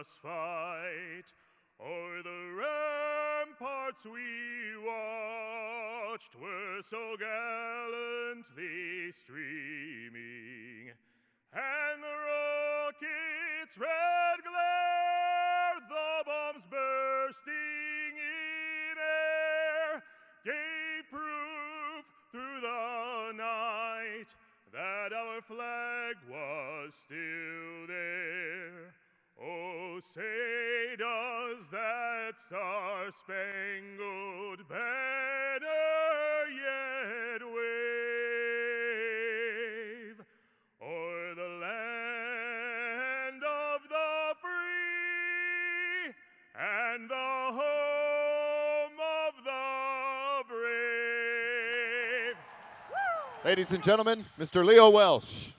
us fight. O'er the ramparts we watched were so gallantly streaming, and the rocket's red glare, the bombs bursting in air, gave proof through the night that our flag was still there. Oh, say does that star-spangled banner yet wave o'er the land of the free and the home of the brave? Ladies and gentlemen, Mr. Leo Welsh.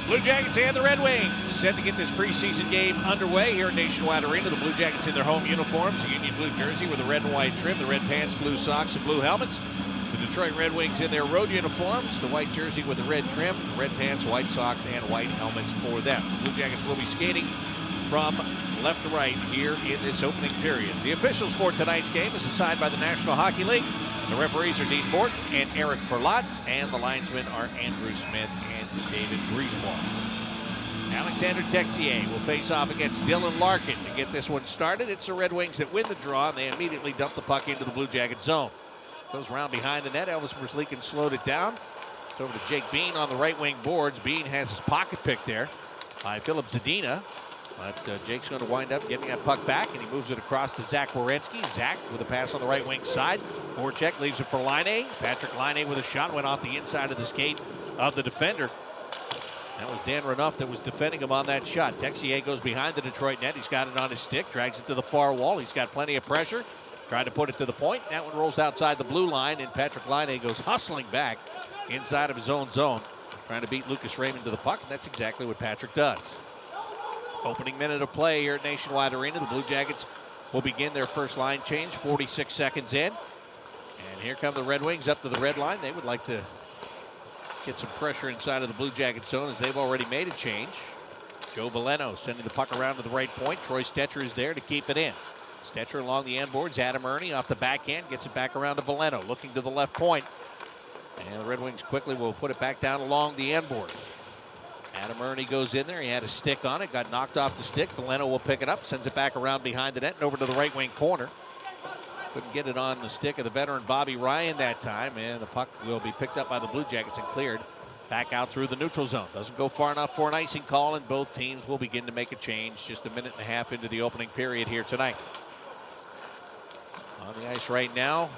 Blue Jackets and the Red Wings set to get this preseason game underway here at Nationwide Arena. The Blue Jackets in their home uniforms, a Union blue jersey with a red and white trim, the red pants, blue socks, and blue helmets. The Detroit Red Wings in their road uniforms, the white jersey with the red trim, red pants, white socks, and white helmets for them. Blue Jackets will be skating from left to right here in this opening period. The officials for tonight's game is assigned by the National Hockey League. The referees are Dean Morton and Eric Ferlat, and the linesmen are Andrew Smith and David Griesbaum. Alexander Texier will face off against Dylan Larkin to get this one started. It's the Red Wings that win the draw, and they immediately dump the puck into the Blue Jacket zone. Goes around behind the net. Elvis Merzlikin slowed it down. It's over to Jake Bean on the right wing boards. Bean has his pocket picked there by Philip Zadina. But Jake's going to wind up getting that puck back, and he moves it across to Zach Werenski. Zach with a pass on the right wing side. Voracek leaves it for Laine. Patrick Laine with a shot went off the inside of the skate of the defender. That was Dan Renouf that was defending him on that shot. Texier goes behind the Detroit net. He's got it on his stick, drags it to the far wall. He's got plenty of pressure. Tried to put it to the point. That one rolls outside the blue line, and Patrick Laine goes hustling back inside of his own zone, trying to beat Lucas Raymond to the puck, and that's exactly what Patrick does. Opening minute of play here at Nationwide Arena. The Blue Jackets will begin their first line change, 46 seconds in. And here come the Red Wings up to the red line. They would like to get some pressure inside of the Blue Jacket zone as they've already made a change. Joe Valeno sending the puck around to the right point. Troy Stetcher is there to keep it in. Stetcher along the end boards. Adam Ernie off the backhand gets it back around to Valeno, looking to the left point. And the Red Wings quickly will put it back down along the end boards. Adam Ernie goes in there. He had a stick on it, got knocked off the stick. Valeno will pick it up, sends it back around behind the net and over to the right wing corner. Couldn't get it on the stick of the veteran Bobby Ryan that time, and the puck will be picked up by the Blue Jackets and cleared back out through the neutral zone. Doesn't go far enough for an icing call, and both teams will begin to make a change just a minute and a half into the opening period here tonight. On the ice right now,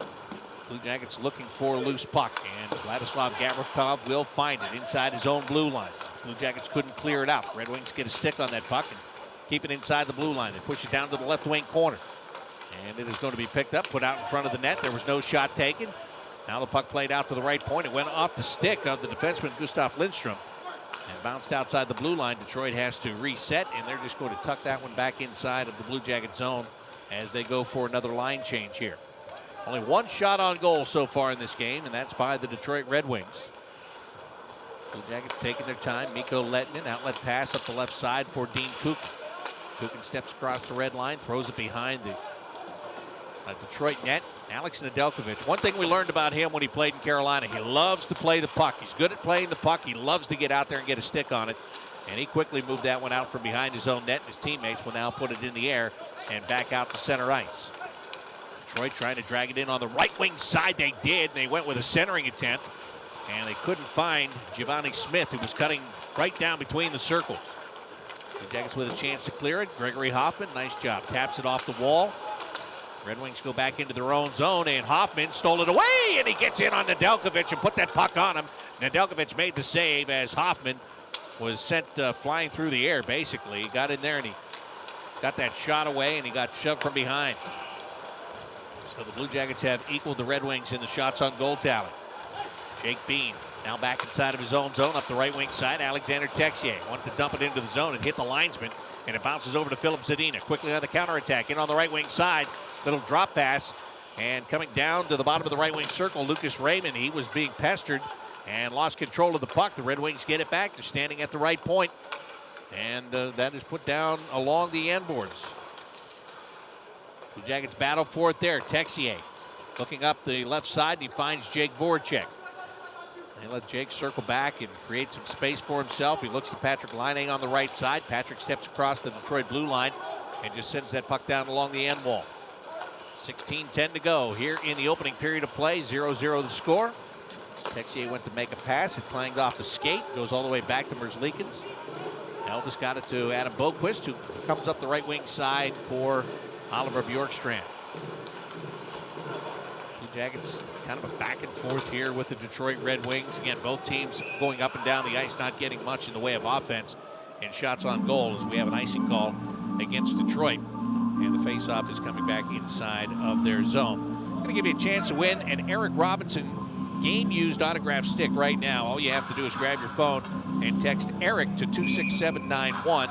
Blue Jackets looking for a loose puck, and Vladislav Gavrikov will find it inside his own blue line. Blue Jackets couldn't clear it out. Red Wings get a stick on that puck and keep it inside the blue line. They push it down to the left wing corner. And it is going to be picked up, put out in front of the net. There was no shot taken. Now the puck played out to the right point. It went off the stick of the defenseman Gustav Lindstrom and bounced outside the blue line. Detroit has to reset, and they're just going to tuck that one back inside of the Blue Jacket zone as they go for another line change here. Only one shot on goal so far in this game, and that's by the Detroit Red Wings. Blue Jackets taking their time. Mikko Lehtinen, outlet pass up the left side for Dean Kukin. Kukin steps across the red line, throws it behind the Detroit net. Alex Nedeljkovic. One thing we learned about him when he played in Carolina, he loves to play the puck. He's good at playing the puck. He loves to get out there and get a stick on it. And he quickly moved that one out from behind his own net. His teammates will now put it in the air and back out to center ice. Detroit trying to drag it in on the right wing side. They did. They went with a centering attempt. And they couldn't find Giovanni Smith, who was cutting right down between the circles. The Jackets with a chance to clear it. Gregory Hoffman, nice job. Taps it off the wall. Red Wings go back into their own zone, and Hoffman stole it away, and he gets in on Nedeljkovic and put that puck on him. Nedeljkovic made the save as Hoffman was sent flying through the air, basically. He got in there, and he got that shot away, and he got shoved from behind. So the Blue Jackets have equaled the Red Wings in the shots on goal tally. Jake Bean Now back inside of his own zone, up the right wing side. Alexander Texier wanted to dump it into the zone and hit the linesman, and it bounces over to Philip Zadina. Quickly on the counterattack, in on the right wing side. Little drop pass, and coming down to the bottom of the right wing circle, Lucas Raymond. He was being pestered and lost control of the puck. The Red Wings get it back. They're standing at the right point, and that is put down along the end boards. Blue Jackets battle for it there. Texier looking up the left side, and he finds Jake Voracek. They let Jake circle back and create some space for himself. He looks to Patrick Laine on the right side. Patrick steps across the Detroit blue line and just sends that puck down along the end wall. 16:10 to go here in the opening period of play. 0-0 the score. Texier went to make a pass. It clanged off the skate. Goes all the way back to Merzlikins. Elvis got it to Adam Boquist, who comes up the right wing side for Oliver Bjorkstrand. Blue Jackets kind of a back and forth here with the Detroit Red Wings. Again, both teams going up and down the ice, not getting much in the way of offense and shots on goal, as we have an icing call against Detroit. And the faceoff is coming back inside of their zone. I'm going to give you a chance to win an Eric Robinson game-used autograph stick right now. All you have to do is grab your phone and text Eric to 26791.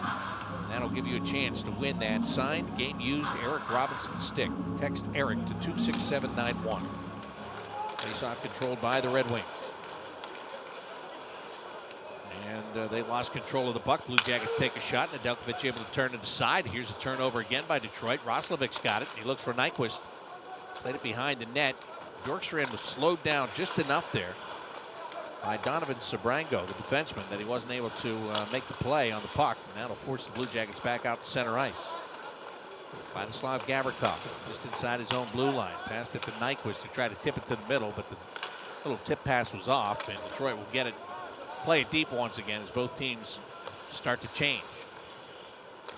That'll give you a chance to win that signed game-used Eric Robinson stick. Text Eric to 26791. Faceoff controlled by the Red Wings. And they lost control of the puck. Blue Jackets take a shot. Nedeljkovic able to turn it aside. Here's a turnover again by Detroit. Roslovic's got it. He looks for Nyquist. Played it behind the net. Bjorkstrand was slowed down just enough there by Donovan Sabrango, the defenseman, that he wasn't able to make the play on the puck. And that'll force the Blue Jackets back out to center ice. Vladislav Gavrikov just inside his own blue line. Passed it to Nyquist to try to tip it to the middle, but the little tip pass was off, and Detroit will get it, play it deep once again as both teams start to change.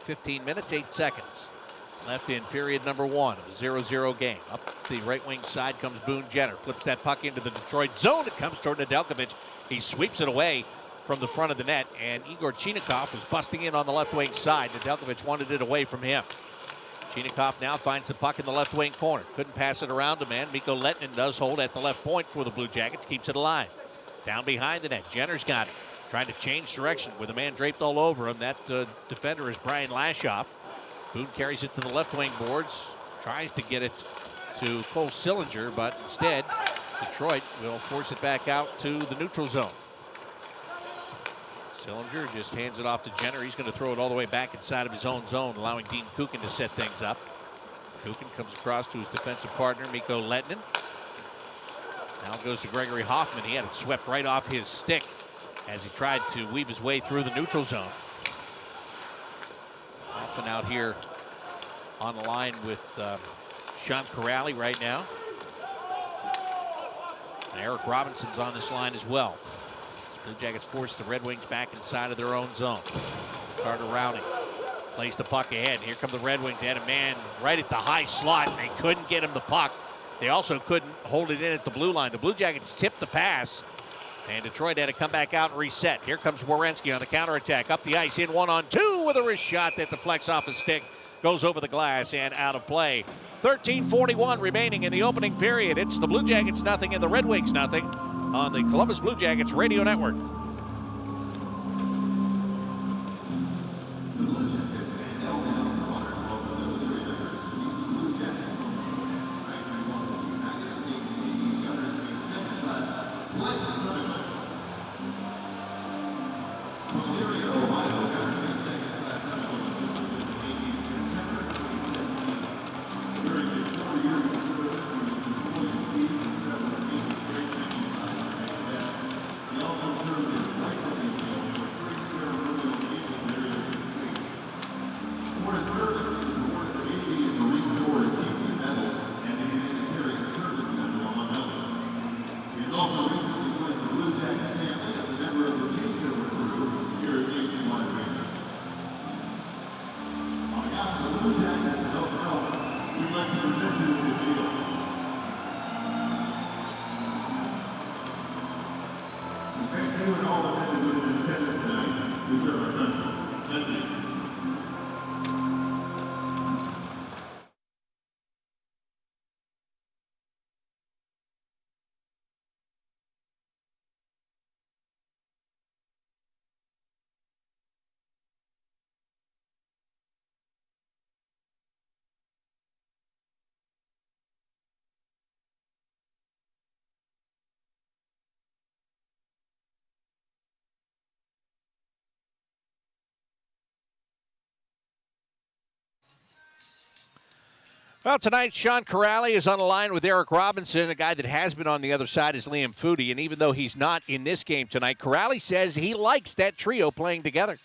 15 minutes, 8 seconds left in period number one of a 0-0 game. Up the right wing side comes Boone Jenner. Flips that puck into the Detroit zone. It comes toward Nedeljkovic. He sweeps it away from the front of the net, and Igor Chinakhov was busting in on the left wing side. Nedeljkovic wanted it away from him. Chinakhov now finds the puck in the left wing corner. Couldn't pass it around to man. Mikko Lehtinen does hold at the left point for the Blue Jackets. Keeps it alive. Down behind the net. Jenner's got it. Trying to change direction with a man draped all over him. That defender is Brian Lashoff. Boone carries it to the left wing boards. Tries to get it to Cole Sillinger, but instead Detroit will force it back out to the neutral zone. Sillinger just hands it off to Jenner. He's going to throw it all the way back inside of his own zone, allowing Dean Kukin to set things up. Kukin comes across to his defensive partner, Mikko Lehtinen. Now goes to Gregory Hoffman. He had it swept right off his stick as he tried to weave his way through the neutral zone. Hoffman out here on the line with Sean Corrali right now. And Eric Robinson's on this line as well. Blue Jackets force the Red Wings back inside of their own zone. Carter Rowney plays the puck ahead. Here come the Red Wings. They had a man right at the high slot. They couldn't get him the puck. They also couldn't hold it in at the blue line. The Blue Jackets tipped the pass, and Detroit had to come back out and reset. Here comes Werenski on the counterattack. Up the ice in 1-on-2 with a wrist shot that deflects off his stick. Goes over the glass and out of play. 13:41 remaining in the opening period. It's the Blue Jackets nothing and the Red Wings nothing on the Columbus Blue Jackets Radio Network. Well, tonight, Sean Corrali is on the line with Eric Robinson. A guy that has been on the other side is Liam Foudy. And even though he's not in this game tonight, Corrali says he likes that trio playing together.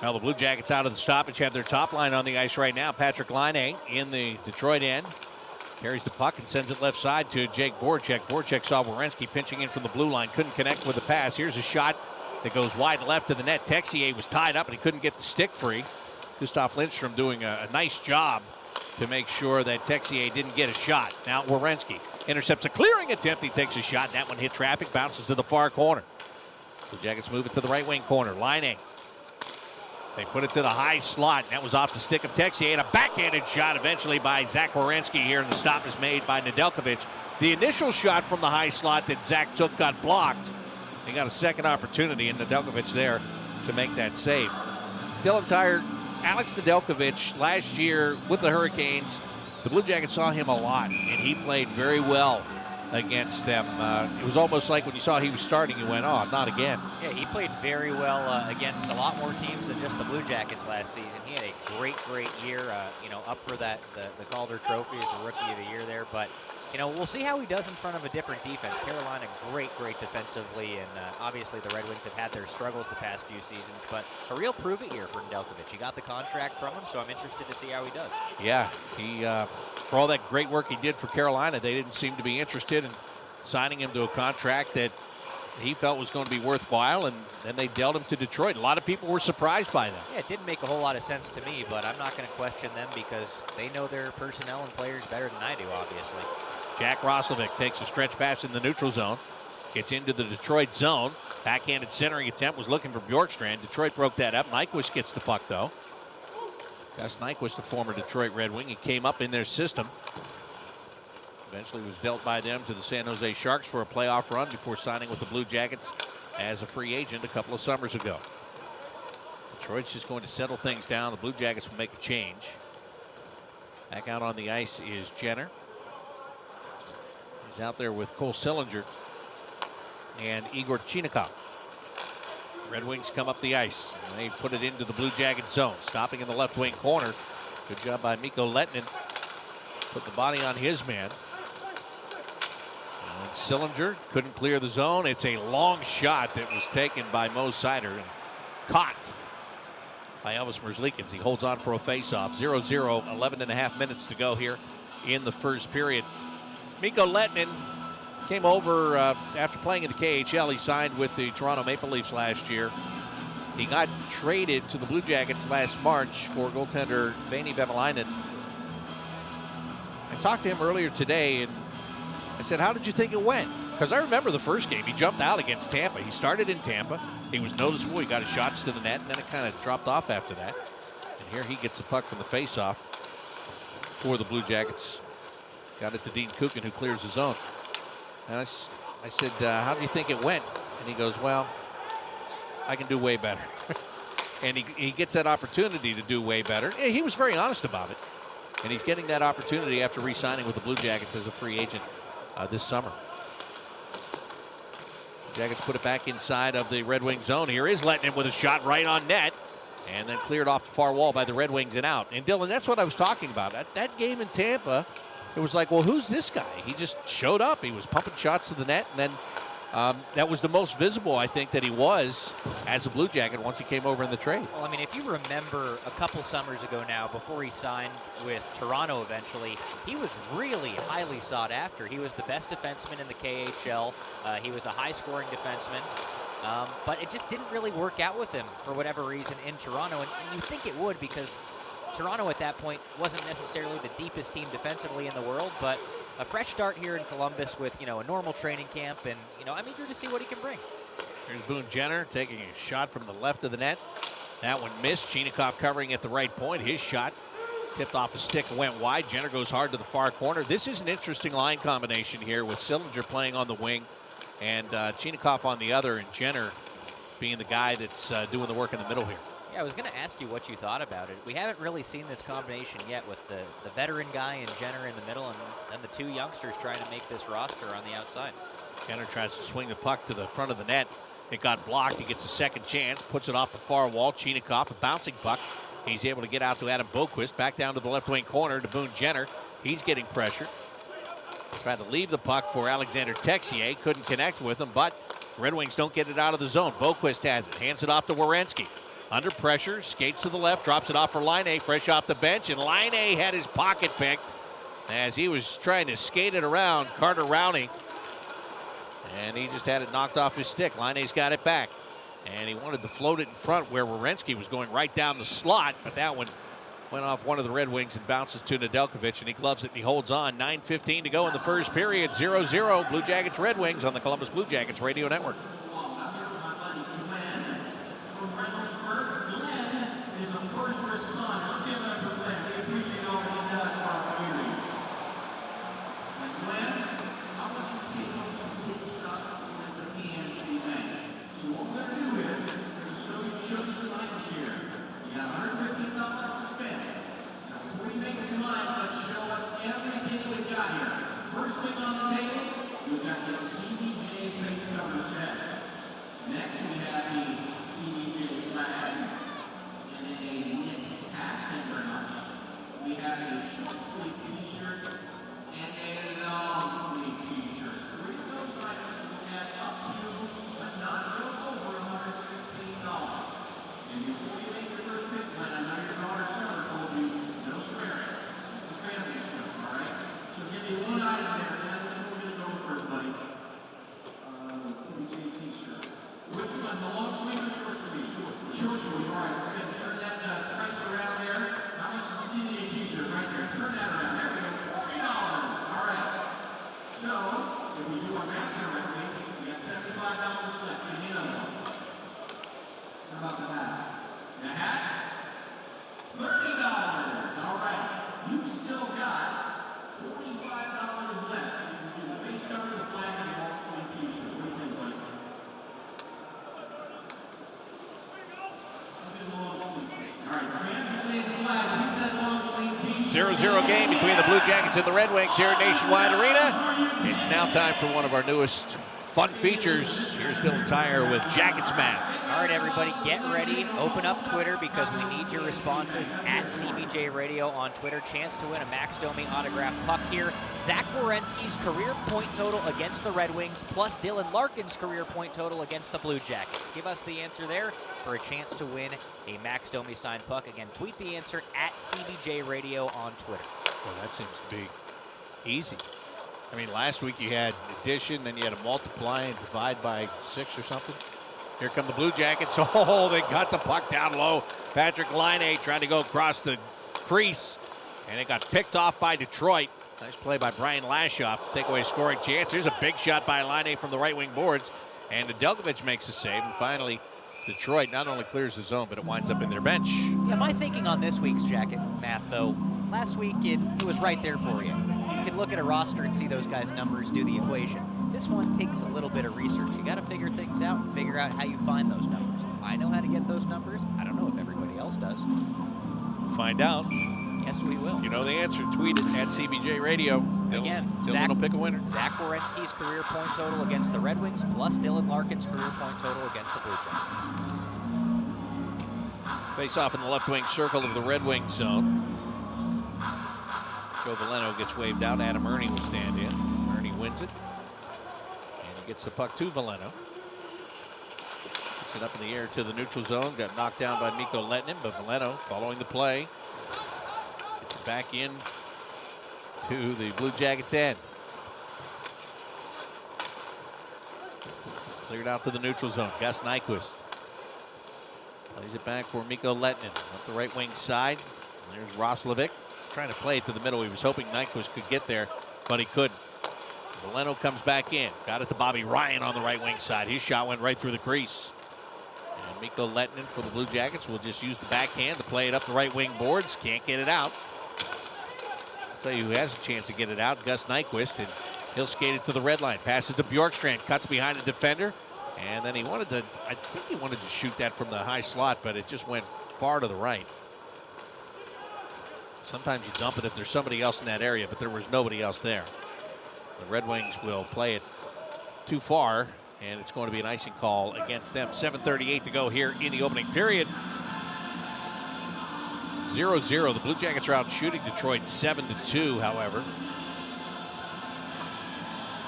Well, the Blue Jackets out of the stoppage have their top line on the ice right now. Patrick Laine in the Detroit end. Carries the puck and sends it left side to Jake Voracek. Voracek saw Werenski pinching in from the blue line. Couldn't connect with the pass. Here's a shot that goes wide left to the net. Texier was tied up and he couldn't get the stick free. Gustav Lindstrom doing a nice job to make sure that Texier didn't get a shot. Now Werenski intercepts a clearing attempt. He takes a shot. That one hit traffic. Bounces to the far corner. Blue Jackets move it to the right wing corner. Laine. They put it to the high slot. That was off the stick of Texier. And a backhanded shot eventually by Zach Werenski here. And the stop is made by Nedeljkovic. The initial shot from the high slot that Zach took got blocked. They got a second opportunity, and Nedeljkovic there to make that save. Dylan Tyre, Alex Nedeljkovic, last year with the Hurricanes, the Blue Jackets saw him a lot, and he played very well against them. It was almost like when you saw he was starting, you went, oh, not again. Yeah, he played very well against a lot more teams than just the Blue Jackets last season. He had a great year, up for that the Calder Trophy as a Rookie of the Year there. But, we'll see how he does in front of a different defense. Carolina, great defensively, and obviously the Red Wings have had their struggles the past few seasons. But a real prove-it year for Nedeljkovic. He got the contract from him, so I'm interested to see how he does. Yeah, he for all that great work he did for Carolina, they didn't seem to be interested in signing him to a contract that he felt was going to be worthwhile, and then they dealt him to Detroit. A lot of people were surprised by that. Yeah, it didn't make a whole lot of sense to me, but I'm not going to question them because they know their personnel and players better than I do, obviously. Jack Roslovic takes a stretch pass in the neutral zone, gets into the Detroit zone. Backhanded centering attempt was looking for Bjorkstrand. Detroit broke that up. Nyquist gets the puck, though. Gus Nyquist, a former Detroit Red Wing. He came up in their system. Eventually was dealt by them to the San Jose Sharks for a playoff run before signing with the Blue Jackets as a free agent a couple of summers ago. Detroit's just going to settle things down. The Blue Jackets will make a change. Back out on the ice is Jenner. He's out there with Cole Sillinger and Igor Chinakhov. Red Wings come up the ice, and they put it into the Blue Jacket zone. Stopping in the left wing corner. Good job by Mikko Lehtinen. Put the body on his man. And Sillinger couldn't clear the zone. It's a long shot that was taken by Mo Seider and caught by Elvis Merzlikins. He holds on for a faceoff. 0-0, 11 and a half minutes to go here in the first period. Mikko Lehtinen came over after playing in the KHL. He signed with the Toronto Maple Leafs last year. He got traded to the Blue Jackets last March for goaltender Veini Vehviläinen. I talked to him earlier today, and I said, how did you think it went? Because I remember the first game. He jumped out against Tampa. He started in Tampa. He was noticeable. He got his shots to the net, and then it kind of dropped off after that. And here he gets the puck from the faceoff for the Blue Jackets. Got it to Dean Kukin, who clears the zone. And I said, how do you think it went? And he goes, well, I can do way better. And he gets that opportunity to do way better. He was very honest about it. And he's getting that opportunity after re-signing with the Blue Jackets as a free agent this summer. Jackets put it back inside of the Red Wing zone. Here is Lehtinen with a shot right on net. And then cleared off the far wall by the Red Wings and out. And Dylan, that's what I was talking about. At that game in Tampa, it was like, well, who's this guy? He just showed up. He was pumping shots to the net, and then that was the most visible, I think, that he was as a Blue Jacket once he came over in the trade. Well, I mean, if you remember a couple summers ago now, before he signed with Toronto eventually, he was really highly sought after. He was the best defenseman in the KHL. He was a high-scoring defenseman. But it just didn't really work out with him for whatever reason in Toronto, and you think it would because Toronto at that point wasn't necessarily the deepest team defensively in the world, but a fresh start here in Columbus with, a normal training camp, and, I'm eager to see what he can bring. Here's Boone Jenner taking a shot from the left of the net. That one missed. Chinakhov covering at the right point. His shot tipped off a stick and went wide. Jenner goes hard to the far corner. This is an interesting line combination here with Sillinger playing on the wing and Chinakhov on the other, and Jenner being the guy that's doing the work in the middle here. Yeah, I was going to ask you what you thought about it. We haven't really seen this combination yet with the veteran guy and Jenner in the middle and the two youngsters trying to make this roster on the outside. Jenner tries to swing the puck to the front of the net. It got blocked. He gets a second chance, puts it off the far wall. Chinnikov, a bouncing puck. He's able to get out to Adam Boquist, back down to the left wing corner to Boone Jenner. He's getting pressure. Tried to leave the puck for Alexander Texier. Couldn't connect with him, but Red Wings don't get it out of the zone. Boquist has it. Hands it off to Werenski. Under pressure, skates to the left, drops it off for Laine, fresh off the bench, and Laine had his pocket picked as he was trying to skate it around Carter Rowney. And he just had it knocked off his stick. Laine's got it back. And he wanted to float it in front where Werenski was going right down the slot, but that one went off one of the Red Wings and bounces to Nedeljkovic, and he gloves it and he holds on. 9:15 to go in the first period. 0-0 Blue Jackets Red Wings on the Columbus Blue Jackets Radio Network. Zero game between the Blue Jackets and the Red Wings here at Nationwide Arena. It's now time for one of our newest fun features. Here's Dylan Tyre with Jackets Map. All right, everybody, get ready. Open up Twitter because we need your responses at CBJ Radio on Twitter. Chance to win a Max Domi autographed puck here. Zach Werenski's career point total against the Red Wings plus Dylan Larkin's career point total against the Blue Jackets. Give us the answer there for a chance to win a Max Domi signed puck. Again, tweet the answer at CBJ Radio on Twitter. Well, that seems to be easy. I mean, last week you had addition, then you had to multiply and divide by 6 or something. Here come the Blue Jackets. Oh, they got the puck down low. Patrick Laine trying to go across the crease, and it got picked off by Detroit. Nice play by Brian Lashoff to take away a scoring chance. There's a big shot by Laine from the right wing boards, and Nedeljkovic makes a save. And finally, Detroit not only clears the zone, but it winds up in their bench. Yeah, my thinking on this week's Jacket math, though, last week it was right there for you. You can look at a roster and see those guys' numbers, do the equation. This one takes a little bit of research. You got to figure things out and figure out how you find those numbers. I know how to get those numbers. I don't know if everybody else does. We'll find out. Yes, we will. You know the answer. Tweet it at CBJ Radio. Again, Dylan will pick a winner. Zach Werenski's career point total against the Red Wings plus Dylan Larkin's career point total against the Blue Jackets. Face off in the left wing circle of the Red Wing zone. Joe Veleno gets waved out. Adam Ernie will stand in. Ernie wins it. And he gets the puck to Veleno. Puts it up in the air to the neutral zone. Got knocked down by Mikko Lehtinen, but Veleno following the play. Gets it back in to the Blue Jackets end. Cleared out to the neutral zone. Gus Nyquist plays it back for Mikko Lehtinen up the right wing side. There's Roslovic trying to play it to the middle. He was hoping Nyquist could get there, but he couldn't. Veleno comes back in. Got it to Bobby Ryan on the right wing side. His shot went right through the crease. And Mikko Lehtinen for the Blue Jackets will just use the backhand to play it up the right wing boards. Can't get it out. I'll tell you who has a chance to get it out. Gus Nyquist, and he'll skate it to the red line. Passes to Bjorkstrand. Cuts behind the defender. And then I think he wanted to shoot that from the high slot, but it just went far to the right. Sometimes you dump it if there's somebody else in that area, but there was nobody else there. The Red Wings will play it too far, and it's going to be an icing call against them. 7:38 to go here in the opening period. 0-0. The Blue Jackets are out shooting Detroit 7-2, however.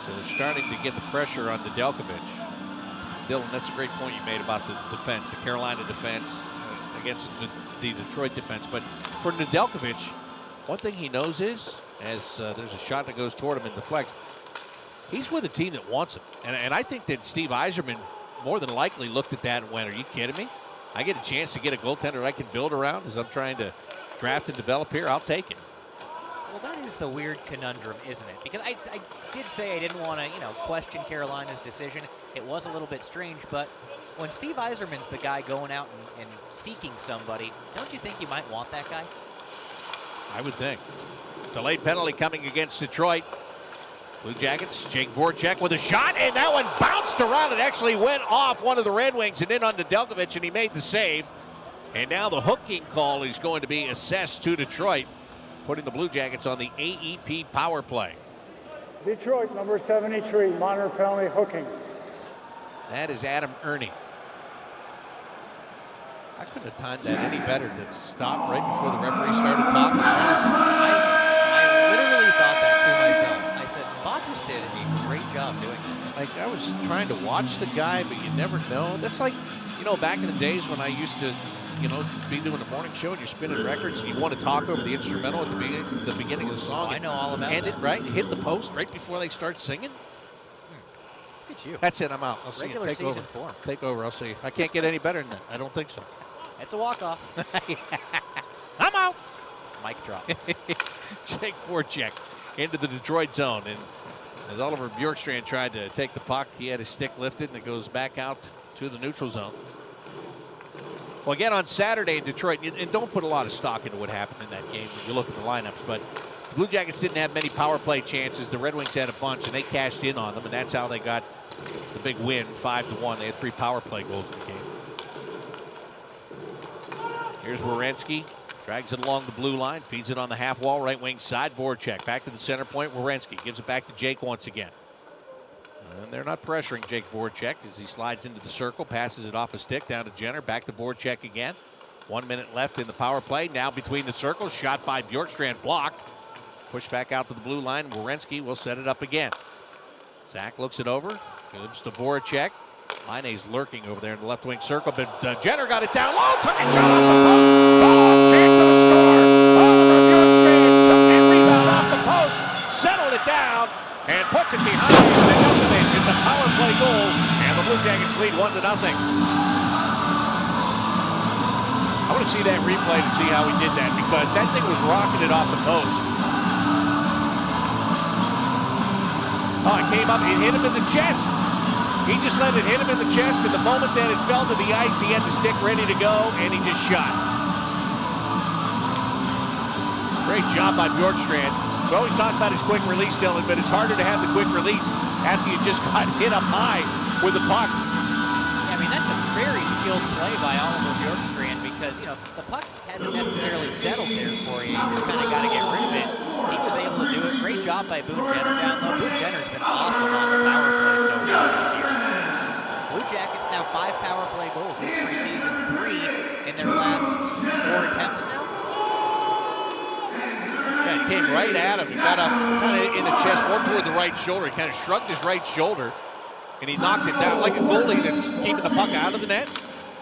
So they're starting to get the pressure on Nedeljkovic. Dylan, that's a great point you made about the defense, the Carolina defense against the Detroit defense. But for Nedeljkovic, one thing he knows is, as there's a shot that goes toward him and deflects, he's with a team that wants him. And I think that Steve Yzerman more than likely looked at that and went, are you kidding me? I get a chance to get a goaltender that I can build around as I'm trying to draft and develop here. I'll take it. Well, that is the weird conundrum, isn't it? Because I did say I didn't want to, question Carolina's decision. It was a little bit strange, but when Steve Yzerman's the guy going out and seeking somebody, don't you think you might want that guy? I would think. Delayed penalty coming against Detroit. Blue Jackets, Jake Voracek with a shot, and that one bounced around. It actually went off one of the Red Wings and in on Nedeljkovic, and he made the save. And now the hooking call is going to be assessed to Detroit, putting the Blue Jackets on the AEP power play. Detroit, number 73, minor penalty hooking. That is Adam Ernie. I couldn't have timed that any better than stop right before the referee started talking. I literally thought that to myself. I said, Bob just did a great job doing that. Like, I was trying to watch the guy, but you never know. That's like, back in the days when I used to, be doing the morning show and you're spinning records and you want to talk over the instrumental at the beginning of the song. Oh, I know all about and that. It right, hit the post right before they start singing. Look at you. That's it. I'm out. I'll see you. Regular Take season over. form. Take over. I'll see you. I can't get any better than that. I don't think so. It's a walk-off. I'm out. Mic drop. Jake Voracek into the Detroit zone. And as Oliver Bjorkstrand tried to take the puck, he had his stick lifted, and it goes back out to the neutral zone. Well, again, on Saturday in Detroit, and don't put a lot of stock into what happened in that game when you look at the lineups, but the Blue Jackets didn't have many power play chances. The Red Wings had a bunch, and they cashed in on them, and that's how they got the big win, 5-1. They had 3 power play goals in the game. Here's Werenski. Drags it along the blue line, feeds it on the half wall, right wing side. Voracek back to the center point. Werenski gives it back to Jake once again. And they're not pressuring Jake Voracek as he slides into the circle, passes it off a stick down to Jenner, back to Voracek again. 1 minute left in the power play. Now between the circles, shot by Bjorkstrand, blocked. Pushed back out to the blue line. Werenski will set it up again. Zach looks it over, gives to Voracek. Line's lurking over there in the left wing circle, but Jenner got it down low, took a shot off the post. Oh, chance of a score. Oliver Bjorkstrand took that rebound off the post, settled it down, and puts it behind Nedeljkovic. It's a power play goal, and the Blue Jackets lead 1-0. I want to see that replay to see how he did that, because that thing was rocketed off the post. Oh, it came up, it hit him in the chest. He just let it hit him in the chest, and the moment that it fell to the ice, he had the stick ready to go, and he just shot. Great job by Bjorkstrand. We always talk about his quick release, Dylan, but it's harder to have the quick release after you just got hit up high with the puck. Yeah, I mean, that's a very skilled play by Oliver Bjorkstrand, because, the puck hasn't necessarily settled there for you. You just kind of got to get rid of it. He was able to do it. Great job by Boone Jenner down low. Boone Jenner's been awesome on the power play so far this year. Blue Jackets now 5 power play goals this preseason, 3 in their last 4 attempts now. Yeah, it came right at him. He got up kind of in the chest, more toward the right shoulder. He kind of shrugged his right shoulder, and he knocked it down like a goalie that's keeping the puck out of the net.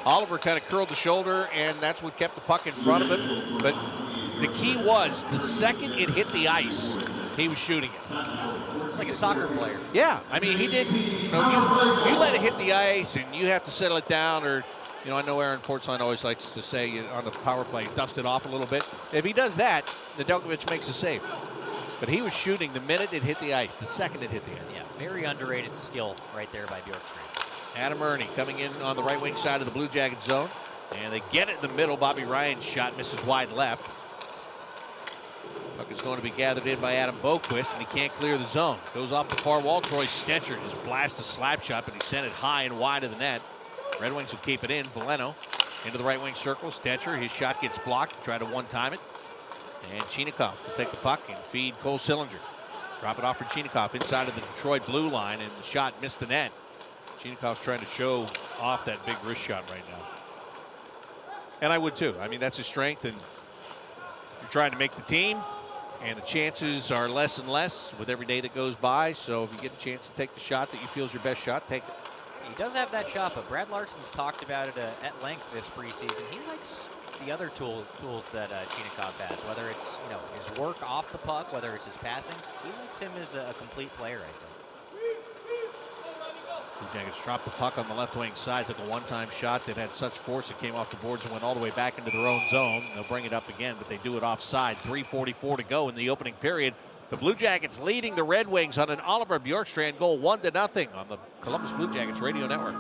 Oliver kind of curled the shoulder, and that's what kept the puck in front of him. But the key was the second it hit the ice, he was shooting it. It's like a soccer player. Yeah, I mean, he did. You let it hit the ice, and you have to settle it down, or I know Aaron Portzline always likes to say on the power play, dust it off a little bit. If he does that, Nedeljkovic makes a save. But he was shooting the minute it hit the ice, the second it hit the ice. Yeah, very underrated skill right there by Bjorkstrand. Adam Ernie coming in on the right wing side of the Blue Jacket zone. And they get it in the middle. Bobby Ryan's shot misses wide left. Puck is going to be gathered in by Adam Boquist, and he can't clear the zone. Goes off the far wall. Troy Stetcher just blasts a slap shot, but he sent it high and wide of the net. Red Wings will keep it in. Veleno into the right wing circle. Stetcher, his shot gets blocked. Try to one-time it. And Chinakhov will take the puck and feed Cole Sillinger. Drop it off for Chinakhov inside of the Detroit blue line, and the shot missed the net. Chinakhov's trying to show off that big wrist shot right now. And I would too. I mean, that's his strength, and you're trying to make the team, and the chances are less and less with every day that goes by. So if you get a chance to take the shot that you feel is your best shot, take it. He does have that shot, but Brad Larsen's talked about it at length this preseason. He likes the other tools that Chinakhov has, whether it's his work off the puck, whether it's his passing. He likes him as a complete player, I think. Blue Jackets dropped the puck on the left wing side, took a one-time shot that had such force it came off the boards and went all the way back into their own zone. They'll bring it up again, but they do it offside. 3:44 to go in the opening period. The Blue Jackets leading the Red Wings on an Oliver Bjorkstrand goal, 1-0 on the Columbus Blue Jackets radio network.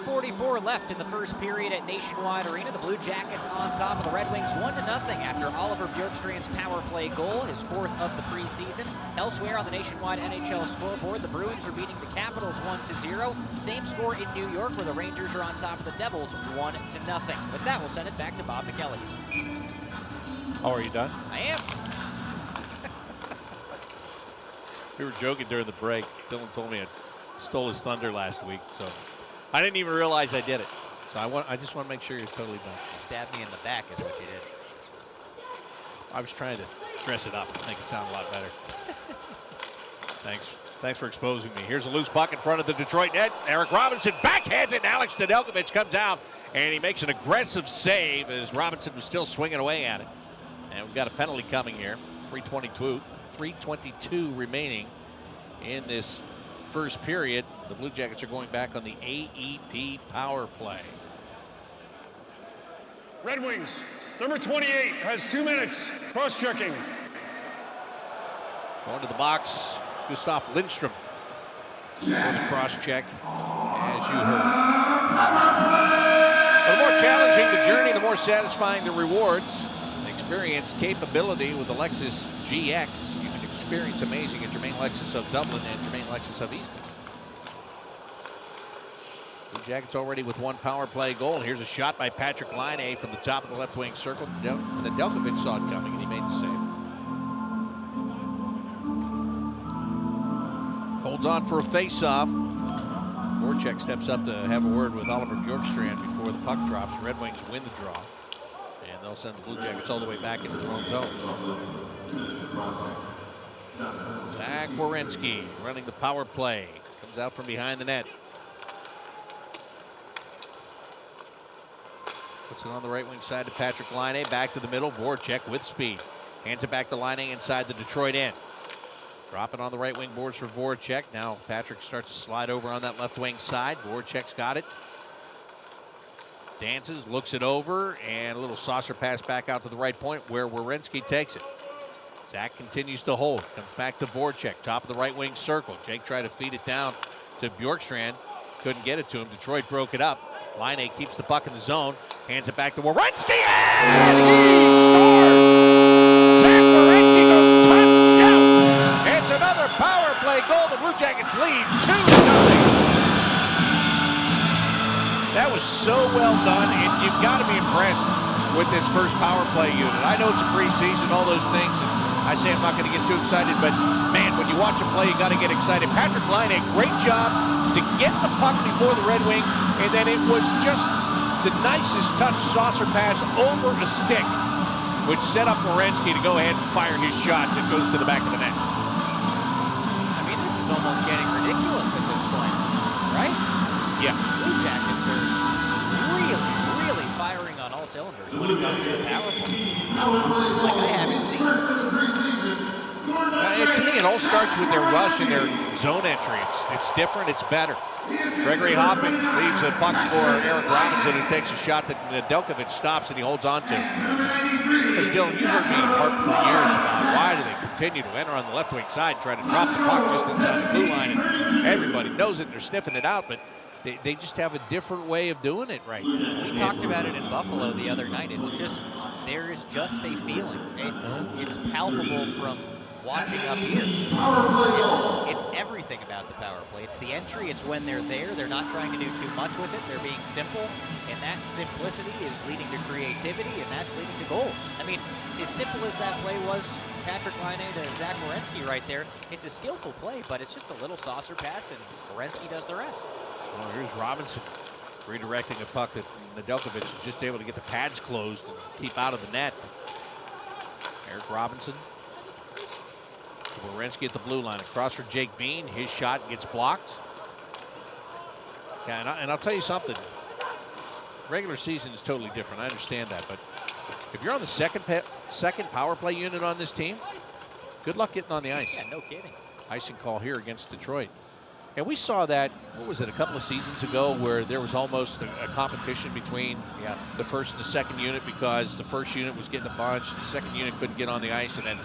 .44 left in the first period at Nationwide Arena. The Blue Jackets on top of the Red Wings 1-0 after Oliver Bjorkstrand's power play goal, his fourth of the preseason. Elsewhere on the Nationwide NHL scoreboard, the Bruins are beating the Capitals 1-0. Same score in New York, where the Rangers are on top of the Devils 1-0. With that, we'll send it back to Bob McKelly. Oh, are you done? I am. We were joking during the break. Dylan told me I stole his thunder last week, so I didn't even realize I did it. So I just want to make sure you're totally done. You stabbed me in the back is what you did. I was trying to dress it up and make it sound a lot better. Thanks for exposing me. Here's a loose puck in front of the Detroit net. Eric Robinson backhands it, and Alex Nedeljkovic comes out, and he makes an aggressive save as Robinson was still swinging away at it. And we've got a penalty coming here. 3:22 remaining in this first period. The Blue Jackets are going back on the AEP power play. Red Wings, number 28 has 2 minutes. Cross-checking. Going to the box, Gustav Lindstrom for the cross-check, as you heard. Well, the more challenging the journey, the more satisfying the rewards. Experience capability with the Lexus GX. You can experience amazing at Germain Lexus of Dublin and Germain Lexus of Easton. Blue Jackets already with one power play goal. Here's a shot by Patrick Laine from the top of the left wing circle. Nedeljkovic saw it coming and he made the save. Holds on for a face-off. Voracek steps up to have a word with Oliver Bjorkstrand before the puck drops. Red Wings win the draw. And they'll send the Blue Jackets all the way back into their own zone. Zach Werenski running the power play. Comes out from behind the net. Puts it on the right wing side to Patrick Laine. Back to the middle. Voracek with speed. Hands it back to Laine inside the Detroit end. Drop it on the right wing boards for Voracek. Now Patrick starts to slide over on that left wing side. Voracek's got it. Dances, looks it over, and a little saucer pass back out to the right point where Werenski takes it. Zach continues to hold. Comes back to Voracek, top of the right wing circle. Jake tried to feed it down to Bjorkstrand. Couldn't get it to him. Detroit broke it up. Line keeps the puck in the zone. Hands it back to Werenski, and he scores! Zach Werenski goes touchdown! It's another power play goal. The Blue Jackets lead 2-0. That was so well done, and you've got to be impressed with this first power play unit. I know it's a preseason, all those things, and I say I'm not going to get too excited, but man, when you watch him play, you got to get excited. Patrick Laine, great job to get the puck before the Red Wings, and then it was just the nicest touch saucer pass over a stick, which set up Werenski to go ahead and fire his shot that goes to the back of the net. I mean, this is almost getting ridiculous at this point, right? Yeah. Blue Jackets are really firing on all cylinders when it comes to the power play. Like I haven't seen. To me, it all starts with their rush and their zone entry. It's different, it's better. Gregory Hoffman leaves the puck for Eric Robinson, who takes a shot that Nedeljkovic stops and he holds on to. Because Dylan, you've heard me harp for years about why do they continue to enter on the left wing side and try to drop the puck just inside the blue line, and everybody knows it and they're sniffing it out, but they just have a different way of doing it right now. We talked about it in Buffalo the other night. It's just, there is just a feeling. It's palpable from watching up here. It's everything about the power play. It's the entry. It's when they're there. They're not trying to do too much with it. They're being simple, and that simplicity is leading to creativity, and that's leading to goals. I mean, as simple as that play was, Patrick Laine to Zach Werenski right there, it's a skillful play, but it's just a little saucer pass, and Werenski does the rest. Well, here's Robinson redirecting a puck that Nedeljkovic is just able to get the pads closed and keep out of the net. Eric Robinson. Werenski at the blue line. Across for Jake Bean. His shot gets blocked. Yeah, and I'll tell you something. Regular season is totally different. I understand that. But if you're on the second power play unit on this team, good luck getting on the ice. Yeah, no kidding. Icing call here against Detroit. And we saw that, what was it, a couple of seasons ago, where there was almost a competition between the first and the second unit, because the first unit was getting a bunch, and the second unit couldn't get on the ice, and then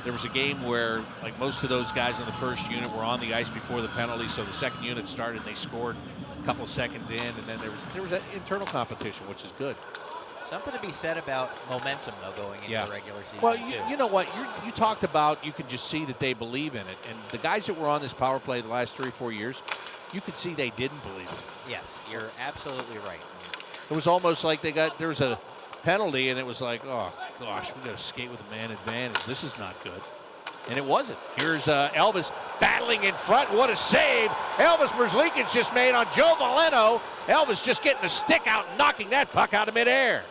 there was a game where, like, most of those guys in the first unit were on the ice before the penalty, so the second unit started, and they scored a couple of seconds in, and then there was that internal competition, which is good. Something to be said about momentum, though, going into the regular season, well, too. you know what? You talked about, you can just see that they believe in it. And the guys that were on this power play the last 3 or 4 years, you could see they didn't believe it. Yes, you're absolutely right. It was almost like there was a penalty, and it was like, oh, gosh, we got to skate with a man advantage. This is not good. And it wasn't. Here's Elvis battling in front. What a save. Elvis Merzlikins just made on Joe Valeno. Elvis just getting the stick out and knocking that puck out of midair.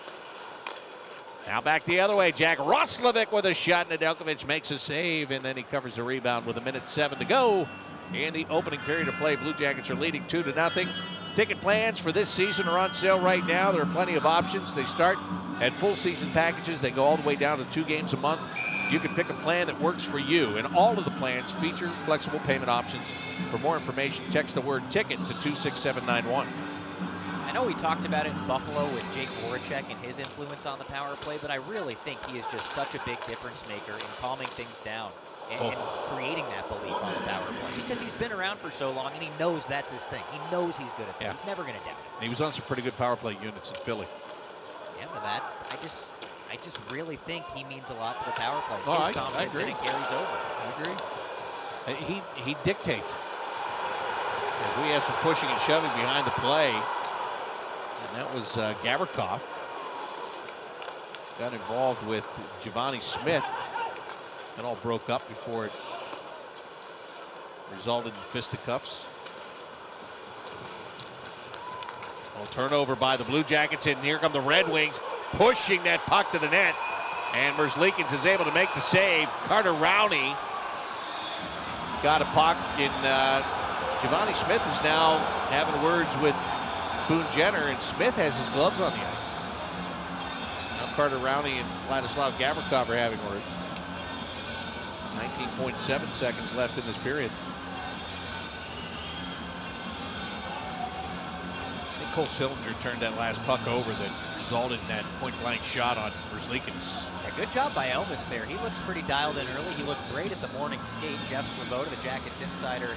Now back the other way. Jack Roslovic with a shot. Nedeljkovic makes a save, and then he covers the rebound with 1:07 to go in the opening period of play. Blue Jackets are leading 2-0. Ticket plans for this season are on sale right now. There are plenty of options. They start at full season packages. They go all the way down to 2 games a month. You can pick a plan that works for you, and all of the plans feature flexible payment options. For more information, text the word TICKET to 26791. I know we talked about it in Buffalo with Jake Voracek and his influence on the power play, but I really think he is just such a big difference maker in calming things down and creating that belief on the power play, because he's been around for so long and he knows that's his thing. He knows he's good at that. He's never going to doubt it. He was on some pretty good power play units in Philly. Yeah, but that, I just really think he means a lot to the power play. Oh, his confidence in it carries over. I agree. He dictates it. As we have some pushing and shoving behind the play. And that was Gavrikov. Got involved with Giovanni Smith. That all broke up before it resulted in fisticuffs. Well, turnover by the Blue Jackets, and here come the Red Wings pushing that puck to the net. And Merzlikins is able to make the save. Carter Rowney got a puck, and Giovanni Smith is now having words with Boone Jenner, and Smith has his gloves on the ice. Now Carter Rowney and Vladislav Gavrikov are having words. 19.7 seconds left in this period. I think Cole Sillinger turned that last puck over that resulted in that point-blank shot on Verzlikins. Yeah, good job by Elvis there. He looks pretty dialed in early. He looked great at the morning skate. Jeff Sloboda, the Jackets insider,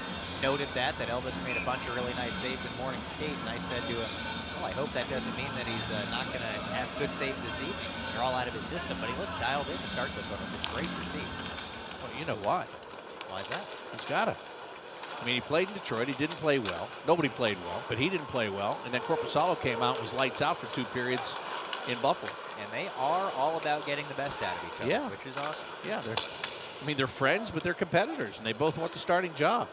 noted that Elvis made a bunch of really nice saves in morning skate, and I said to him, well, I hope that doesn't mean that he's not going to have good saves this evening. They're all out of his system, but he looks dialed in to start this one, which is great to see. Well, you know why. Why is that? He's got it. I mean, he played in Detroit. He didn't play well. Nobody played well, but he didn't play well. And then Korpisalo came out and was lights out for 2 periods in Buffalo. And they are all about getting the best out of each other, Yeah. which is awesome. Yeah, they're friends, but they're competitors, and they both want the starting job.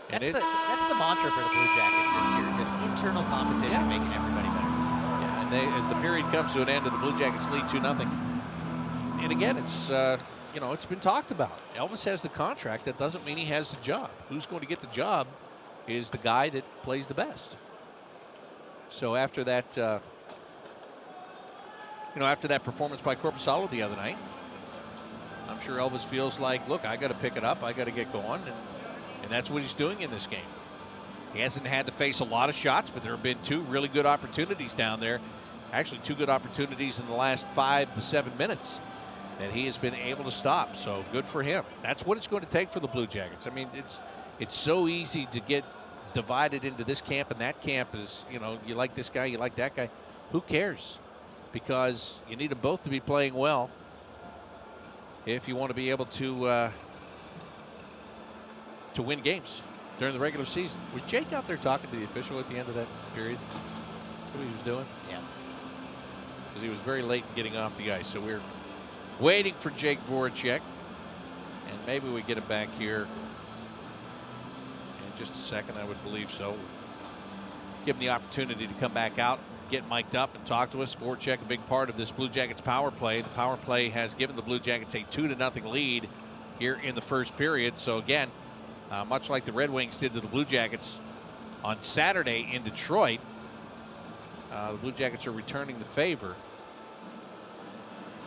That's the mantra for the Blue Jackets this year, just internal competition, making everybody better. Yeah, and the period comes to an end, and the Blue Jackets lead 2-0. And again, it's it's been talked about. Elvis has the contract. That doesn't mean he has the job. Who's going to get the job is the guy that plays the best. So after that, after that performance by Korpisalo the other night, I'm sure Elvis feels like, look, I got to pick it up. I got to get going, and that's what he's doing in this game. He hasn't had to face a lot of shots, but there have been 2 really good opportunities down there. Actually, 2 good opportunities in the last 5 to 7 minutes that he has been able to stop. So good for him. That's what it's going to take for the Blue Jackets. I mean, it's so easy to get divided into this camp and that camp. Is you like this guy, you like that guy. Who cares? Because you need them both to be playing well if you want to be able to win games during the regular season. Was Jake out there talking to the official at the end of that period? That's what he was doing? Yeah. Because he was very late in getting off the ice. So we're waiting for Jake Voracek, and maybe we get him back here in just a second. I would believe so. Give him the opportunity to come back out, get mic'd up, and talk to us. Voracek, a big part of this Blue Jackets power play. The power play has given the Blue Jackets a 2-0 lead here in the first period. So again, much like the Red Wings did to the Blue Jackets on Saturday in Detroit, the Blue Jackets are returning the favor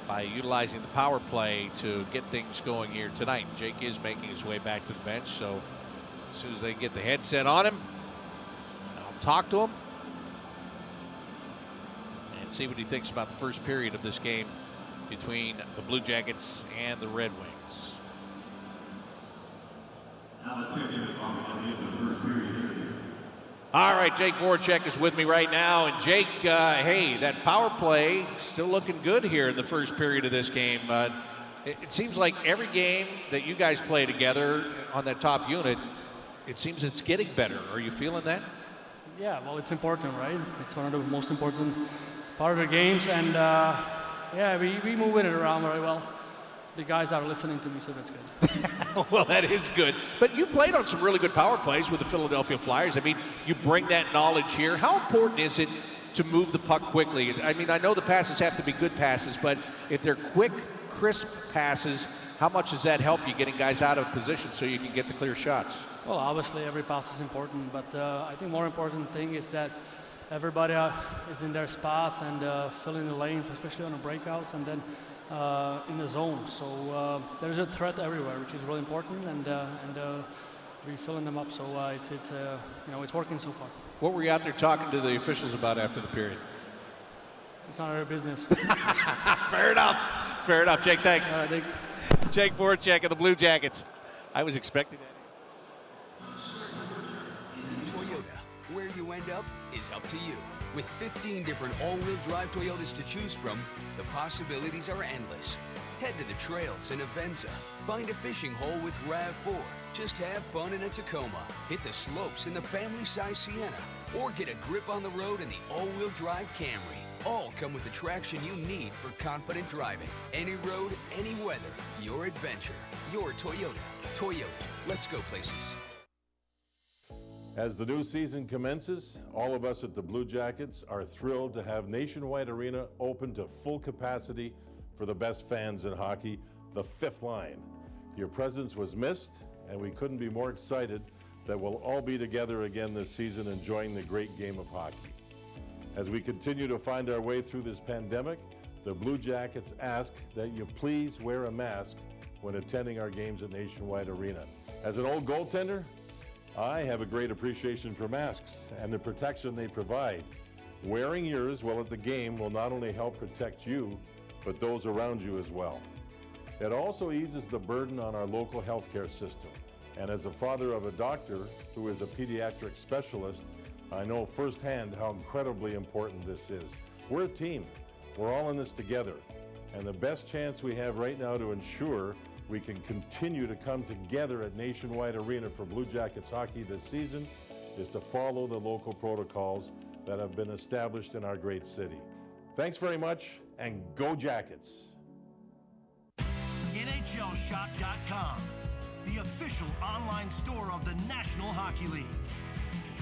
by utilizing the power play to get things going here tonight. Jake is making his way back to the bench, so as soon as they get the headset on him, I'll talk to him and see what he thinks about the first period of this game between the Blue Jackets and the Red Wings. All right, Jake Voracek is with me right now. And Jake, hey, that power play still looking good here in the first period of this game. It seems like every game that you guys play together on that top unit, it seems it's getting better. Are you feeling that? Yeah, well, it's important, right? It's one of the most important part of the games. And, we move it around very well. The guys are listening to me, so that's good. Well, that is good. But you played on some really good power plays with the Philadelphia Flyers. I mean, you bring that knowledge here. How important is it to move the puck quickly? I mean, I know the passes have to be good passes, but if they're quick, crisp passes, how much does that help you getting guys out of position so you can get the clear shots? Well, obviously, every pass is important, but I think more important thing is that everybody is in their spots and filling the lanes, especially on the breakouts, and then in the zone. So there's a threat everywhere, which is really important, and we're filling them up. So it's working so far. What were you out there talking to the officials about after the period? It's not our business. Fair enough. Fair enough, Jake. Thanks. All right, thank you. Jake Voracek of the Blue Jackets. I was expecting that. Toyota, where you end up is up to you. With 15 different all-wheel drive Toyotas to choose from, the possibilities are endless. Head to the trails in Avenza. Find a fishing hole with RAV4. Just have fun in a Tacoma. Hit the slopes in the family-size Sienna. Or get a grip on the road in the all-wheel drive Camry. All come with the traction you need for confident driving. Any road, any weather. Your adventure. Your Toyota. Toyota. Let's go places. As the new season commences, all of us at the Blue Jackets are thrilled to have Nationwide Arena open to full capacity for the best fans in hockey, the fifth line. Your presence was missed, and we couldn't be more excited that we'll all be together again this season enjoying the great game of hockey. As we continue to find our way through this pandemic, the Blue Jackets ask that you please wear a mask when attending our games at Nationwide Arena. As an old goaltender, I have a great appreciation for masks and the protection they provide. Wearing yours while at the game will not only help protect you, but those around you as well. It also eases the burden on our local healthcare system. And as a father of a doctor who is a pediatric specialist, I know firsthand how incredibly important this is. We're a team. We're all in this together. And the best chance we have right now to ensure we can continue to come together at Nationwide Arena for Blue Jackets hockey this season is to follow the local protocols that have been established in our great city. Thanks very much, and go Jackets! NHLShop.com, the official online store of the National Hockey League,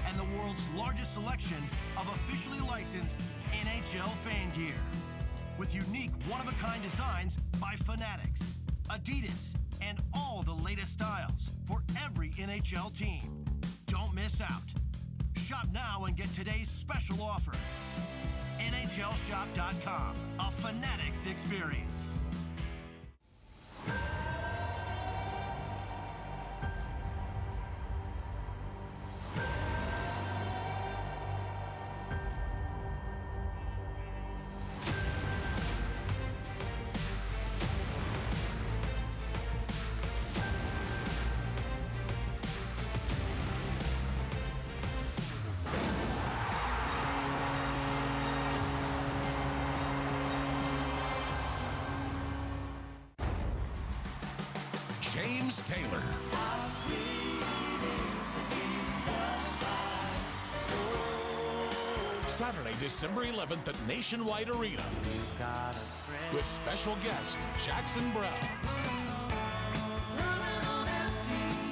and the world's largest selection of officially licensed NHL fan gear, with unique one-of-a-kind designs by Fanatics, Adidas, and all the latest styles for every NHL team. Don't miss out. Shop now and get today's special offer. NHLShop.com, a Fanatics experience. James Taylor. Saturday, December 11th at Nationwide Arena with special guest Jackson Brown.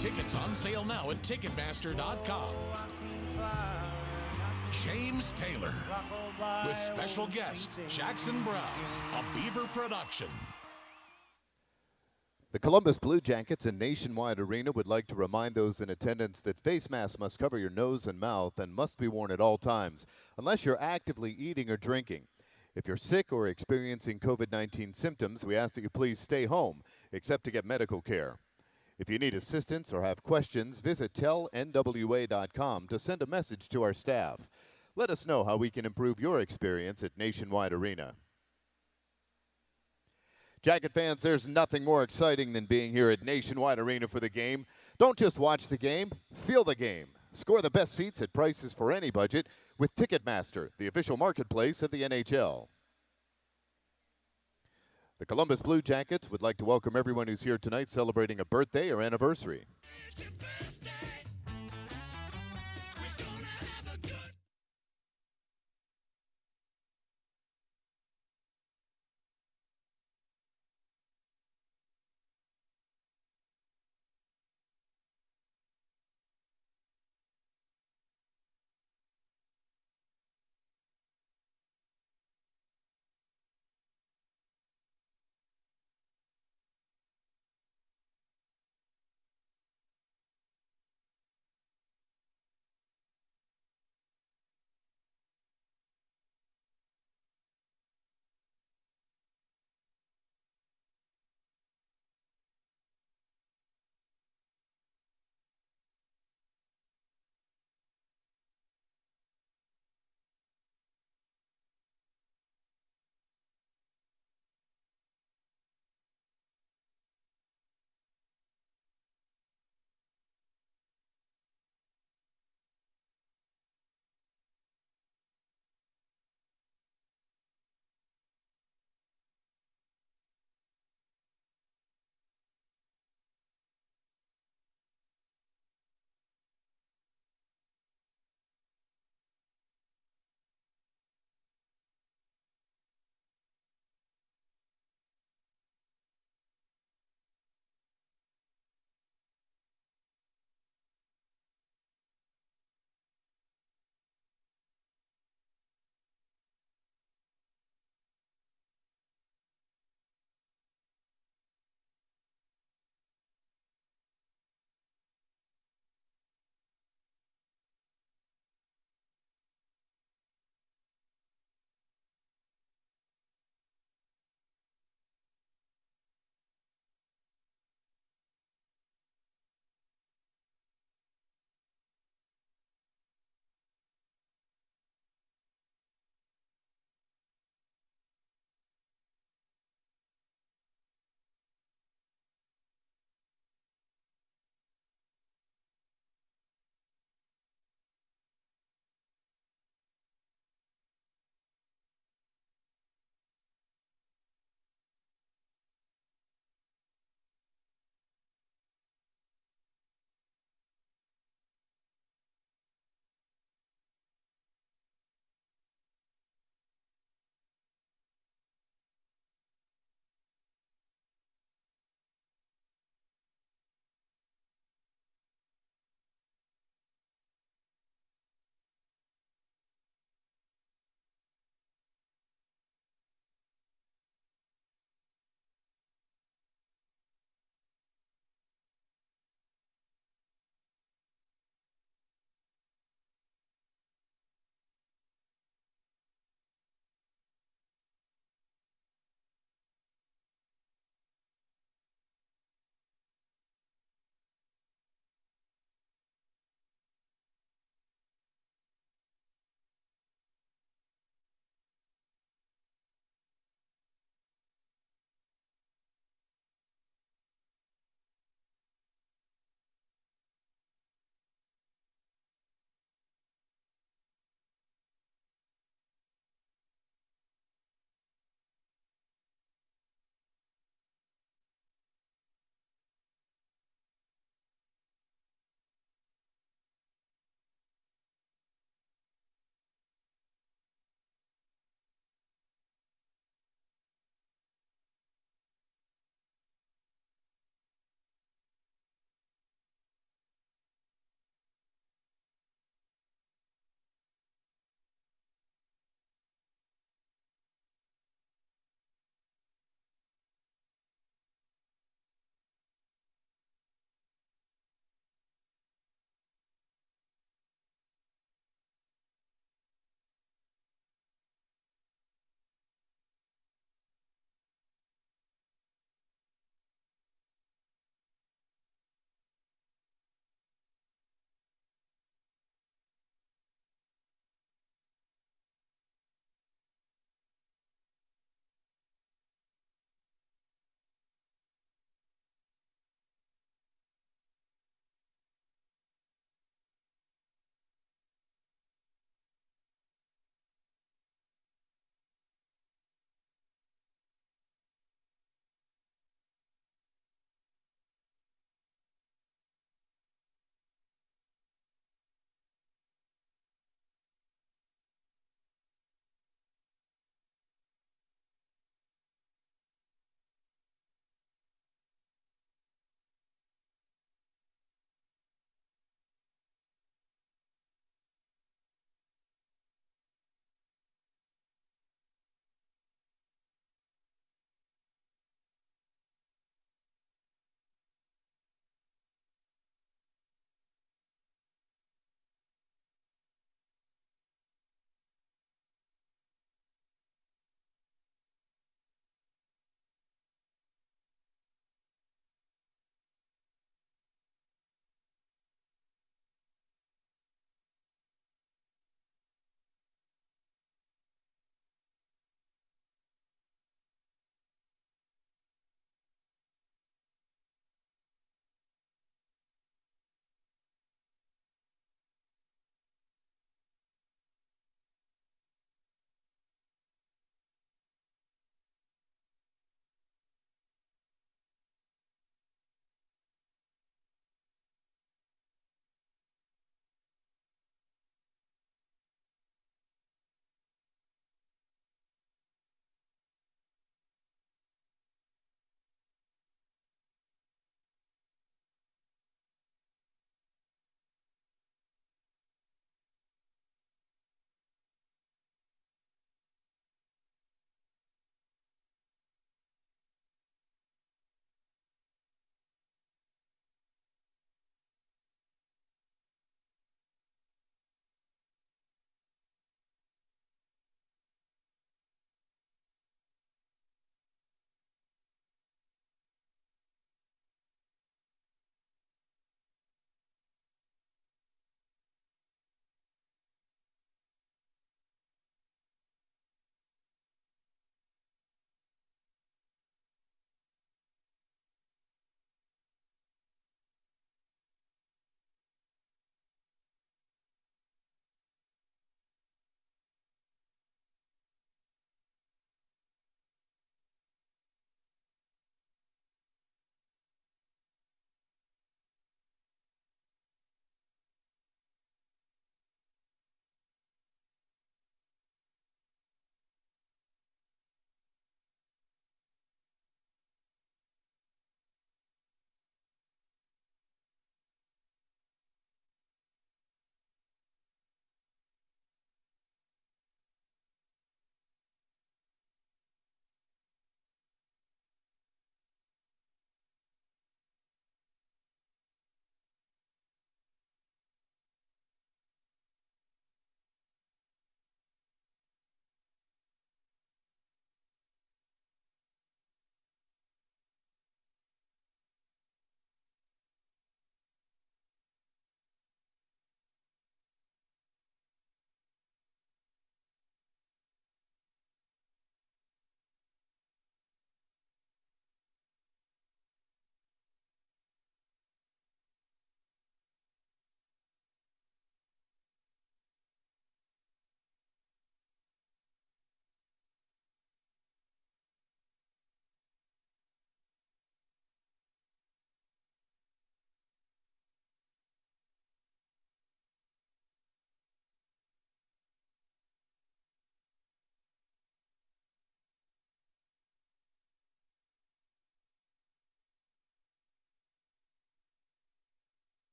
Tickets on sale now at Ticketmaster.com. James Taylor with special guest Jackson Brown, a Beaver production. The Columbus Blue Jackets and Nationwide Arena would like to remind those in attendance that face masks must cover your nose and mouth and must be worn at all times, unless you're actively eating or drinking. If you're sick or experiencing COVID-19 symptoms, we ask that you please stay home, except to get medical care. If you need assistance or have questions, visit tellnwa.com to send a message to our staff. Let us know how we can improve your experience at Nationwide Arena. Jacket fans, there's nothing more exciting than being here at Nationwide Arena for the game. Don't just watch the game, feel the game. Score the best seats at prices for any budget with Ticketmaster, the official marketplace of the NHL. The Columbus Blue Jackets would like to welcome everyone who's here tonight celebrating a birthday or anniversary.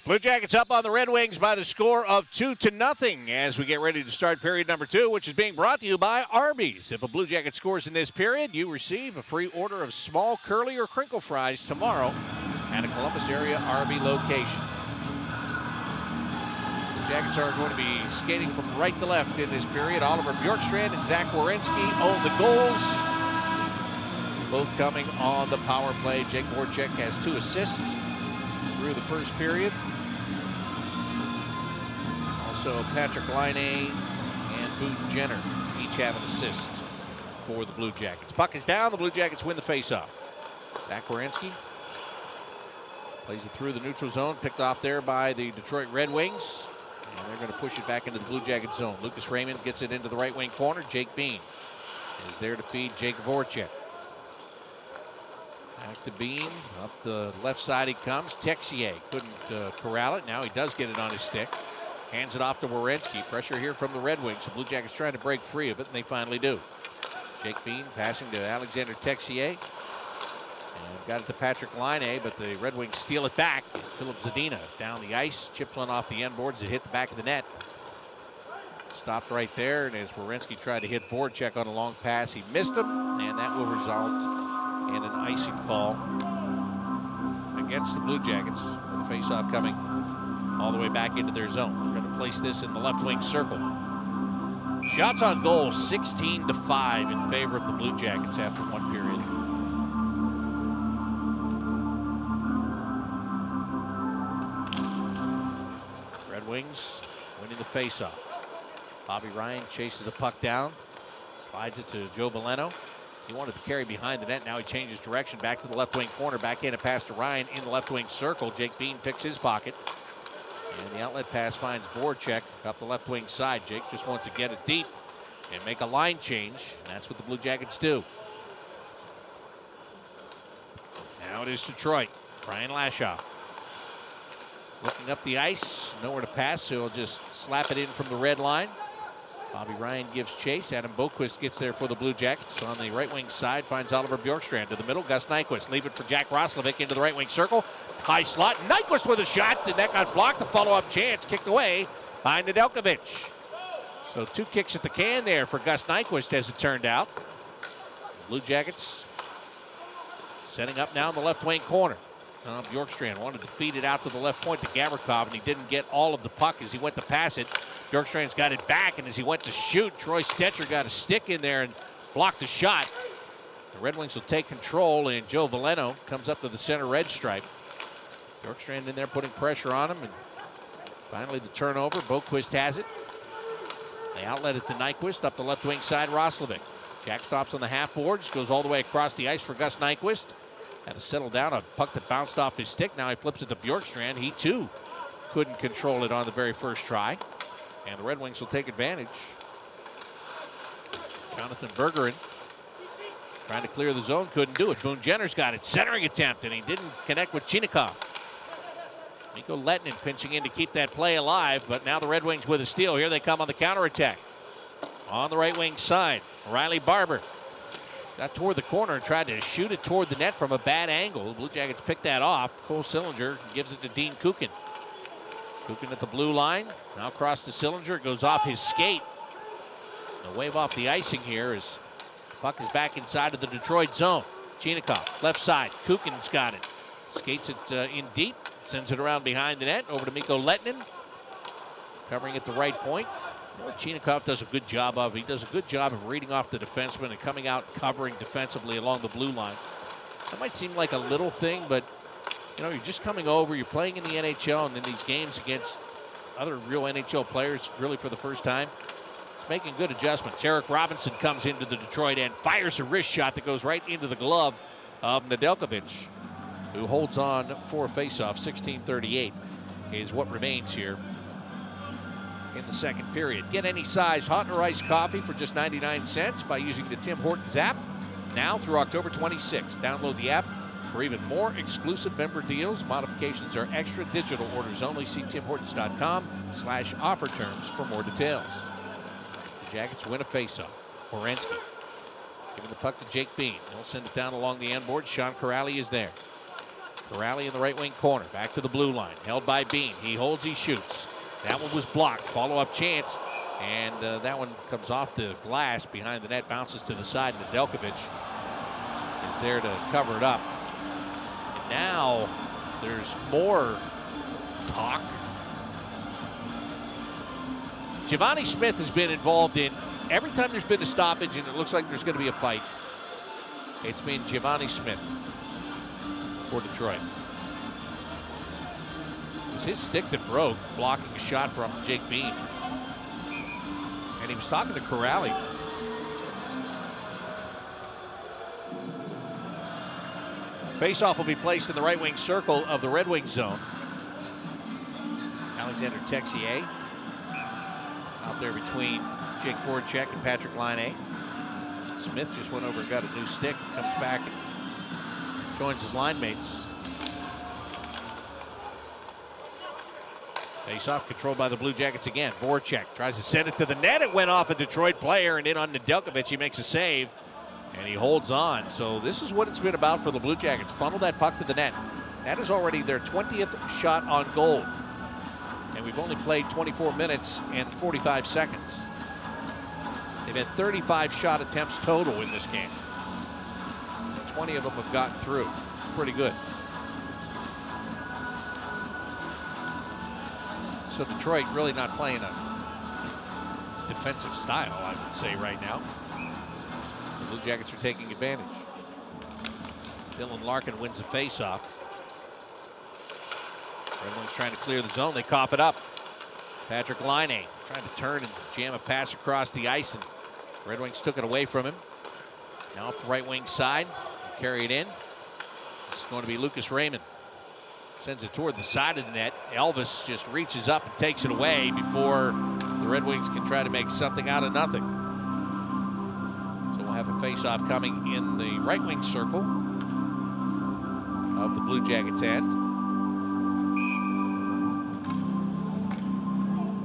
Blue Jackets up on the Red Wings by the score of 2-0 as we get ready to start period number 2, which is being brought to you by Arby's. If a Blue Jacket scores in this period, you receive a free order of small curly or crinkle fries tomorrow at a Columbus area Arby location. The Jackets are going to be skating from right to left in this period. Oliver Bjorkstrand and Zach Werenski own the goals, both coming on the power play. Jake Voracek has 2 assists through the first period. Also, Patrick Laine and Boone Jenner each have an assist for the Blue Jackets. Puck is down. The Blue Jackets win the faceoff. Zach Werenski plays it through the neutral zone, picked off there by the Detroit Red Wings. And they're going to push it back into the Blue Jacket zone. Lucas Raymond gets it into the right wing corner. Jake Bean is there to feed Jake Voracek. Back to Bean. Up the left side he comes. Texier couldn't corral it. Now he does get it on his stick. Hands it off to Werenski. Pressure here from the Red Wings. The Blue Jackets trying to break free of it, and they finally do. Jake Bean passing to Alexander Texier. And got it to Patrick Laine, but the Red Wings steal it back. Philip Zadina down the ice. Chips one off the end boards. It hit the back of the net. Stopped right there, and as Werenski tried to hit Voracek on a long pass, he missed him, and that will result in an icing call against the Blue Jackets. With the faceoff coming all the way back into their zone. They're going to place this in the left wing circle. Shots on goal, 16-5 in favor of the Blue Jackets after one period. Red Wings winning the faceoff. Bobby Ryan chases the puck down, slides it to Joe Veleno. He wanted to carry behind the net. Now he changes direction back to the left wing corner. Back in a pass to Ryan in the left wing circle. Jake Bean picks his pocket. And the outlet pass finds Voracek up the left wing side. Jake just wants to get it deep and make a line change. And that's what the Blue Jackets do. Now it is Detroit. Brian Lashoff looking up the ice. Nowhere to pass, so he'll just slap it in from the red line. Bobby Ryan gives chase. Adam Boquist gets there for the Blue Jackets. On the right wing side, finds Oliver Bjorkstrand to the middle. Gus Nyquist leave it for Jack Roslovic into the right wing circle. High slot. Nyquist with a shot, and that got blocked. A follow-up chance kicked away by Nedeljkovic. So 2 kicks at the can there for Gus Nyquist, as it turned out. Blue Jackets setting up now in the left wing corner. Bjorkstrand wanted to feed it out to the left point to Gavrikov, and he didn't get all of the puck as he went to pass it. Bjorkstrand's got it back, and as he went to shoot, Troy Stetcher got a stick in there and blocked the shot. The Red Wings will take control, and Joe Veleno comes up to the center red stripe. Bjorkstrand in there putting pressure on him, and finally the turnover. Boquist has it. They outlet it to Nyquist up the left wing side. Roslovic. Jack stops on the half boards, goes all the way across the ice for Gus Nyquist. Had to settle down, a puck that bounced off his stick. Now he flips it to Bjorkstrand. He too couldn't control it on the very first try. And the Red Wings will take advantage. Jonathan Bergeron trying to clear the zone, couldn't do it. Boone Jenner's got it. Centering attempt, and he didn't connect with Chinikov. Mikko Lehtinen pinching in to keep that play alive, but now the Red Wings with a steal. Here they come on the counterattack. On the right wing side, Riley Barber got toward the corner and tried to shoot it toward the net from a bad angle. The Blue Jackets picked that off. Cole Sillinger gives it to Dean Kukin. Kukin at the blue line. Now across to Sillinger. Goes off his skate. A wave off the icing here as the puck is back inside of the Detroit zone. Chinikov, left side. Kukin's got it. Skates it in deep. Sends it around behind the net. Over to Mikko Lehtinen. Covering at the right point. What Chinikov does a good job of. He does a good job of reading off the defenseman and coming out covering defensively along the blue line. That might seem like a little thing, but you know, you're just coming over, you're playing in the NHL, and in these games against other real NHL players really for the first time. It's making good adjustments. Eric Robinson comes into the Detroit end, fires a wrist shot that goes right into the glove of Nedeljkovic, who holds on for a faceoff. 16:38 is what remains here in the second period. Get any size hot or iced coffee for just 99 cents by using the Tim Hortons app now through October 26th. Download the app for even more exclusive member deals. Modifications are extra. Digital orders only. See timhortons.com/offer terms for more details. The Jackets win a faceoff. Werenski giving the puck to Jake Bean. He'll send it down along the end board. Sean Corrali is there. Corrali in the right wing corner. Back to the blue line. Held by Bean. He holds, he shoots. That one was blocked. Follow-up chance. And that one comes off the glass behind the net. Bounces to the side. Nedeljkovic is there to cover it up. And now there's more talk. Giovanni Smith has been involved in every time there's been a stoppage and it looks like there's going to be a fight. It's been Giovanni Smith for Detroit. It was his stick that broke, blocking a shot from Jake Bean. And he was talking to Corrali. Faceoff will be placed in the right wing circle of the Red Wing zone. Alexander Texier out there between Jake Voracek and Patrick Laine. Smith just went over and got a new stick, comes back and joins his line mates. Face-off controlled by the Blue Jackets again. Voracek tries to send it to the net. It went off a Detroit player and in on Nedeljkovic. He makes a save and he holds on. So this is what it's been about for the Blue Jackets. Funnel that puck to the net. That is already their 20th shot on goal. And we've only played 24 minutes and 45 seconds. They've had 35 shot attempts total in this game. 20 of them have gotten through. It's pretty good. So Detroit really not playing a defensive style, I would say, right now. The Blue Jackets are taking advantage. Dylan Larkin wins the faceoff. Red Wings trying to clear the zone. They cough it up. Patrick Laine trying to turn and jam a pass across the ice, and Red Wings took it away from him. Now up the right wing side. Carry it in. It's going to be Lucas Raymond. Sends it toward the side of the net. Elvis just reaches up and takes it away before the Red Wings can try to make something out of nothing. So we'll have a face-off coming in the right wing circle of the Blue Jackets end.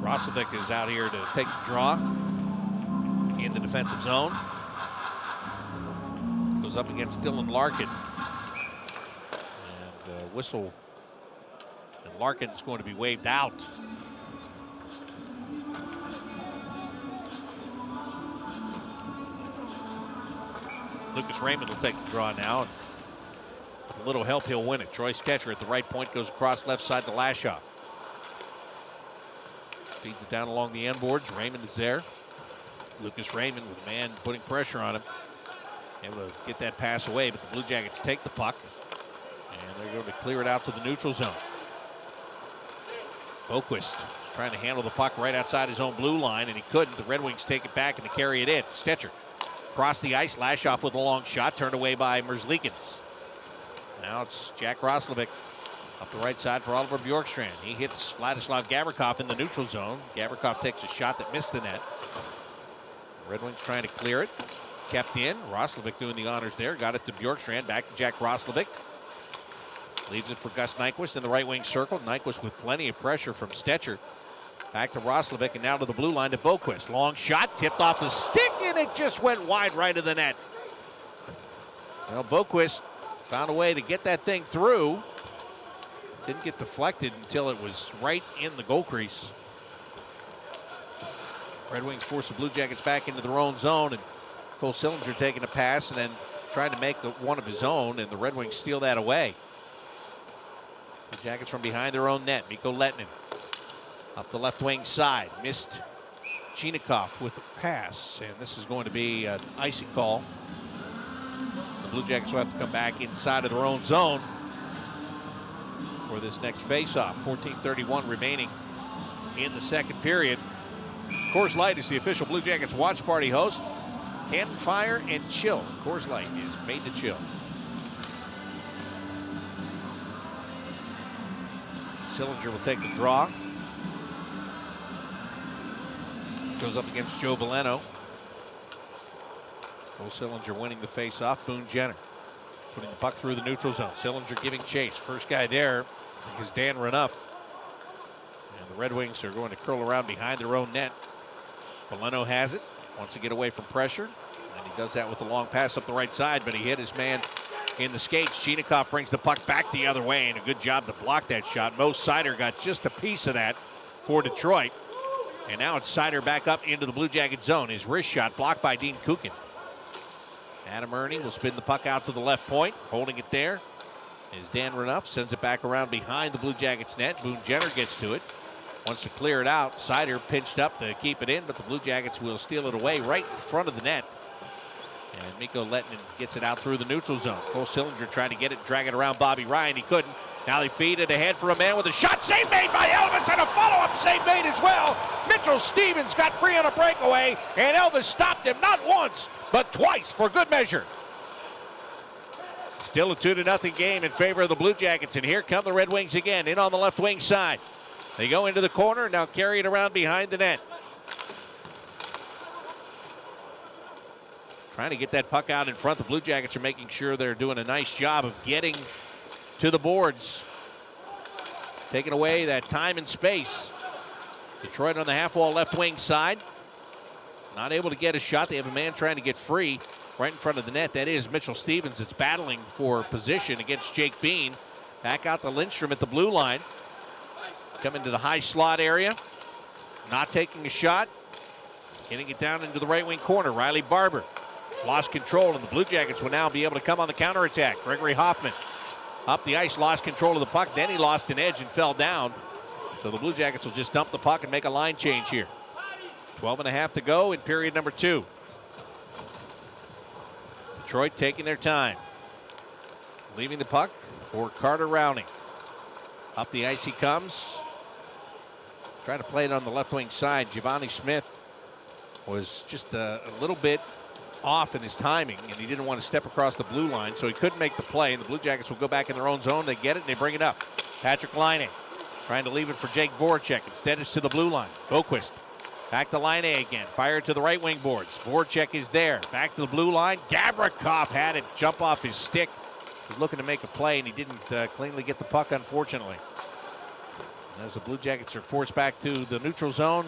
Roslovic is out here to take the draw in the defensive zone. Goes up against Dylan Larkin. And whistle. And Larkin is going to be waved out. Lucas Raymond will take the draw now. And with a little help, he'll win it. Troy Stecher at the right point goes across left side to Lashoff. Feeds it down along the end boards. Raymond is there. Lucas Raymond with a man putting pressure on him. Able to get that pass away, but the Blue Jackets take the puck. And they're going to clear it out to the neutral zone. Boquist is trying to handle the puck right outside his own blue line, and he couldn't. The Red Wings take it back and they carry it in. Stecher across the ice. Lashoff with a long shot, turned away by Merzlikins. Now it's Jack Roslovic up the right side for Oliver Bjorkstrand. He hits Vladislav Gavrikov in the neutral zone. Gavrikov takes a shot that missed the net. Red Wings trying to clear it. Kept in. Roslovic doing the honors there. Got it to Bjorkstrand. Back to Jack Roslovic. Leaves it for Gus Nyquist in the right wing circle. Nyquist with plenty of pressure from Stecher. Back to Roslovic and now to the blue line to Boquist. Long shot. Tipped off the stick and it just went wide right of the net. Well, Boquist found a way to get that thing through. Didn't get deflected until it was right in the goal crease. Red Wings force the Blue Jackets back into their own zone, and Cole Sillinger taking a pass and then trying to make one of his own, and the Red Wings steal that away. The Jackets from behind their own net. Mikko Lehtinen up the left wing side. Missed Chinikov with the pass, and this is going to be an icing call. The Blue Jackets will have to come back inside of their own zone for this next faceoff. 14:31 remaining in the second period. Coors Light is the official Blue Jackets watch party host. Canton Fire and Chill. Coors Light is made to chill. Sillinger will take the draw. Goes up against Joe Veleno. Cole Sillinger winning the faceoff. Boone Jenner putting the puck through the neutral zone. Sillinger giving chase. First guy there is Dan Renouf. And the Red Wings are going to curl around behind their own net. Veleno has it. Wants to get away from pressure. And he does that with a long pass up the right side, but he hit his man in the skates. Chinakhov brings the puck back the other way, and a good job to block that shot. Mo Seider got just a piece of that for Detroit. And now it's Seider back up into the Blue Jacket zone. His wrist shot blocked by Dean Kukin. Adam Ernie will spin the puck out to the left point. Holding it there is Dan Renouf. Sends it back around behind the Blue Jackets net. Boone Jenner gets to it. Wants to clear it out. Seider pinched up to keep it in, but the Blue Jackets will steal it away right in front of the net. And Mikko Lehtinen gets it out through the neutral zone. Cole Sillinger tried to get it, drag it around Bobby Ryan. He couldn't. Now they feed it ahead for a man with a shot. Save made by Elvis, and a follow-up save made as well. Mitchell Stevens got free on a breakaway, and Elvis stopped him not once, but twice for good measure. Still a 2-0 game in favor of the Blue Jackets, and here come the Red Wings again, in on the left wing side. They go into the corner, now carry it around behind the net. Trying to get that puck out in front. The Blue Jackets are making sure they're doing a nice job of getting to the boards. Taking away that time and space. Detroit on the half wall left wing side. Not able to get a shot. They have a man trying to get free right in front of the net. That is Mitchell Stevens. It's battling for position against Jake Bean. Back out to Lindstrom at the blue line. Coming to the high slot area. Not taking a shot. Getting it down into the right wing corner. Riley Barber lost control, and the Blue Jackets will now be able to come on the counterattack. Gregory Hoffman up the ice, lost control of the puck. Then he lost an edge and fell down. So the Blue Jackets will just dump the puck and make a line change here. 12.5 to go in period number 2. Detroit taking their time. Leaving the puck for Carter Rowney. Up the ice he comes. Trying to play it on the left wing side. Giovanni Smith was just a little bit off in his timing, and he didn't want to step across the blue line, so he couldn't make the play, and the Blue Jackets will go back in their own zone. They get it, and they bring it up. Patrick Laine trying to leave it for Jake Voracek. Instead, it's to the blue line. Boquist back to Laine again. Fired to the right wing boards. Voracek is there. Back to the blue line. Gavrikov had it jump off his stick. He was looking to make a play, and he didn't cleanly get the puck, unfortunately. And as the Blue Jackets are forced back to the neutral zone,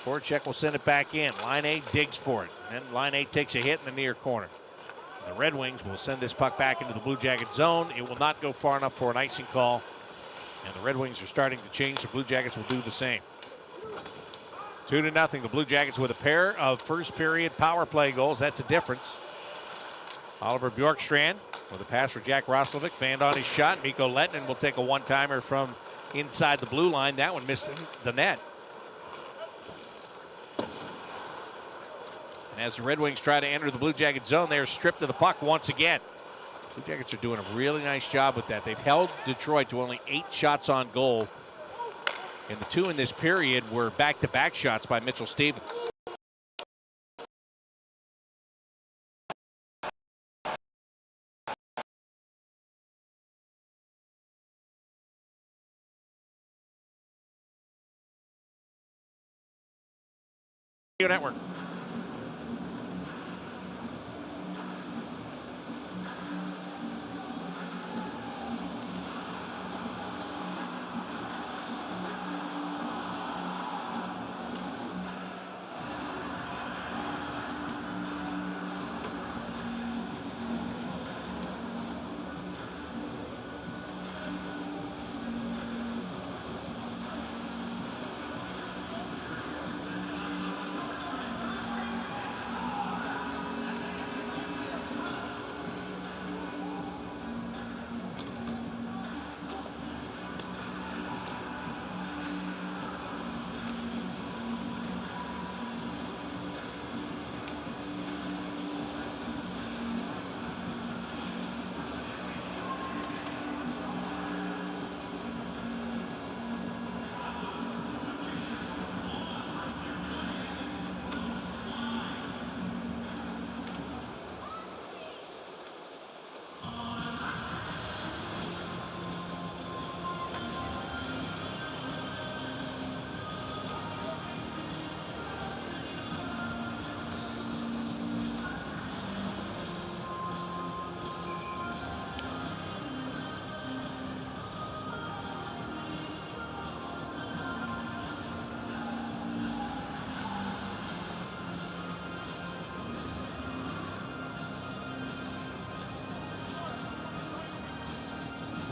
Voracek will send it back in. Laine digs for it. And Laine takes a hit in the near corner. The Red Wings will send this puck back into the Blue Jacket zone. It will not go far enough for an icing call. And the Red Wings are starting to change. The Blue Jackets will do the same. 2-0. The Blue Jackets with a pair of first period power play goals. That's a difference. Oliver Bjorkstrand with a pass for Jack Roslovic. Fanned on his shot. Mikko Lehtinen will take a one-timer from inside the blue line. That one missed the net. And as the Red Wings try to enter the Blue Jacket zone, they are stripped of the puck once again. Blue Jackets are doing a really nice job with that. They've held Detroit to only 8 shots on goal. And the 2 in this period were back-to-back shots by Mitchell Stevens. Network.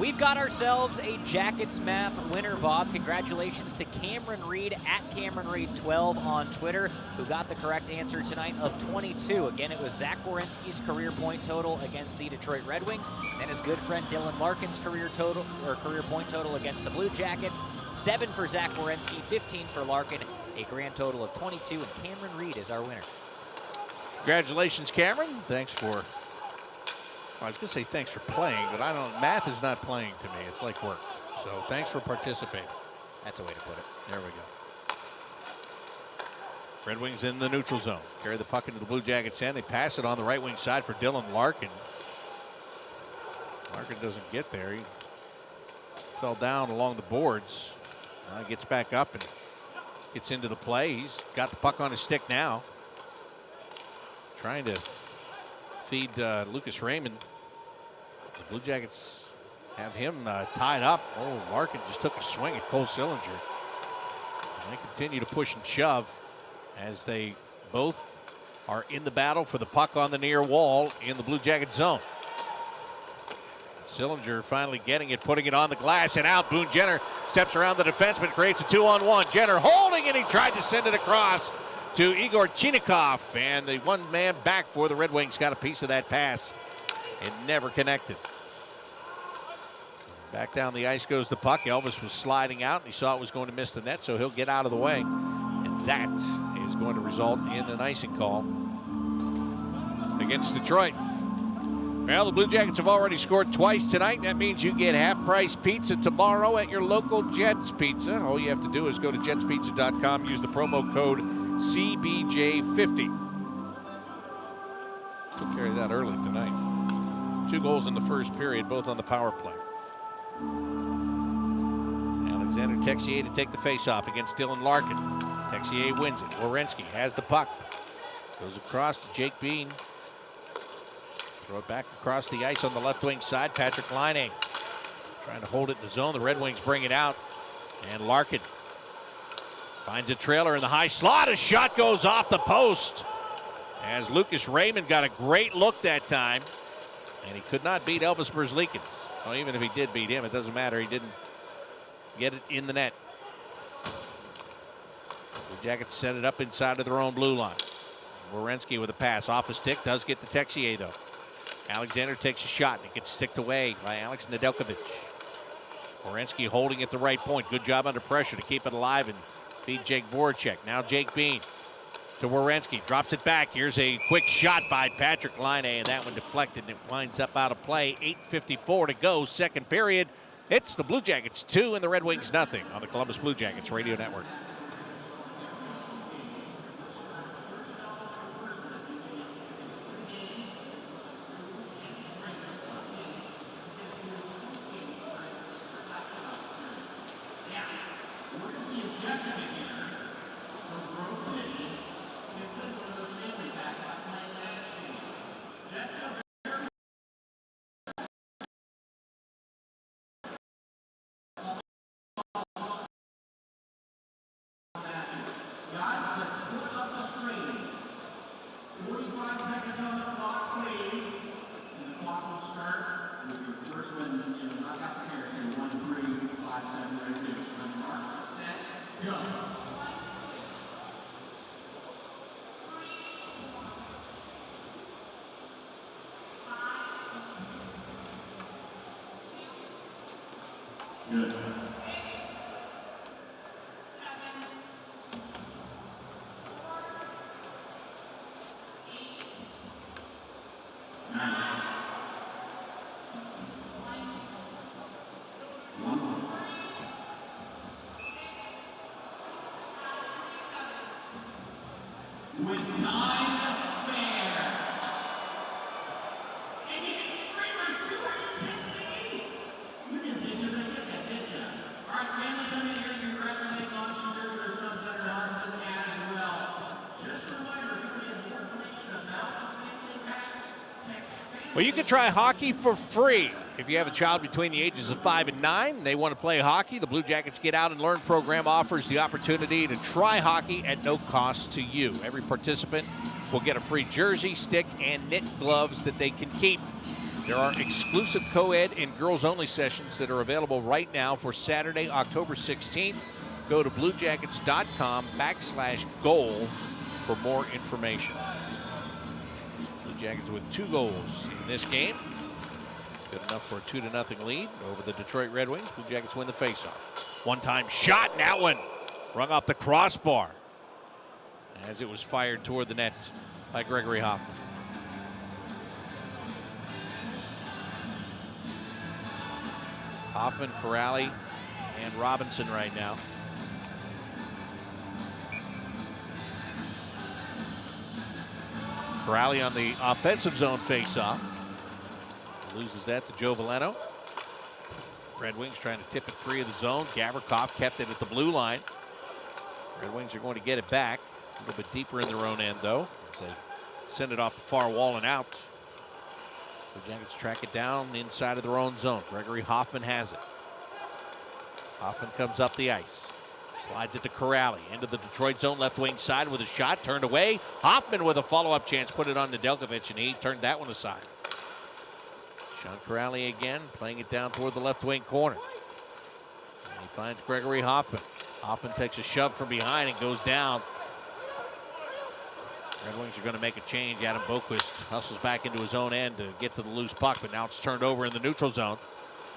We've got ourselves a Jackets math winner, Bob. Congratulations to Cameron Reed at Cameron Reed 12 on Twitter, who got the correct answer tonight of 22. Again, it was Zach Werenski's career point total against the Detroit Red Wings, and his good friend Dylan Larkin's career point total against the Blue Jackets. 7 for Zach Werenski, 15 for Larkin, a grand total of 22, and Cameron Reed is our winner. Congratulations, Cameron. Thanks for, I was going to say thanks for playing, but math is not playing to me. It's like work. So thanks for participating. That's a way to put it. There we go. Red Wings in the neutral zone. Carry the puck into the Blue Jackets end. They pass it on the right wing side for Dylan Larkin. Larkin doesn't get there. He fell down along the boards. He gets back up and gets into the play. He's got the puck on his stick now. Trying to feed Lucas Raymond. The Blue Jackets have him tied up. Oh, Larkin just took a swing at Cole Sillinger. And they continue to push and shove as they both are in the battle for the puck on the near wall in the Blue Jacket zone. Sillinger finally getting it, putting it on the glass and out. Boone Jenner steps around the defenseman, creates a 2-on-1. Jenner holding it, he tried to send it across to Igor Chinikov, and the one-man back for the Red Wings got a piece of that pass. It never connected. Back down the ice goes the puck. Elvis was sliding out, and he saw it was going to miss the net, so he'll get out of the way. And that is going to result in an icing call against Detroit. Well, the Blue Jackets have already scored twice tonight. That means you get half-price pizza tomorrow at your local Jets Pizza. All you have to do is go to jetspizza.com, use the promo code CBJ50. Took care of that early tonight. 2 goals in the first period, both on the power play. Alexander Texier to take the faceoff against Dylan Larkin. Texier wins it. Werenski has the puck. Goes across to Jake Bean. Throw it back across the ice on the left wing side. Patrick Laine trying to hold it in the zone. The Red Wings bring it out. And Larkin finds a trailer in the high slot. A shot goes off the post as Lucas Raymond got a great look that time. And he could not beat Elvis Merzlikins. Well, even if he did beat him, it doesn't matter. He didn't get it in the net. The Jackets set it up inside of their own blue line. Werenski with a pass off a stick. Does get the Texier, though. Alexander takes a shot, and it gets sticked away by Alex Nedeljkovic. Werenski holding at the right point. Good job under pressure to keep it alive and feed Jake Voracek. Now Jake Bean to Werenski. Drops it back. Here's a quick shot by Patrick Laine, and that one deflected, and it winds up out of play. 8:54 to go, second period. It's the Blue Jackets 2 and the Red Wings nothing on the Columbus Blue Jackets Radio Network. With time to spare. And you can streamers do what you pick me. You didn't think you were going to get that, did you? All right, family, come in here and congratulate Mom. She's here with her sons and her husband as well. Just a reminder, if you need more information about the family packs, text family. Well, you can try hockey for free. If you have a child between the ages of 5 and 9 and they want to play hockey, the Blue Jackets Get Out and Learn program offers the opportunity to try hockey at no cost to you. Every participant will get a free jersey, stick, and knit gloves that they can keep. There are exclusive co-ed and girls-only sessions that are available right now for Saturday, October 16th. Go to bluejackets.com/goal for more information. Blue Jackets with 2 goals in this game. Good enough for a 2-0 lead over the Detroit Red Wings. Blue Jackets win the faceoff. One-time shot, and that one rung off the crossbar as it was fired toward the net by Gregory Hoffman. Hoffman, Corrali, and Robinson right now. Corrali on the offensive zone faceoff. Loses that to Joe Valeno. Red Wings trying to tip it free of the zone. Gavrikov kept it at the blue line. Red Wings are going to get it back. A little bit deeper in their own end, though, as they send it off the far wall and out. The Jackets track it down inside of their own zone. Gregory Hoffman has it. Hoffman comes up the ice. Slides it to Corrali. Into the Detroit zone, left wing side with a shot. Turned away. Hoffman with a follow-up chance. Put it on Nedeljkovic, and he turned that one aside. Sean Corrali again, playing it down toward the left wing corner. And he finds Gregory Hoffman. Hoffman takes a shove from behind and goes down. Red Wings are going to make a change. Adam Boquist hustles back into his own end to get to the loose puck, but now it's turned over in the neutral zone.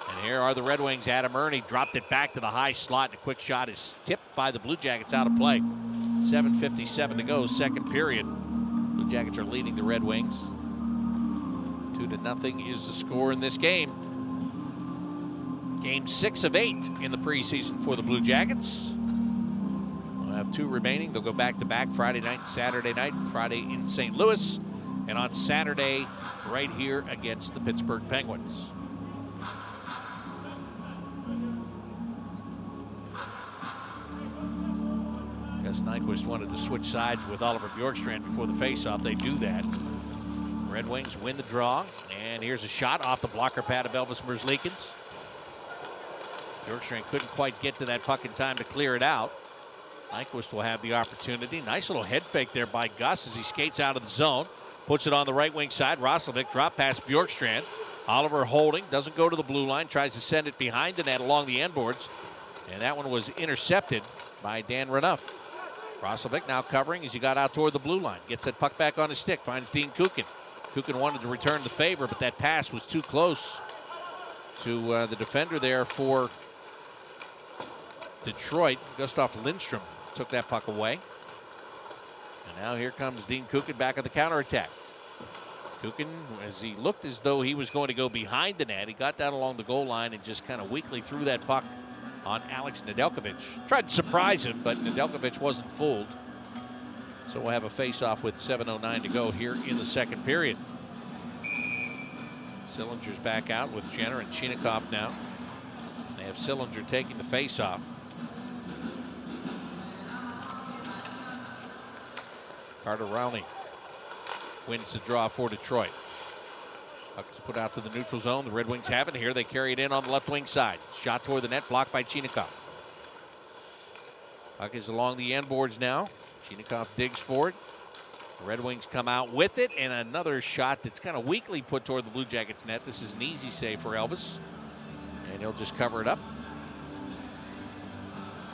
And here are the Red Wings. Adam Ernie dropped it back to the high slot, and a quick shot is tipped by the Blue Jackets out of play. 7:57 to go, second period. Blue Jackets are leading the Red Wings. 2-0 is the score in this game. Game 6 of 8 in the preseason for the Blue Jackets. We'll have 2 remaining. They'll go back-to-back Friday night and Saturday night. Friday in St. Louis, and on Saturday right here against the Pittsburgh Penguins. Gus Nyquist wanted to switch sides with Oliver Bjorkstrand before the faceoff. They do that. Red Wings win the draw, and here's a shot off the blocker pad of Elvis Merzlikins. Bjorkstrand couldn't quite get to that puck in time to clear it out. Nyquist will have the opportunity. Nice little head fake there by Gus as he skates out of the zone. Puts it on the right wing side. Roslovic drop past Bjorkstrand. Oliver holding, doesn't go to the blue line, tries to send it behind the net along the end boards, and that one was intercepted by Dan Renouf. Roslovic now covering as he got out toward the blue line. Gets that puck back on his stick, finds Dean Kukin. Kukin wanted to return the favor, but that pass was too close to the defender there for Detroit. Gustav Lindstrom took that puck away. And now here comes Dean Kukin back at the counterattack. Kukin, as he looked as though he was going to go behind the net, he got down along the goal line and just kind of weakly threw that puck on Alex Nedeljkovic. Tried to surprise him, but Nedeljkovic wasn't fooled. So we'll have a face-off with 7:09 to go here in the second period. Sillinger's back out with Jenner and Chinakhov now. They have Sillinger taking the face-off. Carter Rowney wins the draw for Detroit. Puck is put out to the neutral zone. The Red Wings have it here. They carry it in on the left wing side. Shot toward the net, blocked by Chinakhov. Puck is along the end boards now. Chinakhov digs for it. The Red Wings come out with it, and another shot that's kind of weakly put toward the Blue Jackets net. This is an easy save for Elvis, and he'll just cover it up.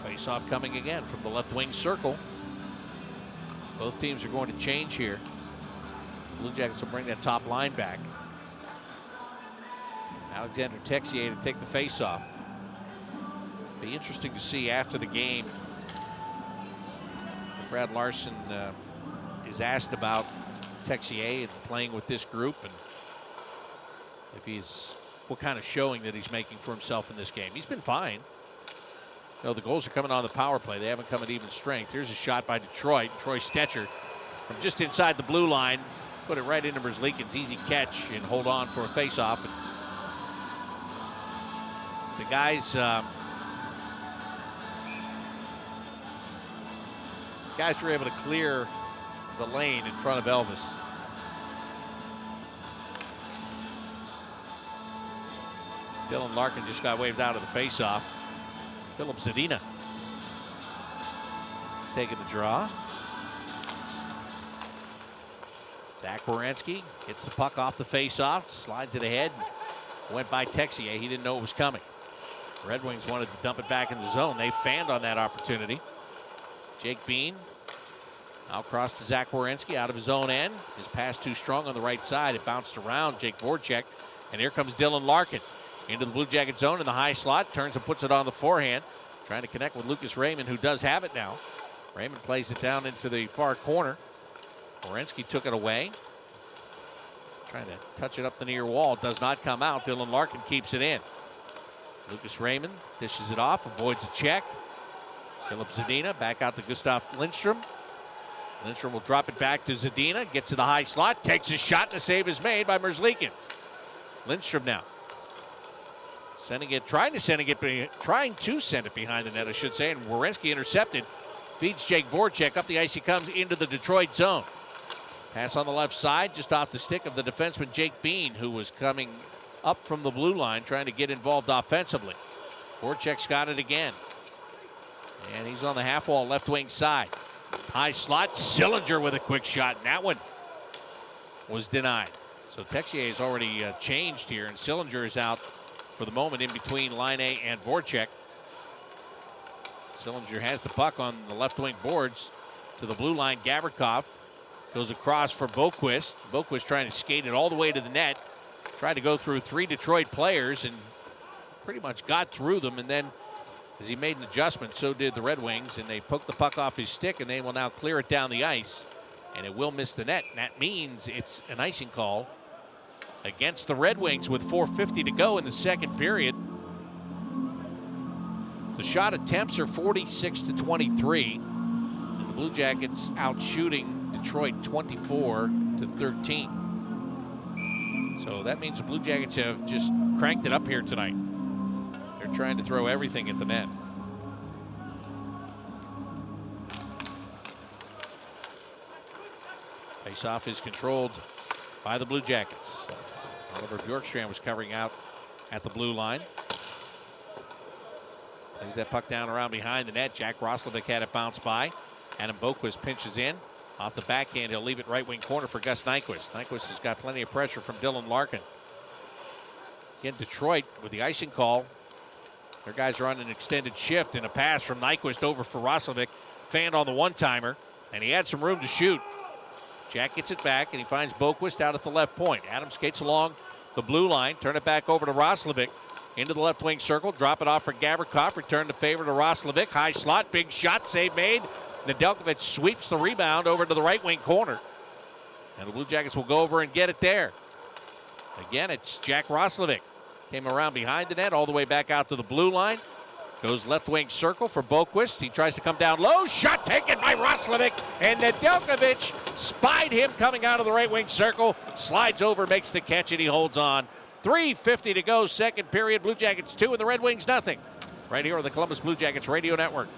Face-off coming again from the left wing circle. Both teams are going to change here. Blue Jackets will bring that top line back. Alexander Texier to take the face-off. Be interesting to see after the game. Brad Larson is asked about Texier and playing with this group, and if what kind of showing that he's making for himself in this game. He's been fine. You know, the goals are coming on the power play. They haven't come at even strength. Here's a shot by Detroit. Troy Stetcher from just inside the blue line. Put it right into Merzlikins. Easy catch and hold on for a face-off. And the guys were able to clear the lane in front of Elvis. Dylan Larkin just got waved out of the face-off. Philip Zadina taking the draw. Zach Werenski gets the puck off the face-off, slides it ahead, went by Texier. He didn't know it was coming. Red Wings wanted to dump it back in the zone. They fanned on that opportunity. Jake Bean out across to Zach Werenski out of his own end. His pass too strong on the right side. It bounced around Jake Voracek, and here comes Dylan Larkin into the Blue Jacket zone in the high slot. Turns and puts it on the forehand, trying to connect with Lucas Raymond, who does have it now. Raymond plays it down into the far corner. Werenski took it away. Trying to touch it up the near wall. Does not come out. Dylan Larkin keeps it in. Lucas Raymond dishes it off, avoids a check. Philip Zadina back out to Gustav Lindstrom. Lindstrom will drop it back to Zadina. Gets to the high slot. Takes a shot. The save is made by Merzlikins. Lindstrom now. Trying to send it behind the net, I should say. And Werenski intercepted. Feeds Jake Voracek. Up the ice he comes into the Detroit zone. Pass on the left side, just off the stick of the defenseman Jake Bean, who was coming up from the blue line, trying to get involved offensively. Voracek's got it again. And he's on the half wall, left wing side. High slot, Sillinger with a quick shot, and that one was denied. So Texier has already changed here, and Sillinger is out for the moment in between Line A and Voracek. Sillinger has the puck on the left wing boards to the blue line. Gavrikov goes across for Boquist. Boquist trying to skate it all the way to the net. Tried to go through 3 Detroit players and pretty much got through them. And then as he made an adjustment, so did the Red Wings. And they poked the puck off his stick, and they will now clear it down the ice. And it will miss the net. And that means it's an icing call against the Red Wings with 4:50 to go in the second period. The shot attempts are 46-23. And the Blue Jackets out shooting Detroit 24-13. So that means the Blue Jackets have just cranked it up here tonight. They're trying to throw everything at the net. Face-off is controlled by the Blue Jackets. Oliver Bjorkstrand was covering out at the blue line. Plays that puck down around behind the net. Jack Roslovic had it bounce by. Adam Boquist pinches in. Off the backhand, he'll leave it right wing corner for Gus Nyquist. Nyquist has got plenty of pressure from Dylan Larkin. Again, Detroit with the icing call. Their guys are on an extended shift, and a pass from Nyquist over for Roslovic. Fanned on the one-timer, and he had some room to shoot. Jack gets it back, and he finds Boquist out at the left point. Adam skates along the blue line, turn it back over to Roslovic. Into the left wing circle, drop it off for Gavrikov. Return the favor to Roslovic. High slot, big shot, save made. Nedeljkovic sweeps the rebound over to the right wing corner. And the Blue Jackets will go over and get it there. Again, it's Jack Roslovic. Came around behind the net, all the way back out to the blue line. Goes left wing circle for Boquist. He tries to come down low. Shot taken by Roslovic. And Nedeljkovic spied him coming out of the right wing circle. Slides over, makes the catch, and he holds on. 3:50 to go, second period. Blue Jackets 2 and the Red Wings nothing. Right here on the Columbus Blue Jackets Radio Network.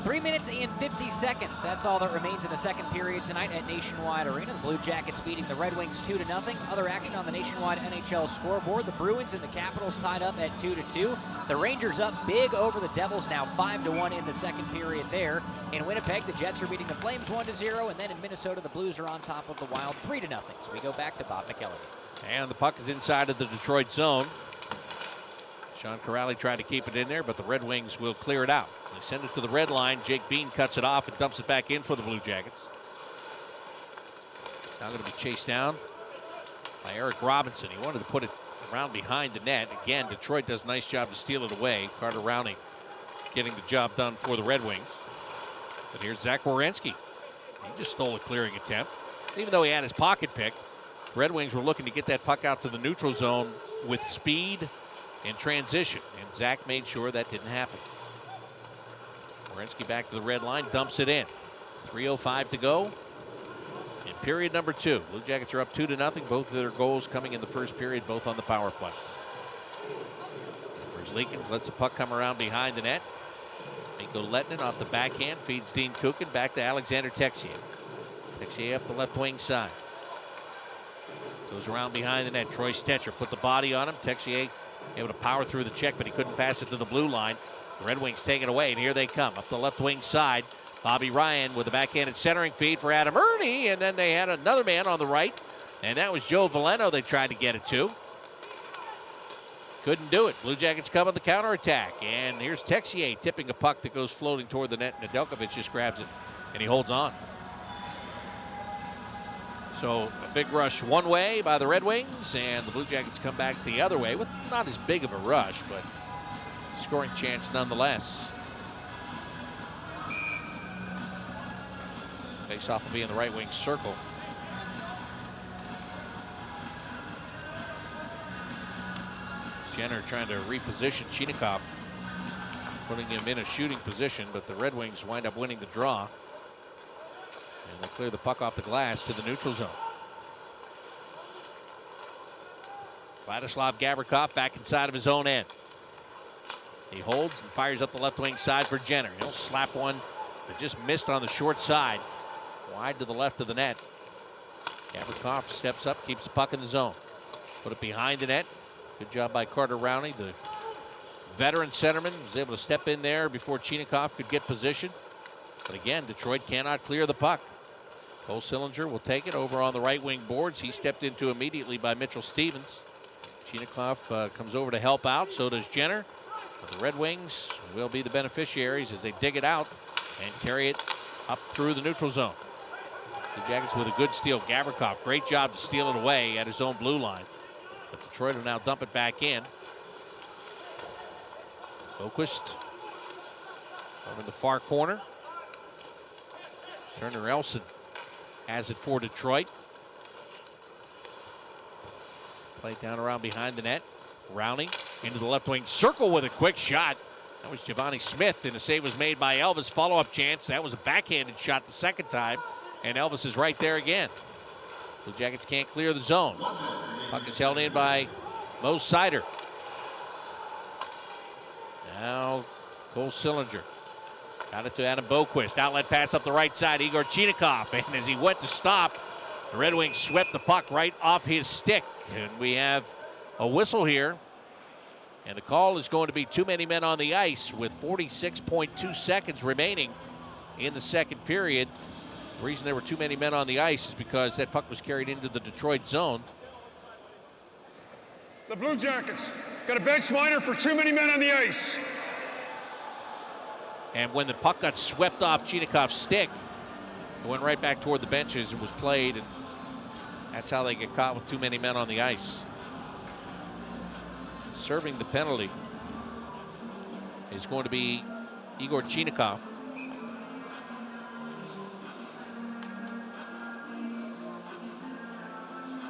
3 minutes and 50 seconds. That's all that remains in the second period tonight at Nationwide Arena. The Blue Jackets beating the Red Wings 2-0. Other action on the Nationwide NHL scoreboard. The Bruins and the Capitals tied up at 2-2. The Rangers up big over the Devils, now 5-1 in the second period there. In Winnipeg, the Jets are beating the Flames 1-0. And then in Minnesota, the Blues are on top of the Wild 3-0. So we go back to Bob McKellar. And the puck is inside of the Detroit zone. Sean Corrali tried to keep it in there, but the Red Wings will clear it out. They send it to the red line. Jake Bean cuts it off and dumps it back in for the Blue Jackets. It's now going to be chased down by Eric Robinson. He wanted to put it around behind the net. Again, Detroit does a nice job to steal it away. Carter Rowney getting the job done for the Red Wings. But here's Zach Werenski. He just stole a clearing attempt. Even though he had his pocket picked, Red Wings were looking to get that puck out to the neutral zone with speed and transition, and Zach made sure that didn't happen. Werenski back to the red line, dumps it in. 3:05 to go in period number 2. Blue Jackets are up 2-0. Both of their goals coming in the first period, both on the power play. Here's Leakins, lets the puck come around behind the net. Mikko Lehtinen off the backhand, feeds Dean Kukin back to Alexander Texier. Texier up the left wing side. Goes around behind the net. Troy Stetcher put the body on him. Texier able to power through the check, but he couldn't pass it to the blue line. The Red Wings take it away, and here they come. Up the left wing side, Bobby Ryan with a backhanded centering feed for Adam Ernie, and then they had another man on the right, and that was Joe Valeno they tried to get it to. Couldn't do it. Blue Jackets come on the counterattack, and here's Texier tipping a puck that goes floating toward the net. Nedeljkovic just grabs it, and he holds on. So a big rush one way by the Red Wings, and the Blue Jackets come back the other way with not as big of a rush, but scoring chance nonetheless. Face-off will be in the right wing circle. Jenner trying to reposition Chinakhov, putting him in a shooting position, but the Red Wings wind up winning the draw. And they clear the puck off the glass to the neutral zone. Vladislav Gavrikov back inside of his own end. He holds and fires up the left wing side for Jenner. He'll slap one that just missed on the short side, wide to the left of the net. Gavrikov steps up, keeps the puck in the zone. Put it behind the net. Good job by Carter Rowney. The veteran centerman was able to step in there before Chinakhov could get position. But again, Detroit cannot clear the puck. Cole Sillinger will take it over on the right wing boards. He stepped into immediately by Mitchell Stevens. Chinakhov comes over to help out. So does Jenner. But the Red Wings will be the beneficiaries as they dig it out and carry it up through the neutral zone. The Jackets with a good steal. Gavrikov, great job to steal it away at his own blue line. But Detroit will now dump it back in. Boquist over in the far corner. Turner Elson has it for Detroit. Play down around behind the net. Rowney into the left wing circle with a quick shot. That was Giovanni Smith, and the save was made by Elvis. Follow-up chance. That was a backhanded shot the second time, and Elvis is right there again. Blue Jackets can't clear the zone. Puck is held in by Mo Seider. Now Cole Sillinger. Got it to Adam Boquist. Outlet pass up the right side. Igor Chinakhov. And as he went to stop, the Red Wings swept the puck right off his stick. And we have a whistle here. And the call is going to be too many men on the ice with 46.2 seconds remaining in the second period. The reason there were too many men on the ice is because that puck was carried into the Detroit zone. The Blue Jackets got a bench minor for too many men on the ice. And when the puck got swept off Chinakhov's stick, it went right back toward the benches and was played, and that's how they get caught with too many men on the ice. Serving the penalty is going to be Igor Chinakhov.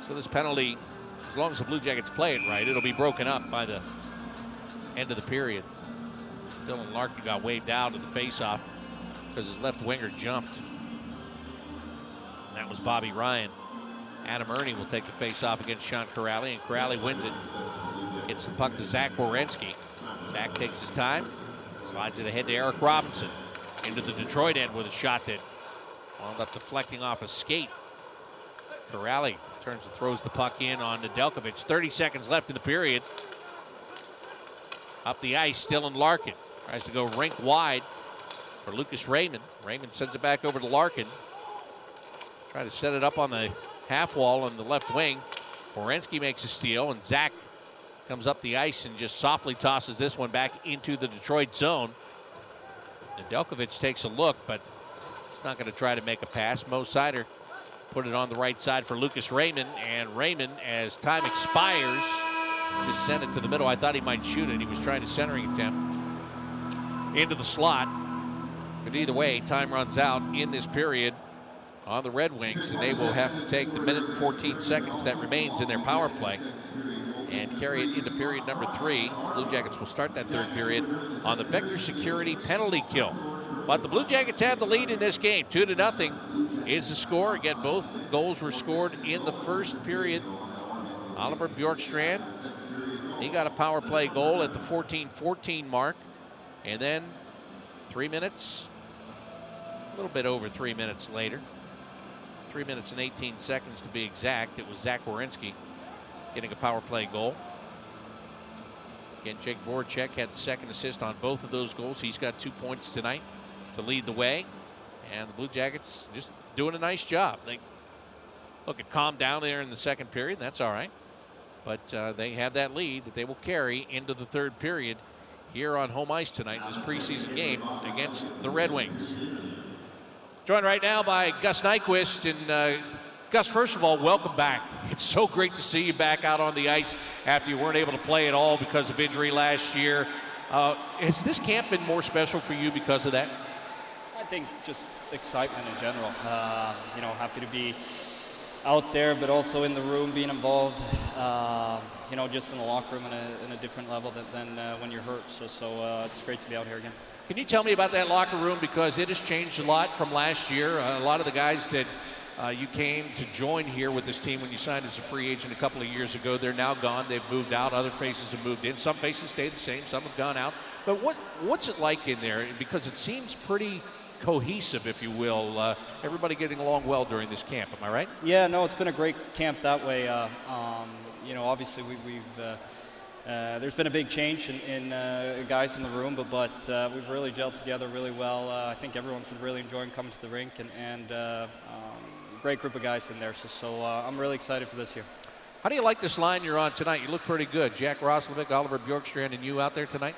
So this penalty, as long as the Blue Jackets play it right, it'll be broken up by the end of the period. Dylan Larkin got waved out of the faceoff because his left winger jumped. And that was Bobby Ryan. Adam Ernie will take the faceoff against Sean Corrali, and Corrali wins it. Gets the puck to Zach Werenski. Zach takes his time, slides it ahead to Eric Robinson. into the Detroit end with a shot that wound up deflecting off a skate. Corrali turns and throws the puck in on Nedeljkovic. 30 seconds left in the period. Up the ice, still in Larkin. Tries to go rink wide for Lucas Raymond. Raymond sends it back over to Larkin. Try to set it up on the half wall on the left wing. Werenski makes a steal, and Zach comes up the ice and just softly tosses this one back into the Detroit zone. Nedeljkovic takes a look, but he's not going to try to make a pass. Mo Seider put it on the right side for Lucas Raymond, and Raymond, as time expires, just sent it to the middle. I thought he might shoot it. He was trying to centering attempt into the slot. But either way, time runs out in this period on the Red Wings, and they will have to take the minute and 14 seconds that remains in their power play and carry it into period number 3. Blue Jackets will start that third period on the Vector Security penalty kill. But the Blue Jackets have the lead in this game. 2-0 is the score. Again, both goals were scored in the first period. Oliver Bjorkstrand, he got a power play goal at the 14-14 mark. And then 3 minutes, a little bit over 3 minutes later, 3 minutes and 18 seconds to be exact, it was Zach Werenski getting a power play goal. Again, Jake Voracek had the second assist on both of those goals. He's got 2 points tonight to lead the way. And the Blue Jackets just doing a nice job. They look, it calmed down there in the second period. That's all right. But they have that lead that they will carry into the third period here on home ice tonight in this preseason game against the Red Wings. Joined right now by Gus Nyquist. And Gus, first of all, welcome back. It's so great to see you back out on the ice after you weren't able to play at all because of injury last year. Has this camp been more special for you because of that? I think just excitement in general. Happy to be out there, but also in the room, being involved, just in the locker room in a different level than when you're hurt. So it's great to be out here again. Can you tell me about that locker room, because it has changed a lot from last year? A lot of the guys that you came to join here with this team when you signed as a free agent a couple of years ago, they're now gone. They've moved out. Other faces have moved in. Some faces stay the same. Some have gone out. But what's it like in there? Because it seems pretty cohesive, if you will. Everybody getting along well during this camp. Am I right? Yeah, no, it's been a great camp that way. Obviously we've there's been a big change in guys in the room, but we've really gelled together really well. I think everyone's really enjoying coming to the rink, and great group of guys in there. So I'm really excited for this year. How do you like this line you're on tonight? You look pretty good. Jack Roslovic, Oliver Bjorkstrand, and you out there tonight?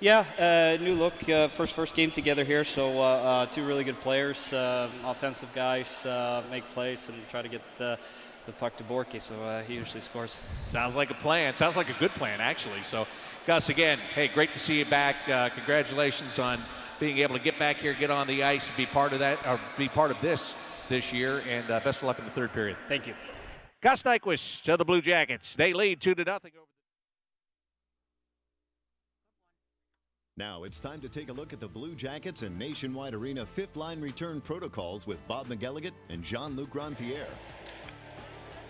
Yeah, new look, first game together here, so two really good players, offensive guys, make plays and try to get the puck to Borky, so he usually scores. Sounds like a plan. Sounds like a good plan, actually. So, Gus, again, hey, great to see you back. Congratulations on being able to get back here, get on the ice, and be part of that, or be part of this year, and best of luck in the third period. Thank you. Gus Nyquist to the Blue Jackets. They lead 2-0. Now it's time to take a look at the Blue Jackets and Nationwide Arena fifth line return protocols with Bob McElligott and Jean-Luc Grandpierre.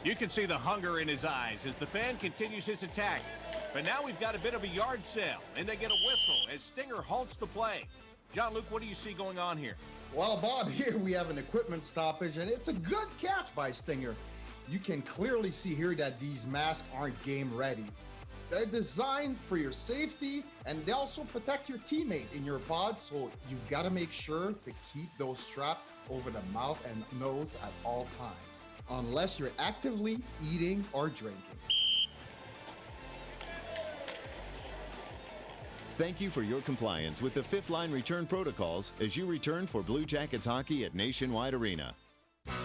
You can see the hunger in his eyes as the fan continues his attack. But now we've got a bit of a yard sale, and they get a whistle as Stinger halts the play. Jean-Luc, what do you see going on here? Well, Bob, here we have an equipment stoppage, and it's a good catch by Stinger. You can clearly see here that these masks aren't game ready. They're designed for your safety, and they also protect your teammate in your pod, so you've got to make sure to keep those strapped over the mouth and nose at all times, unless you're actively eating or drinking. Thank you for your compliance with the fifth line return protocols as you return for Blue Jackets hockey at Nationwide Arena.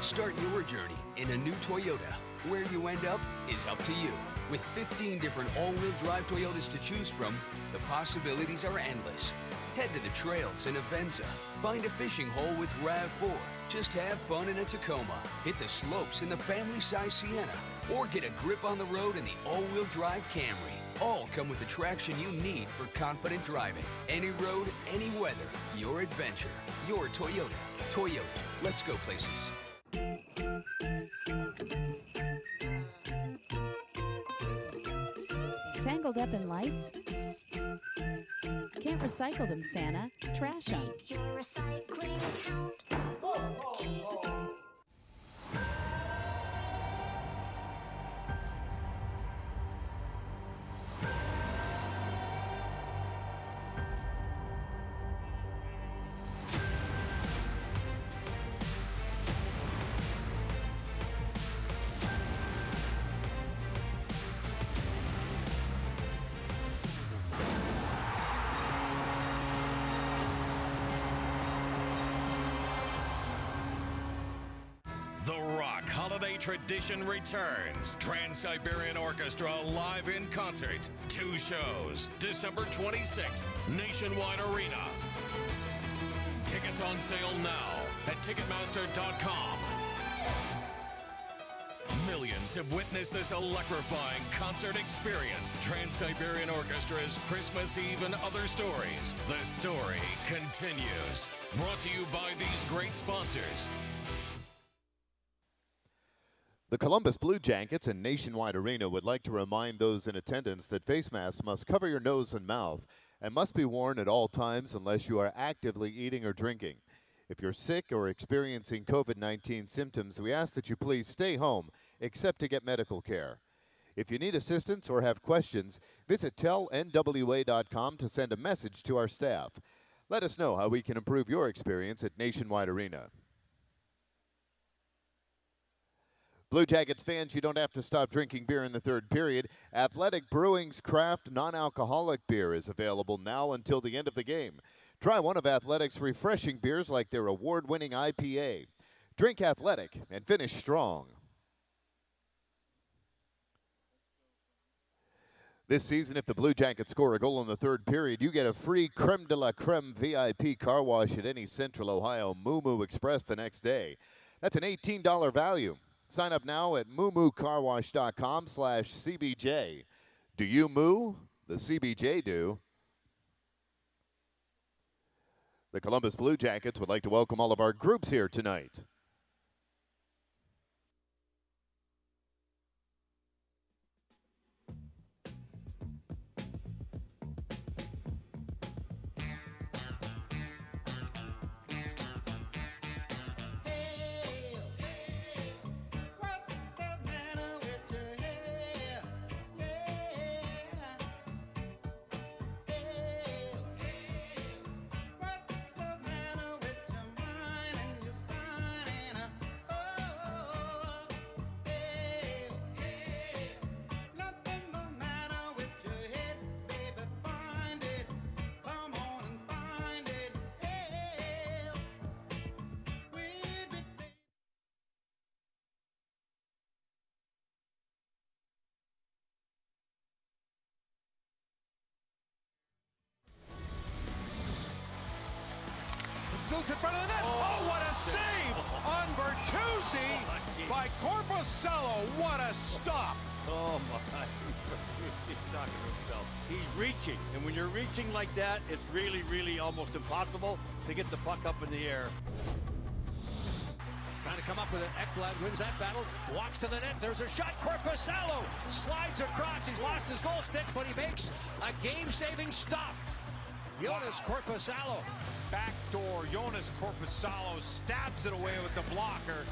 Start your journey in a new Toyota. Where you end up is up to you. With 15 different all-wheel drive Toyotas to choose from, the possibilities are endless. Head to the trails in Avenza. Find a fishing hole with RAV4. Just have fun in a Tacoma. Hit the slopes in the family-size Sienna. Or get a grip on the road in the all-wheel drive Camry. All come with the traction you need for confident driving. Any road, any weather. Your adventure. Your Toyota. Toyota. Let's go places. Tangled up in lights? Can't recycle them, Santa. Trash them. Make your recycling count. The Rock Holiday Tradition returns. Trans-Siberian Orchestra live in concert. 2 shows, December 26th, Nationwide Arena. Tickets on sale now at Ticketmaster.com. Millions have witnessed this electrifying concert experience. Trans-Siberian Orchestra's Christmas Eve and Other Stories. The story continues. Brought to you by these great sponsors. The Columbus Blue Jackets and Nationwide Arena would like to remind those in attendance that face masks must cover your nose and mouth and must be worn at all times unless you are actively eating or drinking. If you're sick or experiencing COVID-19 symptoms, we ask that you please stay home except to get medical care. If you need assistance or have questions, visit tellnwa.com to send a message to our staff. Let us know how we can improve your experience at Nationwide Arena. Blue Jackets fans, you don't have to stop drinking beer in the third period. Athletic Brewing's craft non-alcoholic beer is available now until the end of the game. Try one of Athletic's refreshing beers like their award-winning IPA. Drink Athletic and finish strong. This season, if the Blue Jackets score a goal in the third period, you get a free Creme de la Creme VIP car wash at any Central Ohio Moo Moo Express the next day. That's an $18 value. Sign up now at moomoocarwash.com/CBJ. Do you moo? The CBJ do. The Columbus Blue Jackets would like to welcome all of our groups here tonight. Zooks in front of the net. Oh, what a save on Bertuzzi by Corpusalo. What a stop. Oh, my. He's talking to himself. He's reaching, and when you're reaching like that, it's really, really almost impossible to get the puck up in the air. Trying to come up with it. Ekblad wins that battle. Walks to the net. There's a shot. Corpusalo slides across. He's lost his goal stick, but he makes a game-saving stop. Jonas Corpusalo. Backdoor. Jonas Corpusalo stabs it away with the blocker.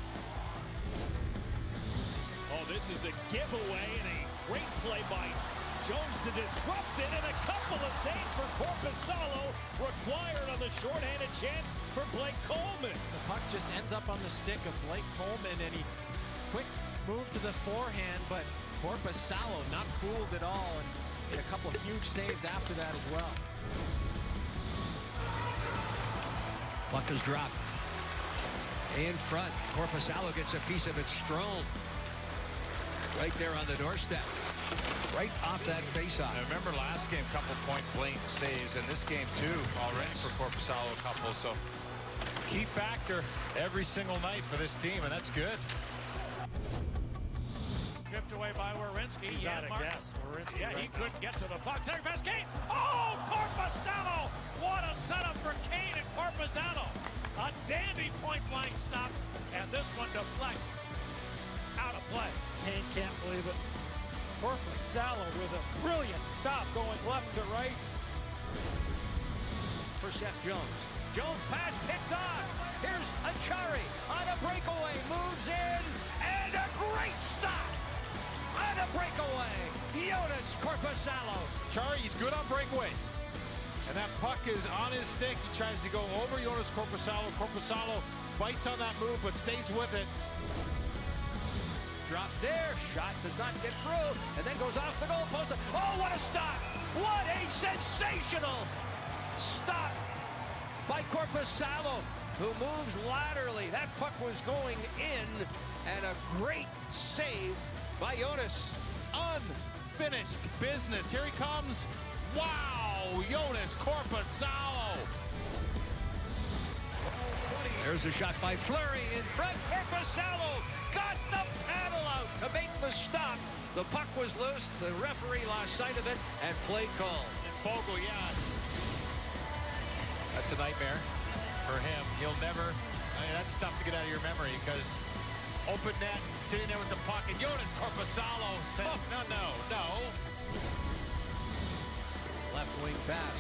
Oh, this is a giveaway and a great play by Jones to disrupt it, and a couple of saves for Corpusalo required on the shorthanded chance for Blake Coleman. The puck just ends up on the stick of Blake Coleman, and he quick move to the forehand, but Corpusalo not fooled at all, and made a couple of huge saves after that as well. Puck is dropped. In front, Corpusalo gets a piece of it. Strome right there on the doorstep. Right off that faceoff. I remember last game, couple point blank saves, and this game too already for Corpusalo, a couple. So key factor every single night for this team, and that's good. Tripped away by Werenski. He's out of gas. Werenski, yeah, he couldn't get to the puck. Second pass, Kane. Oh, Corpusalo! What a setup for Kane and Corpusalo. A dandy point-blank stop, and this one deflects out of play. Kane can't believe it. Corpusalo with a brilliant stop going left to right. for Seth Jones. Jones pass picked off. Here's Achari on a breakaway, moves in, and a great stop on a breakaway. Jonas Korpisalo. Chari, he's good on breakaways. And that puck is on his stick. He tries to go over Jonas Korpisalo. Korpisalo bites on that move, but stays with it. Drop there, shot does not get through, and then goes off the goalpost. Oh, what a stop! What a sensational stop by Korpisalo, who moves laterally. That puck was going in, and a great save by Jonas. Unfinished business. Here he comes. Wow, Jonas Korpisalo. There's a shot by Fleury in front. Korpisalo got the paddle out to make the stop. The puck was loose. The referee lost sight of it, and play called. And Fogle, yeah. That's a nightmare for him. He'll never, that's tough to get out of your memory because open net, sitting there with the puck, and Jonas Korpisalo says, no. Left wing pass.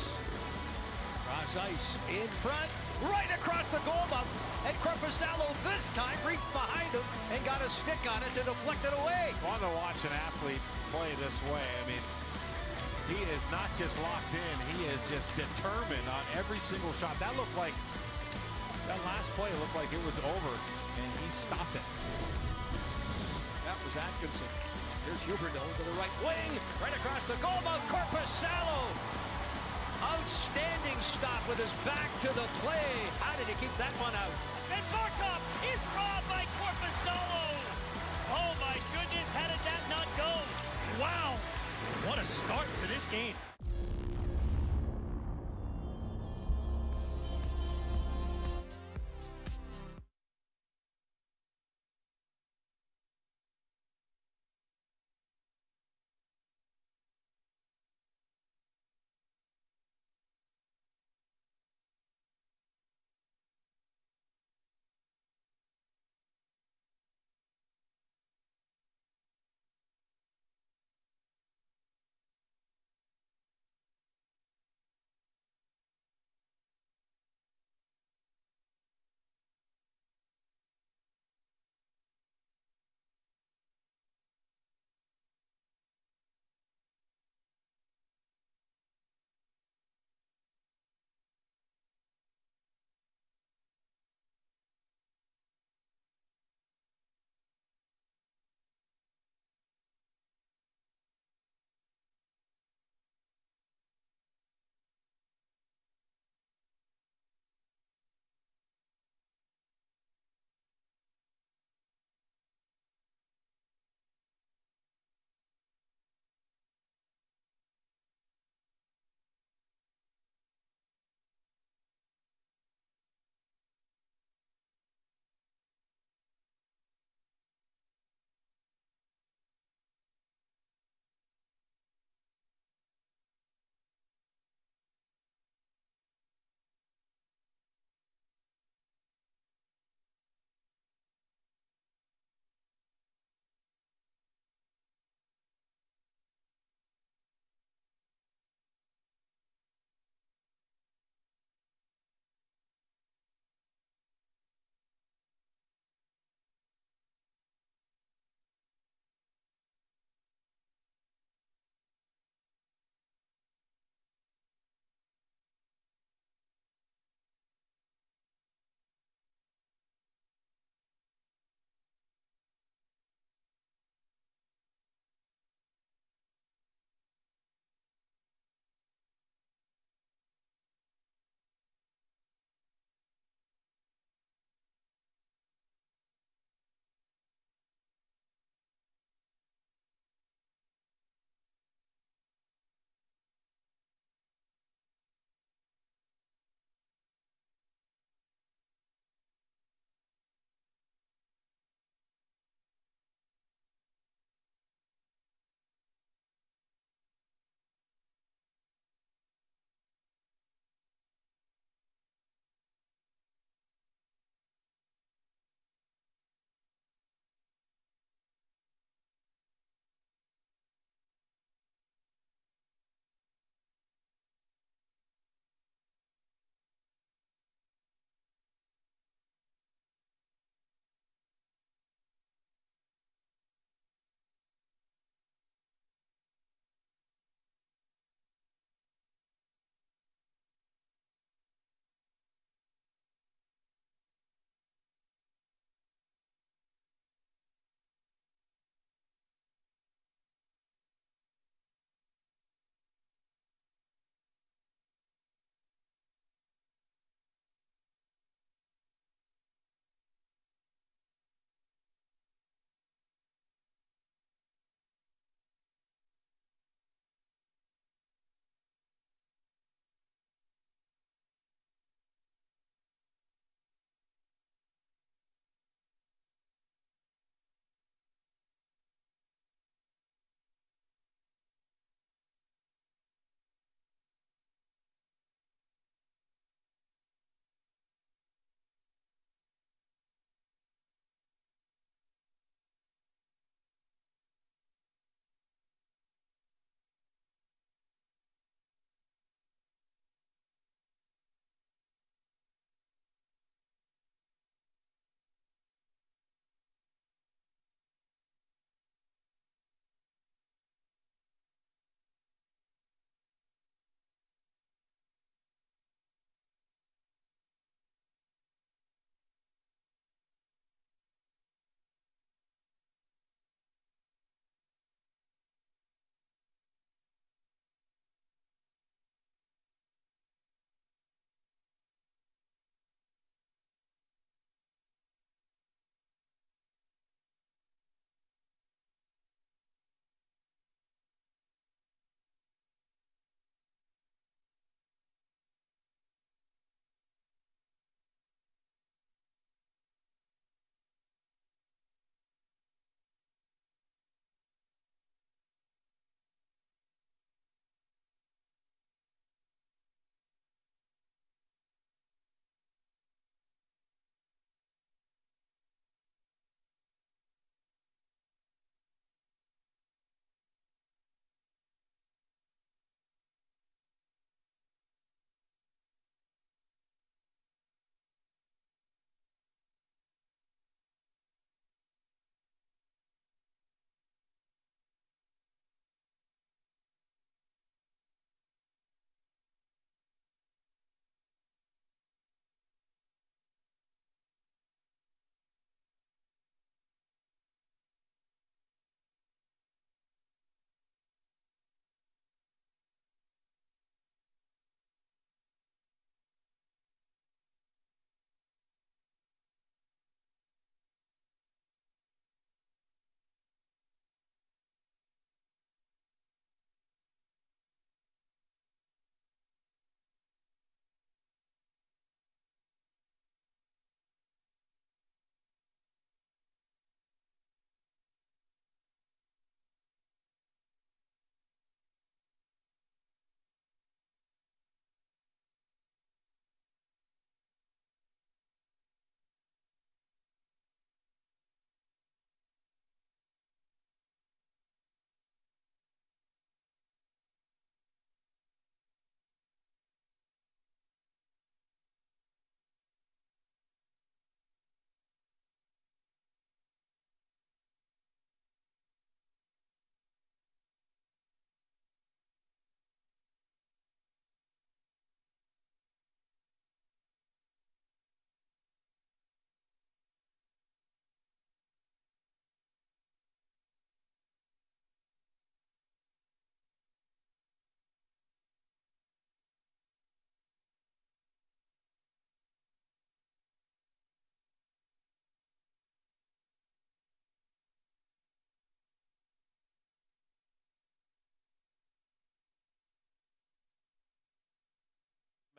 Cross ice in front, right across the goal mouth, and Korpisalo this time reached behind him and got a stick on it to deflect it away. Fun to watch an athlete play this way. I mean, he is not just locked in, he is just determined on every single shot. That last play looked like it was over, and he stopped it. That was Atkinson. Here's Huberdeau to the right wing, right across the goal mouth. Korpisalo. Outstanding stop with his back to the play. How did he keep that one out? And Barkov is robbed by Korpisalo. Oh my goodness, how did that not go? Wow, what a start to this game.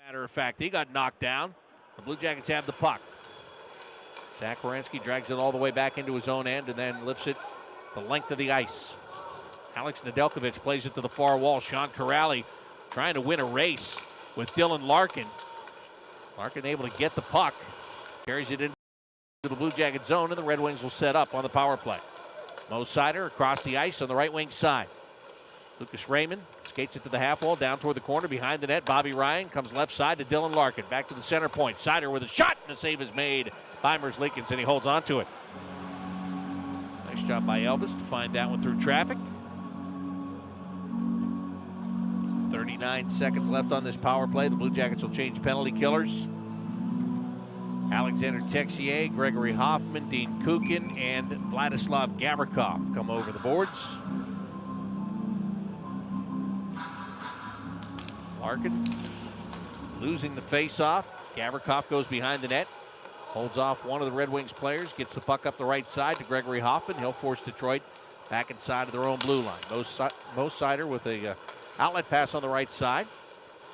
Matter of fact, he got knocked down. The Blue Jackets have the puck. Zach Werenski drags it all the way back into his own end and then lifts it the length of the ice. Alex Nedeljkovic plays it to the far wall. Sean Corrali trying to win a race with Dylan Larkin. Larkin able to get the puck. Carries it into the Blue Jacket zone, and the Red Wings will set up on the power play. Mo Seider across the ice on the right wing side. Lucas Raymond skates it to the half wall, down toward the corner, behind the net. Bobby Ryan comes left side to Dylan Larkin. Back to the center point. Seider with a shot, and the save is made by Merzlikins, and he holds on to it. Nice job by Elvis to find that one through traffic. 39 seconds left on this power play. The Blue Jackets will change penalty killers. Alexander Texier, Gregory Hoffman, Dean Kukin, and Vladislav Gavrikov come over the boards. Larkin losing the face-off. Gavrikov goes behind the net. Holds off one of the Red Wings players. Gets the puck up the right side to Gregory Hoffman. He'll force Detroit back inside of their own blue line. Mo Seider with a outlet pass on the right side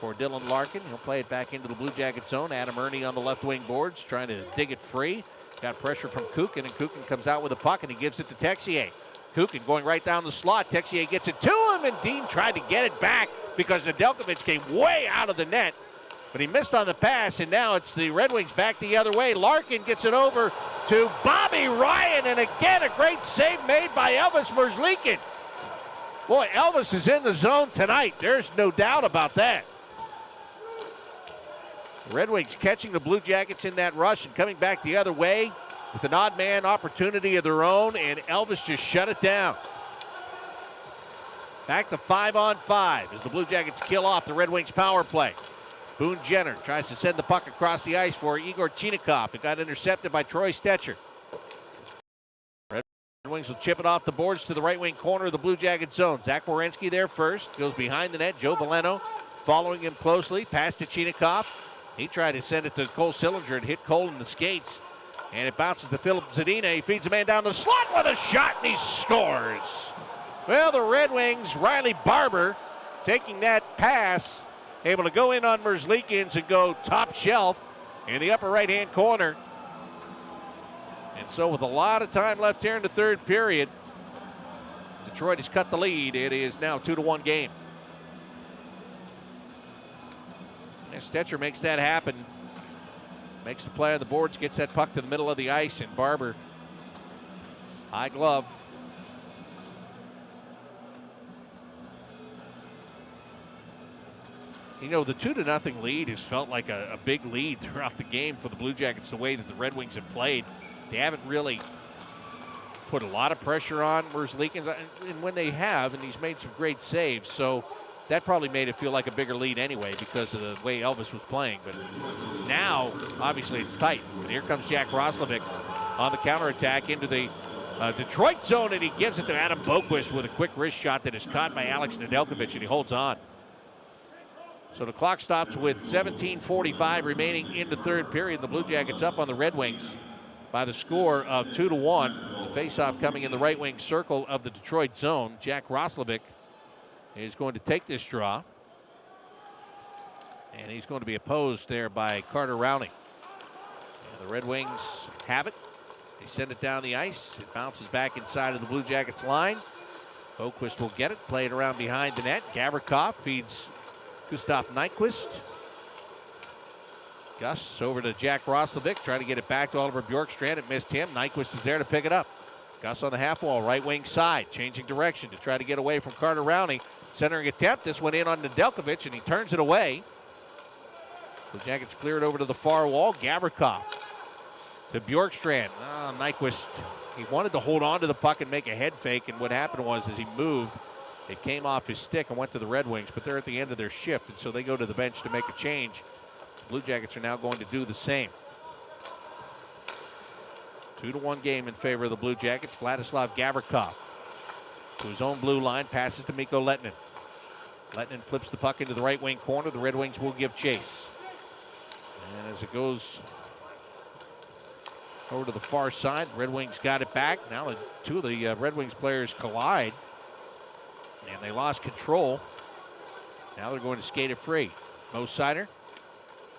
for Dylan Larkin. He'll play it back into the Blue Jacket zone. Adam Ernie on the left wing boards trying to dig it free. Got pressure from Kukin, and Kukin comes out with the puck, and he gives it to Texier. Kukin going right down the slot. Texier gets it to him, and Dean tried to get it back because Nedeljkovic came way out of the net. But he missed on the pass, and now it's the Red Wings back the other way. Larkin gets it over to Bobby Ryan, and again a great save made by Elvis Merzlikins. Boy, Elvis is in the zone tonight. There's no doubt about that. The Red Wings catching the Blue Jackets in that rush and coming back the other way with an odd man opportunity of their own, and Elvis just shut it down. Back to 5-on-5 as the Blue Jackets kill off the Red Wings power play. Boone Jenner tries to send the puck across the ice for Igor Chinikov. It got intercepted by Troy Stetcher. Red Wings will chip it off the boards to the right wing corner of the Blue Jacket zone. Zach Werenski there first. Goes behind the net. Joe Valeno following him closely. Pass to Chinikov. He tried to send it to Cole Sillinger and hit Cole in the skates. And it bounces to Philip Zadina. He feeds a man down the slot with a shot, and he scores. Well, the Red Wings, Riley Barber taking that pass, able to go in on Merzlikins and go top shelf in the upper right-hand corner. And so with a lot of time left here in the third period, Detroit has cut the lead. It is now 2-1 game. And Stetcher makes that happen. Makes the play on the boards, gets that puck to the middle of the ice, and Barber, high glove. You know, the 2-0 lead has felt like a big lead throughout the game for the Blue Jackets, the way that the Red Wings have played. They haven't really put a lot of pressure on Merzlikins, and when they have, and he's made some great saves, so that probably made it feel like a bigger lead anyway because of the way Elvis was playing. But now, obviously, it's tight. And here comes Jack Roslovic on the counterattack into the Detroit zone, and he gives it to Adam Boquist with a quick wrist shot that is caught by Alex Nedeljkovic, and he holds on. So the clock stops with 17:45 remaining in the third period. The Blue Jackets up on the Red Wings by the score of 2-1. The faceoff coming in the right wing circle of the Detroit zone. Jack Roslovic is going to take this draw, and he's going to be opposed there by Carter Rowney. And the Red Wings have it. They send it down the ice. It bounces back inside of the Blue Jackets line. Boquist will get it, play it around behind the net. Gavrikov feeds Gustav Nyquist. Gus over to Jack Roslovic, trying to get it back to Oliver Bjorkstrand. It missed him. Nyquist is there to pick it up. Gus on the half wall, right wing side, changing direction to try to get away from Carter Rowney. Centering attempt. This went in on Nedeljkovic, and he turns it away. The Jackets clear it over to the far wall. Gavrikov to Bjorkstrand. Nyquist, he wanted to hold on to the puck and make a head fake, and what happened was as he moved, it came off his stick and went to the Red Wings, but they're at the end of their shift, and so they go to the bench to make a change. The Blue Jackets are now going to do the same. 2-1 game in favor of the Blue Jackets. Vladislav Gavrikov to his own blue line, passes to Mikko Lehtinen. Lehtinen flips the puck into the right wing corner. The Red Wings will give chase. And as it goes over to the far side, Red Wings got it back. Now the two of the Red Wings players collide, and they lost control. Now they're going to skate it free. Mo Seider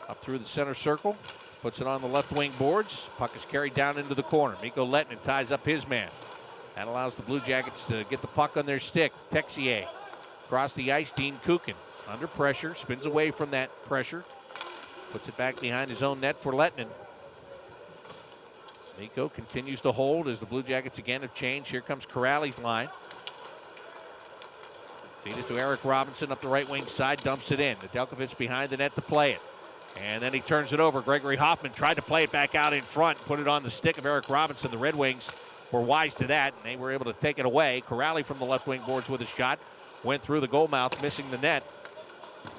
Up through the center circle. Puts it on the left wing boards. Puck is carried down into the corner. Mikko Lehtinen ties up his man. That allows the Blue Jackets to get the puck on their stick. Texier across the ice. Dean Kukin under pressure. Spins away from that pressure. Puts it back behind his own net for Lehtinen. Mikko continues to hold as the Blue Jackets again have changed. Here comes Corrali's line. Feed it to Eric Robinson up the right wing side. Dumps it in. Nedeljkovic behind the net to play it. And then he turns it over. Gregory Hoffman tried to play it back out in front, put it on the stick of Eric Robinson. The Red Wings were wise to that, and they were able to take it away. Corrali from the left wing boards with a shot. Went through the goal mouth, missing the net.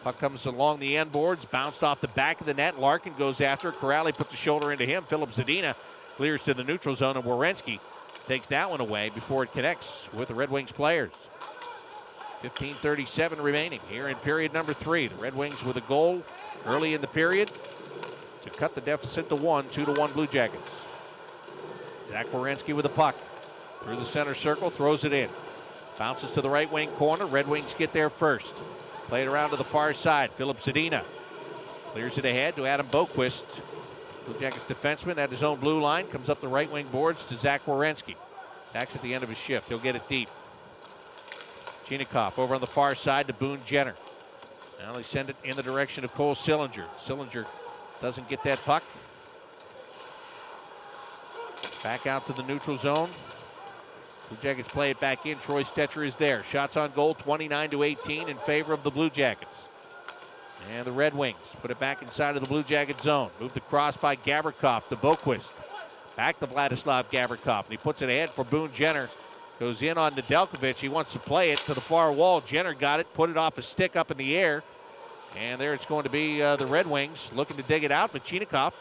Puck comes along the end boards, bounced off the back of the net. Larkin goes after it. Corrali puts the shoulder into him. Philip Zadina clears to the neutral zone, and Werenski takes that one away before it connects with the Red Wings players. 15:37 remaining here in period number 3. The Red Wings with a goal early in the period to cut the deficit to 1, 2-1 Blue Jackets. Zach Werenski with the puck through the center circle, throws it in. Bounces to the right wing corner. Red Wings get there first. Play it around to the far side. Philip Zadina clears it ahead to Adam Boquist. Blue Jackets defenseman at his own blue line. Comes up the right wing boards to Zach Werenski. Zach's at the end of his shift. He'll get it deep. Chinakhov over on the far side to Boone Jenner. Now they send it in the direction of Cole Sillinger. Sillinger doesn't get that puck. Back out to the neutral zone. Blue Jackets play it back in. Troy Stetcher is there. Shots on goal, 29-18 in favor of the Blue Jackets. And the Red Wings put it back inside of the Blue Jacket zone. Moved across by Gavrikov to Boquist. Back to Vladislav Gavrikov. And he puts it ahead for Boone Jenner. Goes in on Nedeljkovic. He wants to play it to the far wall. Jenner got it, put it off a stick up in the air. And there it's going to be the Red Wings looking to dig it out. But Chinakhov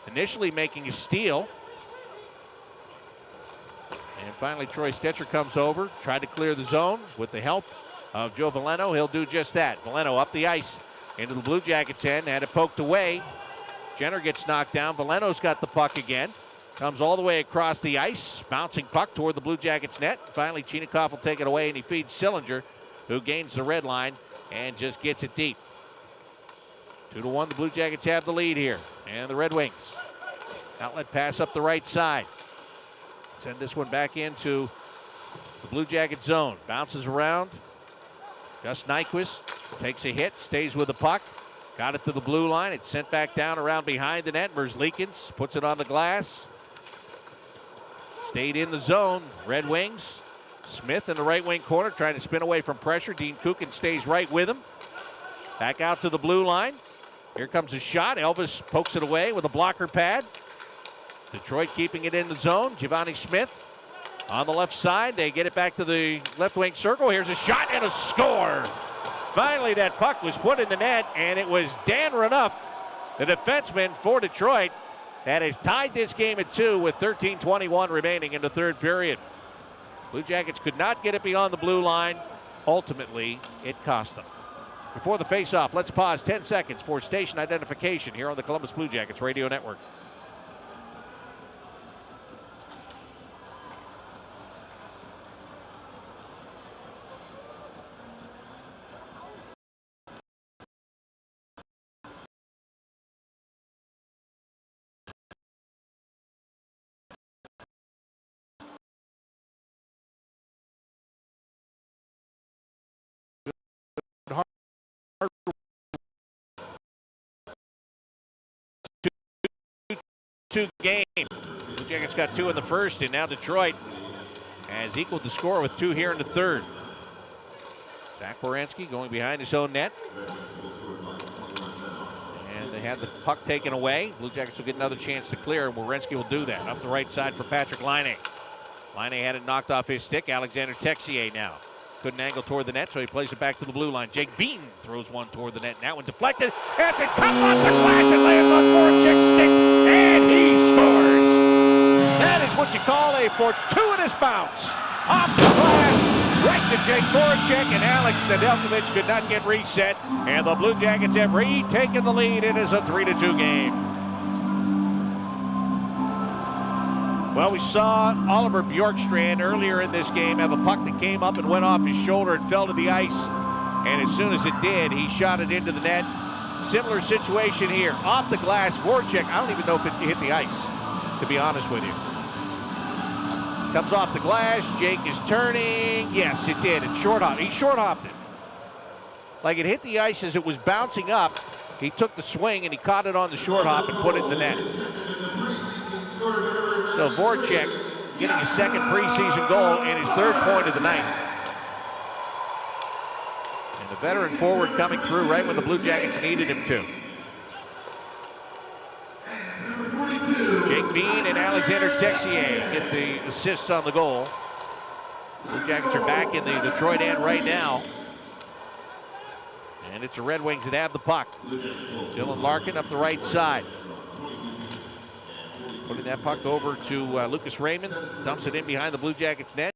initially making a steal. And finally Troy Stetcher comes over. Tried to clear the zone with the help of Joe Veleno. He'll do just that. Veleno up the ice into the Blue Jackets end. Had it poked away. Jenner gets knocked down. Veleno's got the puck again. Comes all the way across the ice. Bouncing puck toward the Blue Jackets net. Finally, Chinakhov will take it away, and he feeds Sillinger, who gains the red line and just gets it deep. 2-1, the Blue Jackets have the lead here. And the Red Wings. Outlet pass up the right side. Send this one back into the Blue Jacket zone. Bounces around. Gus Nyquist takes a hit, stays with the puck. Got it to the blue line. It's sent back down around behind the net. Merzlikins puts it on the glass. Stayed in the zone. Red Wings. Smith in the right wing corner trying to spin away from pressure. Dean Kukin stays right with him. Back out to the blue line. Here comes a shot. Elvis pokes it away with a blocker pad. Detroit keeping it in the zone. Giovanni Smith on the left side. They get it back to the left wing circle. Here's a shot and a score. Finally, that puck was put in the net, and it was Dan Renouf, the defenseman for Detroit, that has tied this game at 2 with 13:21 remaining in the third period. Blue Jackets could not get it beyond the blue line. Ultimately, it cost them. Before the face-off, let's pause 10 seconds for station identification here on the Columbus Blue Jackets Radio Network. Two game. Blue Jackets got 2 in the first, and now Detroit has equaled the score with 2 here in the third. Zach Werenski going behind his own net. And they had the puck taken away. Blue Jackets will get another chance to clear, and Werenski will do that. Up the right side for Patrick Laine. Laine had it knocked off his stick. Alexander Texier now. Couldn't angle toward the net, so he plays it back to the blue line. Jake Beaton throws one toward the net. Now one deflected. As it comes off the glass and lands on Voracek's stick. And he scores. That is what you call a fortuitous bounce. Off the glass, right to Jake Voracek, and Alex Nedeljkovic could not get reset. And the Blue Jackets have retaken the lead. It is a 3-2 game. Well, we saw Oliver Bjorkstrand earlier in this game have a puck that came up and went off his shoulder and fell to the ice. And as soon as it did, he shot it into the net. Similar situation here. Off the glass, Voracek. I don't even know if it hit the ice, to be honest with you. Comes off the glass. Jake is turning. Yes, it did. It short hopped. He short hopped it. Like it hit the ice as it was bouncing up. He took the swing and he caught it on the short hop and put it in the net. So Voracek getting his second preseason goal and his third point of the night. And the veteran forward coming through right when the Blue Jackets needed him to. Jake Bean and Alexander Texier get the assists on the goal. Blue Jackets are back in the Detroit end right now. And it's the Red Wings that have the puck. Dylan Larkin up the right side. Putting that puck over to Lucas Raymond. Dumps it in behind the Blue Jackets net.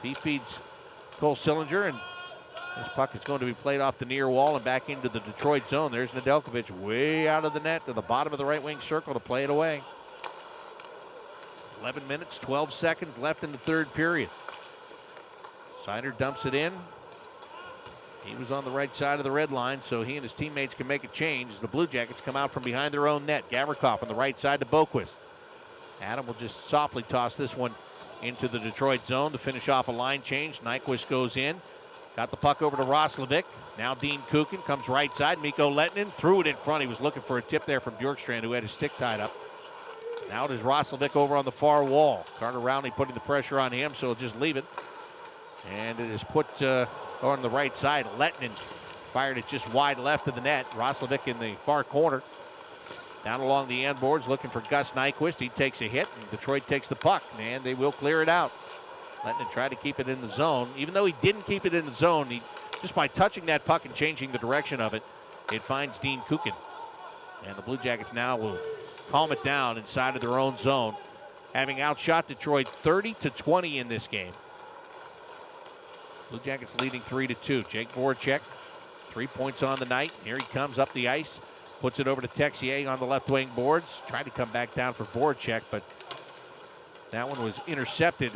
He feeds Cole Sillinger, and this puck is going to be played off the near wall and back into the Detroit zone. There's Nedeljkovic way out of the net to the bottom of the right wing circle to play it away. 11 minutes, 12 seconds left in the third period. Seider dumps it in. He was on the right side of the red line, so he and his teammates can make a change as the Blue Jackets come out from behind their own net. Gavrikov on the right side to Boquist. Adam will just softly toss this one into the Detroit zone to finish off a line change. Nyquist goes in. Got the puck over to Roslovic. Now Dean Kukin comes right side. Mikko Lehtinen threw it in front. He was looking for a tip there from Bjorkstrand, who had his stick tied up. Now it is Roslovic over on the far wall. Carter Rowney putting the pressure on him, so he'll just leave it. And it is put on the right side. Lehtinen fired it just wide left of the net. Roslovic in the far corner. Down along the end boards looking for Gus Nyquist. He takes a hit, and Detroit takes the puck, and they will clear it out. Lehtinen tried to keep it in the zone. Even though he didn't keep it in the zone, he just by touching that puck and changing the direction of it, it finds Dean Kukin. And the Blue Jackets now will calm it down inside of their own zone, having outshot Detroit 30-20 in this game. Blue Jackets leading 3-2. Jake Voracek, 3 points on the night. Here he comes up the ice. Puts it over to Texier on the left wing boards. Tried to come back down for Voracek, but that one was intercepted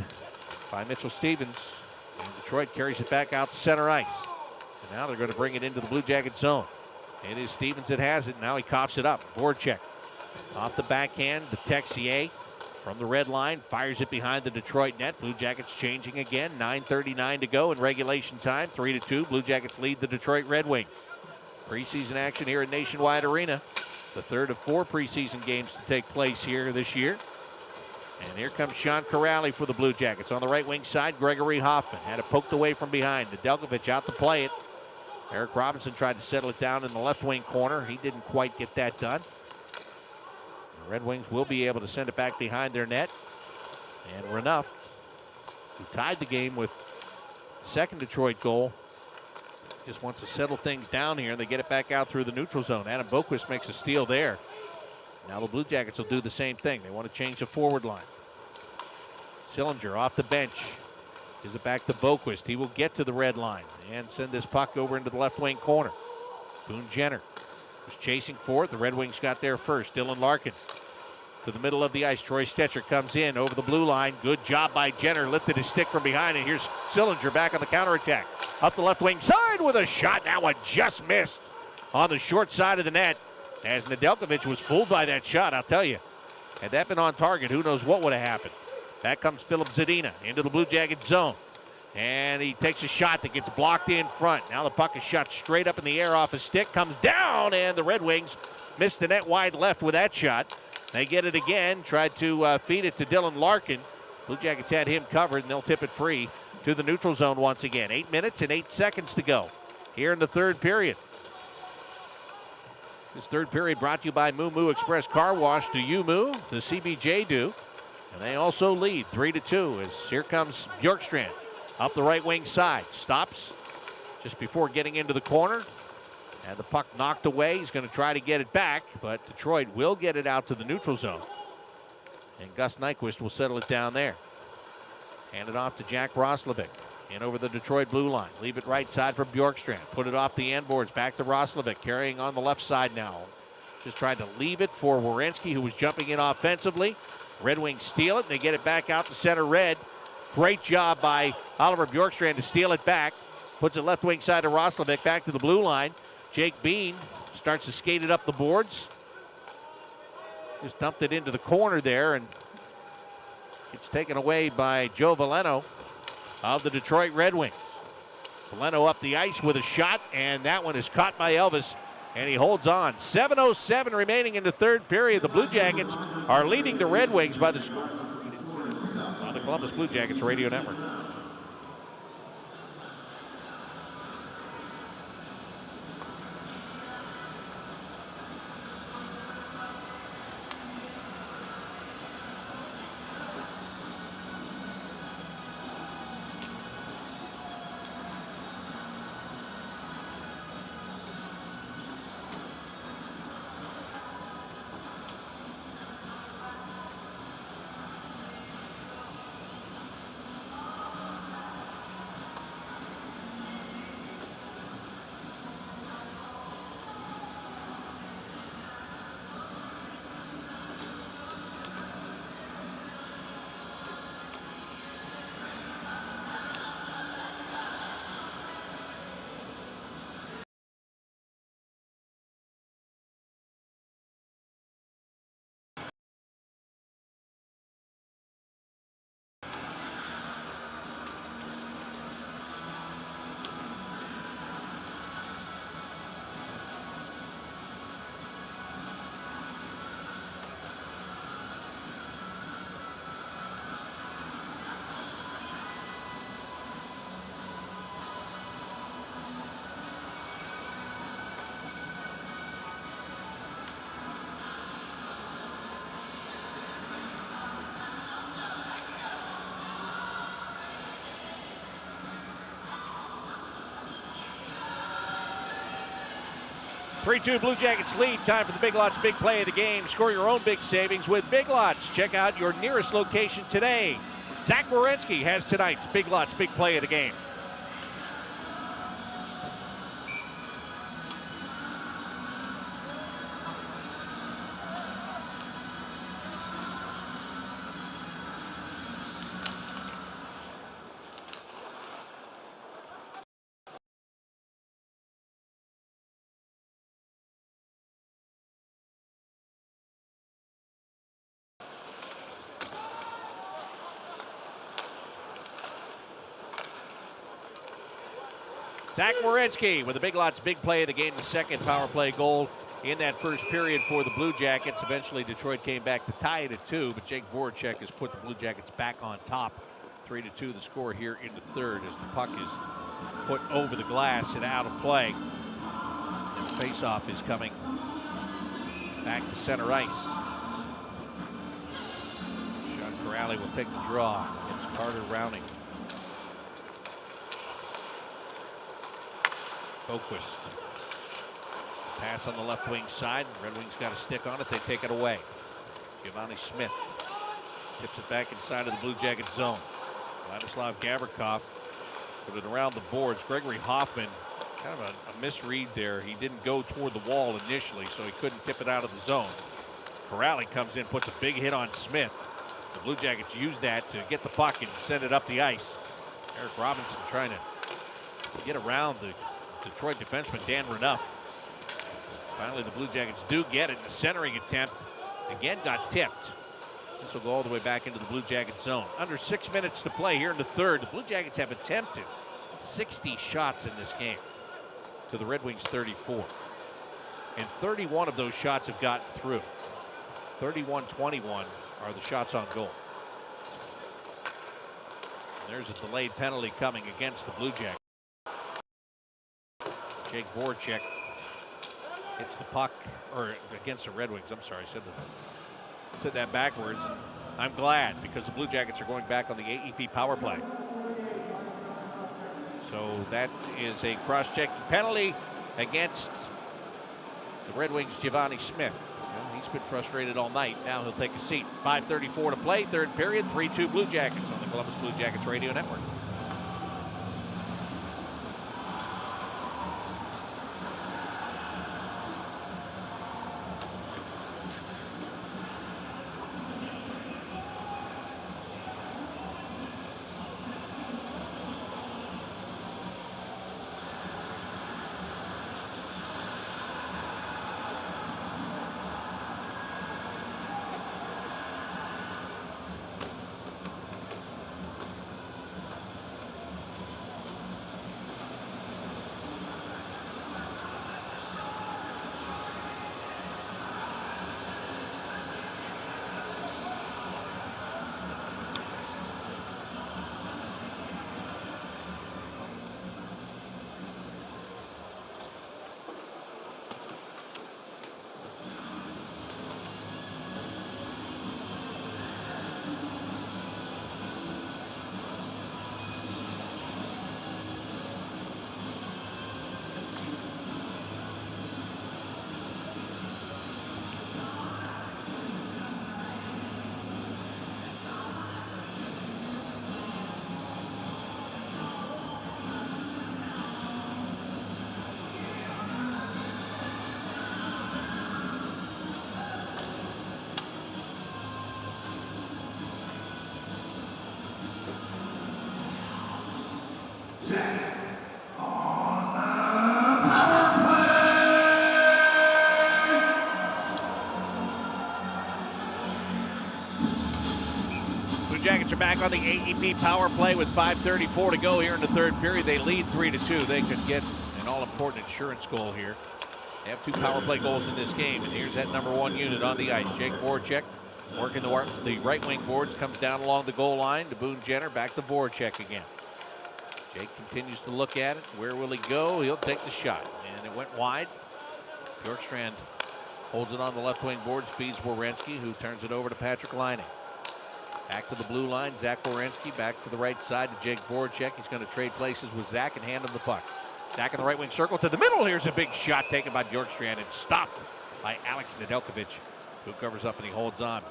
by Mitchell Stevens. And Detroit carries it back out to center ice. And now they're going to bring it into the Blue Jacket zone. It is Stevens that has it. Now he coughs it up. Voracek off the backhand to Texier from the red line. Fires it behind the Detroit net. Blue Jackets changing again. 9:39 to go in regulation time. 3-2. Blue Jackets lead the Detroit Red Wings. Preseason action here at Nationwide Arena. The third of 4 preseason games to take place here this year. And here comes Sean Corrali for the Blue Jackets. On the right wing side, Gregory Hoffman had it poked away from behind. Nedeljkovic out to play it. Eric Robinson tried to settle it down in the left wing corner. He didn't quite get that done. The Red Wings will be able to send it back behind their net. And Renouf, who tied the game with the second Detroit goal, just wants to settle things down here, and they get it back out through the neutral zone. Adam Boquist makes a steal there. Now the Blue Jackets will do the same thing. They want to change the forward line. Sillinger off the bench. Gives it back to Boquist. He will get to the red line and send this puck over into the left wing corner. Boone Jenner was chasing for it. The Red Wings got there first. Dylan Larkin to the middle of the ice. Troy Stetcher comes in over the blue line. Good job by Jenner. Lifted his stick from behind, and here's Sillinger back on the counterattack. Up the left wing side with a shot. That one just missed on the short side of the net, as Nedeljkovic was fooled by that shot, I'll tell you. Had that been on target, who knows what would have happened. Back comes Philip Zadina into the Blue Jacket zone. And he takes a shot that gets blocked in front. Now the puck is shot straight up in the air off his stick. Comes down, and the Red Wings missed the net wide left with that shot. They get it again. Tried to feed it to Dylan Larkin. Blue Jackets had him covered, and they'll tip it free to the neutral zone once again. 8 minutes and 8 seconds to go here in the third period. This third period brought to you by Moo Moo Express Car Wash. Do you moo? The CBJ do. And they also lead 3-2 as here comes Bjorkstrand up the right wing side. Stops just before getting into the corner. And the puck knocked away. He's going to try to get it back, but Detroit will get it out to the neutral zone. And Gus Nyquist will settle it down there. Hand it off to Jack Roslovic. In over the Detroit blue line. Leave it right side for Bjorkstrand. Put it off the end boards. Back to Roslovic. Carrying on the left side now. Just tried to leave it for Werenski, who was jumping in offensively. Red Wings steal it, and they get it back out to center red. Great job by Oliver Bjorkstrand to steal it back. Puts it left wing side to Roslovic. Back to the blue line. Jake Bean starts to skate it up the boards. Just dumped it into the corner there, and it's taken away by Joe Veleno of the Detroit Red Wings. Veleno up the ice with a shot, and that one is caught by Elvis, and he holds on. 7:07 remaining in the third period. The Blue Jackets are leading the Red Wings by the score on the Columbus Blue Jackets Radio Network. Three-2 Blue Jackets lead. Time for the Big Lots big play of the game. Score your own big savings with Big Lots. Check out your nearest location today. Zach Werenski has tonight's Big Lots big play of the game. Zach Werenski with the Big Lots big play of the game, the second power play goal in that first period for the Blue Jackets. Eventually, Detroit came back to tie it at 2, but Jake Voracek has put the Blue Jackets back on top. 3-2 the score here in the third as the puck is put over the glass and out of play. And the faceoff is coming back to center ice. Sean Corrali will take the draw against Carter Rounding. Boquist. Pass on the left wing side. Red Wings got a stick on it. They take it away. Giovanni Smith tips it back inside of the Blue Jacket zone. Vladislav Gavrikov put it around the boards. Gregory Hoffman, kind of a misread there. He didn't go toward the wall initially, so he couldn't tip it out of the zone. Corrali comes in, puts a big hit on Smith. The Blue Jackets use that to get the puck and send it up the ice. Eric Robinson trying to get around the Detroit defenseman Dan Renouf. Finally, the Blue Jackets do get it. The centering attempt again got tipped. This will go all the way back into the Blue Jacket zone. Under 6 minutes to play here in the third. The Blue Jackets have attempted 60 shots in this game to the Red Wings 34. And 31 of those shots have gotten through. 31-21 are the shots on goal. And there's a delayed penalty coming against the Blue Jackets. Jake Voracek hits the puck, or against the Red Wings. I'm sorry, I said that backwards. I'm glad, because the Blue Jackets are going back on the AEP power play. So that is a cross-checking penalty against the Red Wings' Giovanni Smith. Well, he's been frustrated all night. Now he'll take a seat. 5:34 to play, third period, 3-2 Blue Jackets on the Columbus Blue Jackets Radio Network. Jackets are back on the AEP power play with 5:34 to go here in the third period. They lead 3-2. They could get an all-important insurance goal here. They have 2 power play goals in this game, and here's that number 1 unit on the ice. Jake Voracek working the right wing boards, comes down along the goal line to Boone Jenner, back to Voracek again. Jake continues to look at it. Where will he go? He'll take the shot, and it went wide. Bjorkstrand holds it on the left wing boards, feeds Werenski, who turns it over to Patrick Laine. Back to the blue line, Zach Werenski back to the right side to Jake Voracek. He's going to trade places with Zach and hand him the puck. Zach in the right wing circle to the middle. Here's a big shot taken by Bjorkstrand and stopped by Alex Nedeljkovic, who covers up and he holds on.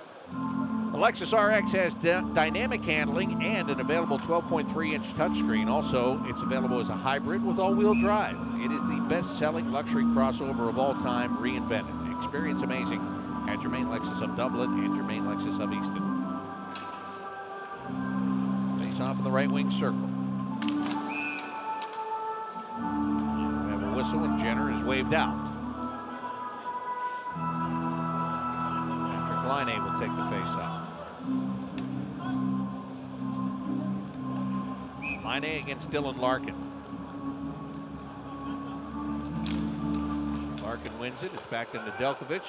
The Lexus RX has dynamic handling and an available 12.3-inch touchscreen. Also, it's available as a hybrid with all-wheel drive. It is the best-selling luxury crossover of all time, reinvented. Experience amazing at Germain Lexus of Dublin and Germain Lexus of Easton. Face off in the right wing circle. And we have a whistle and Jenner is waved out. Patrick Laine will take the face off. Laine against Dylan Larkin. Larkin wins it. It's back to Nedeljkovic.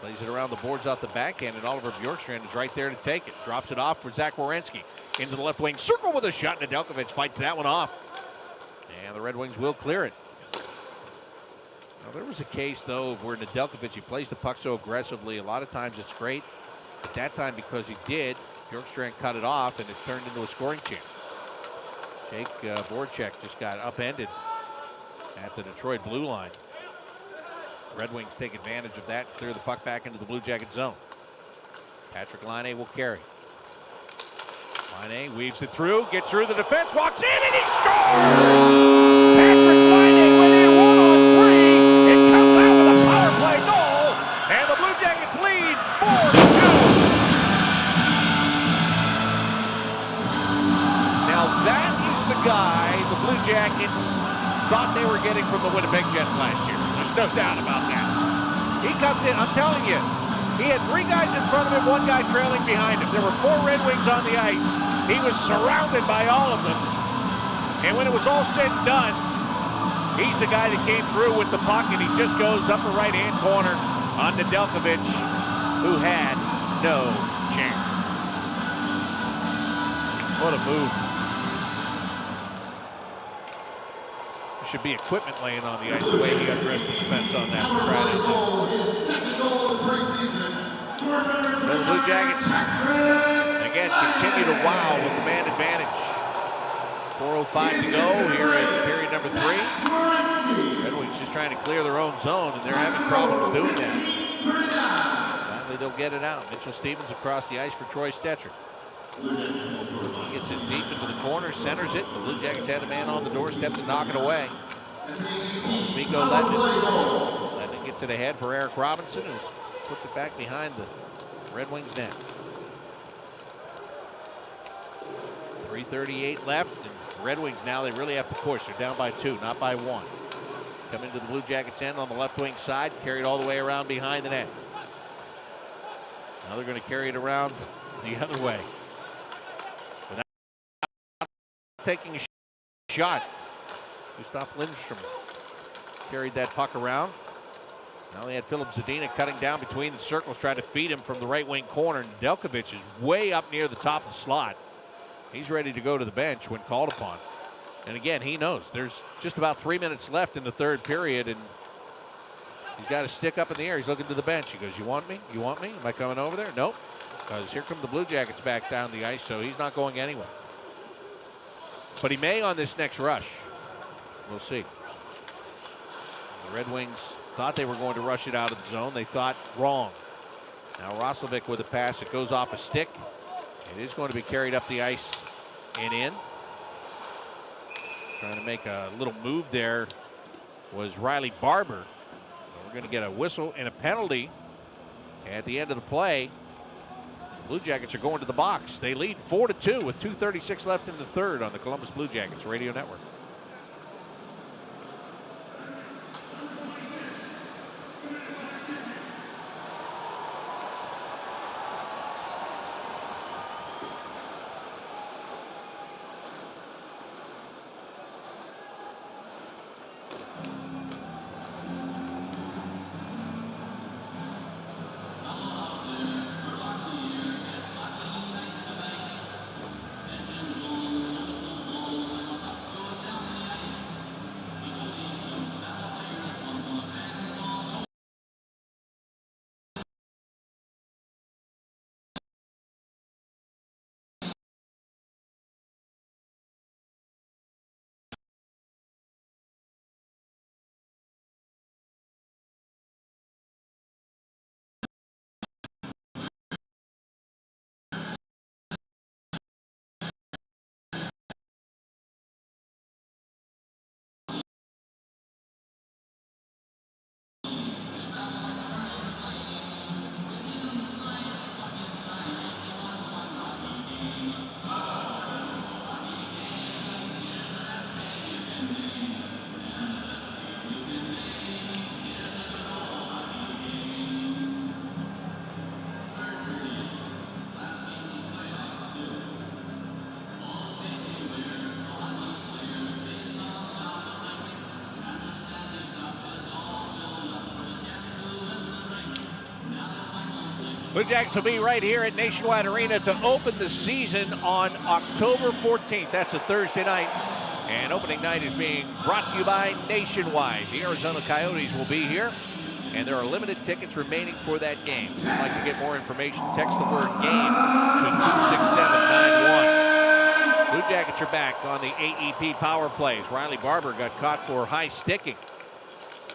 Plays it around the boards off the backhand, and Oliver Bjorkstrand is right there to take it. Drops it off for Zach Werenski. Into the left wing circle with a shot. Nedeljkovic fights that one off. And the Red Wings will clear it. Now, there was a case, though, of where Nedeljkovic, he plays the puck so aggressively. A lot of times it's great. At that time, because he did, Bjorkstrand cut it off, and it turned into a scoring chance. Jake Voracek just got upended at the Detroit blue line. Red Wings take advantage of that, clear the puck back into the Blue Jacket zone. Patrick Laine will carry. Laine weaves it through, gets through the defense, walks in, and he scores! Patrick Laine went in 1-on-3. It comes out with a power play goal, and the Blue Jackets lead 4-2. Now that is the guy the Blue Jackets thought they were getting from the Winnipeg Jets last year. No doubt about that. He comes in, I'm telling you, he had 3 guys in front of him, 1 guy trailing behind him. There were 4 Red Wings on the ice. He was surrounded by all of them. And when it was all said and done, he's the guy that came through with the puck, and he just goes upper right-hand corner on Nedeljkovic, who had no chance. What a move. Should be equipment laying on the ice the way he addressed the defense on that. His second goal of the preseason. So the Blue Jackets Wow with the man advantage. 4:05 to go here in period number 3. Red Wings just trying to clear their own zone, and they're having problems doing that. Finally, they'll get it out. Mitchell Stevens across the ice for Troy Stetcher. He gets it deep into the corner, centers it. The Blue Jackets had a man on the doorstep to knock it away. It's Mikko Lehtonen. Lehtonen gets it ahead for Eric Robinson, who puts it back behind the Red Wings net. 3:38 left, and Red Wings now, they really have to push. They're down by 2, not by 1. Come into the Blue Jackets end on the left wing side, carry it all the way around behind the net. Now they're going to carry it around the other way. Without taking a shot, Gustav Lindstrom carried that puck around. Now they had Filip Zadina cutting down between the circles, trying to feed him from the right wing corner. Nedeljkovic is way up near the top of the slot. He's ready to go to the bench when called upon. And again, he knows there's just about 3 minutes left in the third period, and he's got his stick up in the air. He's looking to the bench. He goes, "You want me? You want me? Am I coming over there?" Nope. Because here come the Blue Jackets back down the ice, so he's not going anywhere. But he may on this next rush. We'll see. The Red Wings thought they were going to rush it out of the zone. They thought wrong. Now Roslovic with a pass. It goes off a stick. It is going to be carried up the ice and in. Trying to make a little move there was Riley Barber. We're going to get a whistle and a penalty at the end of the play. The Blue Jackets are going to the box. They lead 4-2 with 2:36 left in the third on the Columbus Blue Jackets Radio Network. Blue Jackets will be right here at Nationwide Arena to open the season on October 14th. That's a Thursday night. And opening night is being brought to you by Nationwide. The Arizona Coyotes will be here, and there are limited tickets remaining for that game. If you'd like to get more information, text the word GAME to 26791. Blue Jackets are back on the AEP power plays. Riley Barber got caught for high sticking.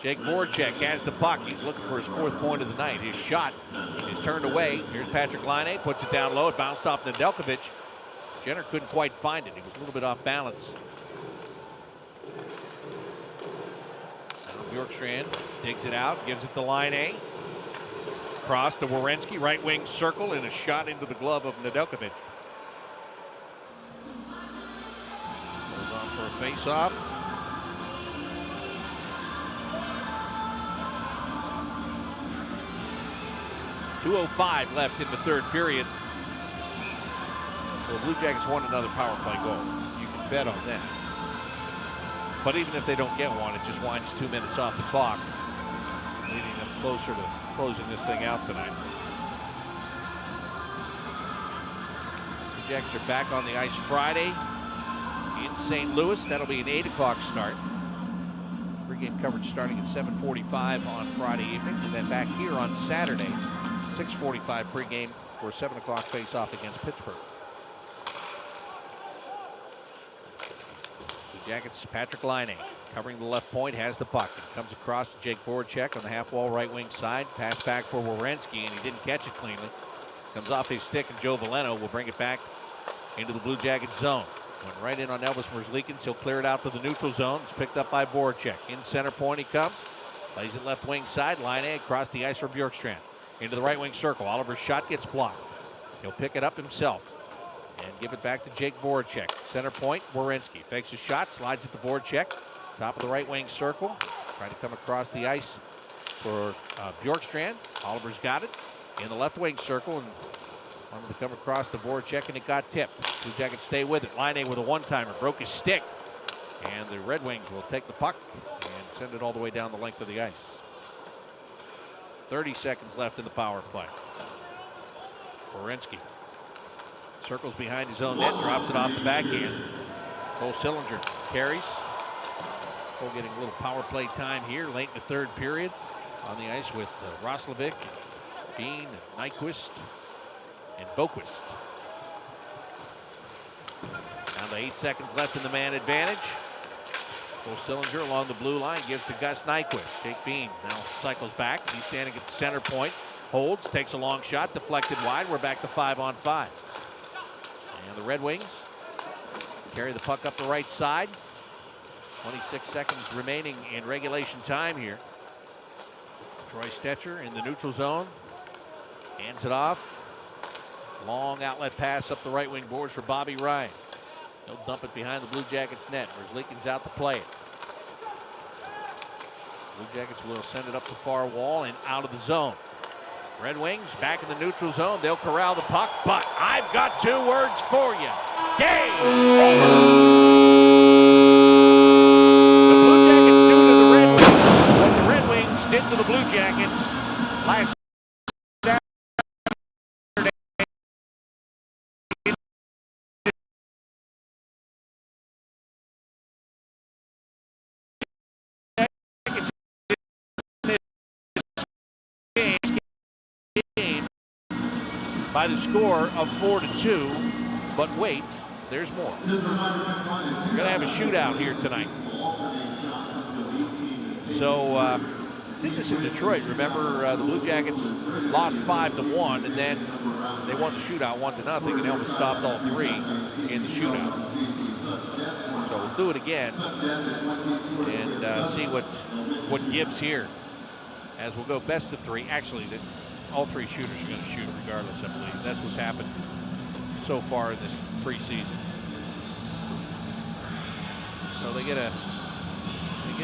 Jake Voracek has the puck. He's looking for his 4th point of the night. His shot is turned away. Here's Patrick Laine, puts it down low. It bounced off Nedeljkovic. Jenner couldn't quite find it. He was a little bit off balance. Bjorkstrand digs it out, gives it to Laine. Cross to Werenski, right wing circle, and a shot into the glove of Nedeljkovic. Goes on for a face-off. .205 left in the third period. The Blue Jackets want another power play goal. You can bet on that. But even if they don't get one, it just winds 2 minutes off the clock, leading them closer to closing this thing out tonight. The Jackets are back on the ice Friday in St. Louis. That'll be an 8 o'clock start. Pre-game coverage starting at 7:45 on Friday evening, and then back here on Saturday, 6:45 pregame for a 7 o'clock face-off against Pittsburgh. Jackets, Patrick Laine covering the left point, has the puck. It comes across to Jake Voracek on the half-wall right wing side. Pass back for Werenski, and he didn't catch it cleanly. Comes off his stick, and Joe Veleno will bring it back into the Blue Jacket zone. Went right in on Elvis Merzlikins. He'll clear it out to the neutral zone. It's picked up by Voracek. In center point he comes. Plays it left wing side. Laine across the ice for Bjorkstrand. Into the right wing circle. Oliver's shot gets blocked. He'll pick it up himself and give it back to Jake Voracek. Center point, Werenski fakes a shot, slides it to Voracek. Top of the right wing circle. Trying to come across the ice for Bjorkstrand. Oliver's got it in the left wing circle and wanted to come across to Voracek, and it got tipped. Blue Jackets stay with it. Laine with a one-timer, broke his stick. And the Red Wings will take the puck and send it all the way down the length of the ice. 30 seconds left in the power play. Werenski circles behind his own net, drops it off the backhand. Cole Sillinger carries. Cole getting a little power play time here late in the third period on the ice with Roslovic, Bean, Nyquist, and Boquist. Down to 8 seconds left in the man advantage. Cole Sillinger along the blue line gives to Gus Nyquist. Jake Bean now cycles back. He's standing at the center point. Holds, takes a long shot, deflected wide. We're back to 5-on-5. And the Red Wings carry the puck up the right side. 26 seconds remaining in regulation time here. Troy Stetcher in the neutral zone. Hands it off. Long outlet pass up the right wing boards for Bobby Ryan. He'll dump it behind the Blue Jackets net. Merzlikins out to play it. Blue Jackets will send it up the far wall and out of the zone. Red Wings back in the neutral zone. They'll corral the puck, but I've got 2 words for you. Game over. The Blue Jackets do to the Red Wings what the Red Wings did to the Blue Jackets last Saturday. By the score of 4-2, but wait, there's more. We're going to have a shootout here tonight. So did this in Detroit. Remember, the Blue Jackets lost 5-1, and then they won the shootout 1-0, and Elvis stopped all 3 in the shootout. So we'll do it again and see what gives here, as we'll go best of 3. Actually, all 3 shooters are going to shoot regardless, I believe. That's what's happened so far in this preseason. So they get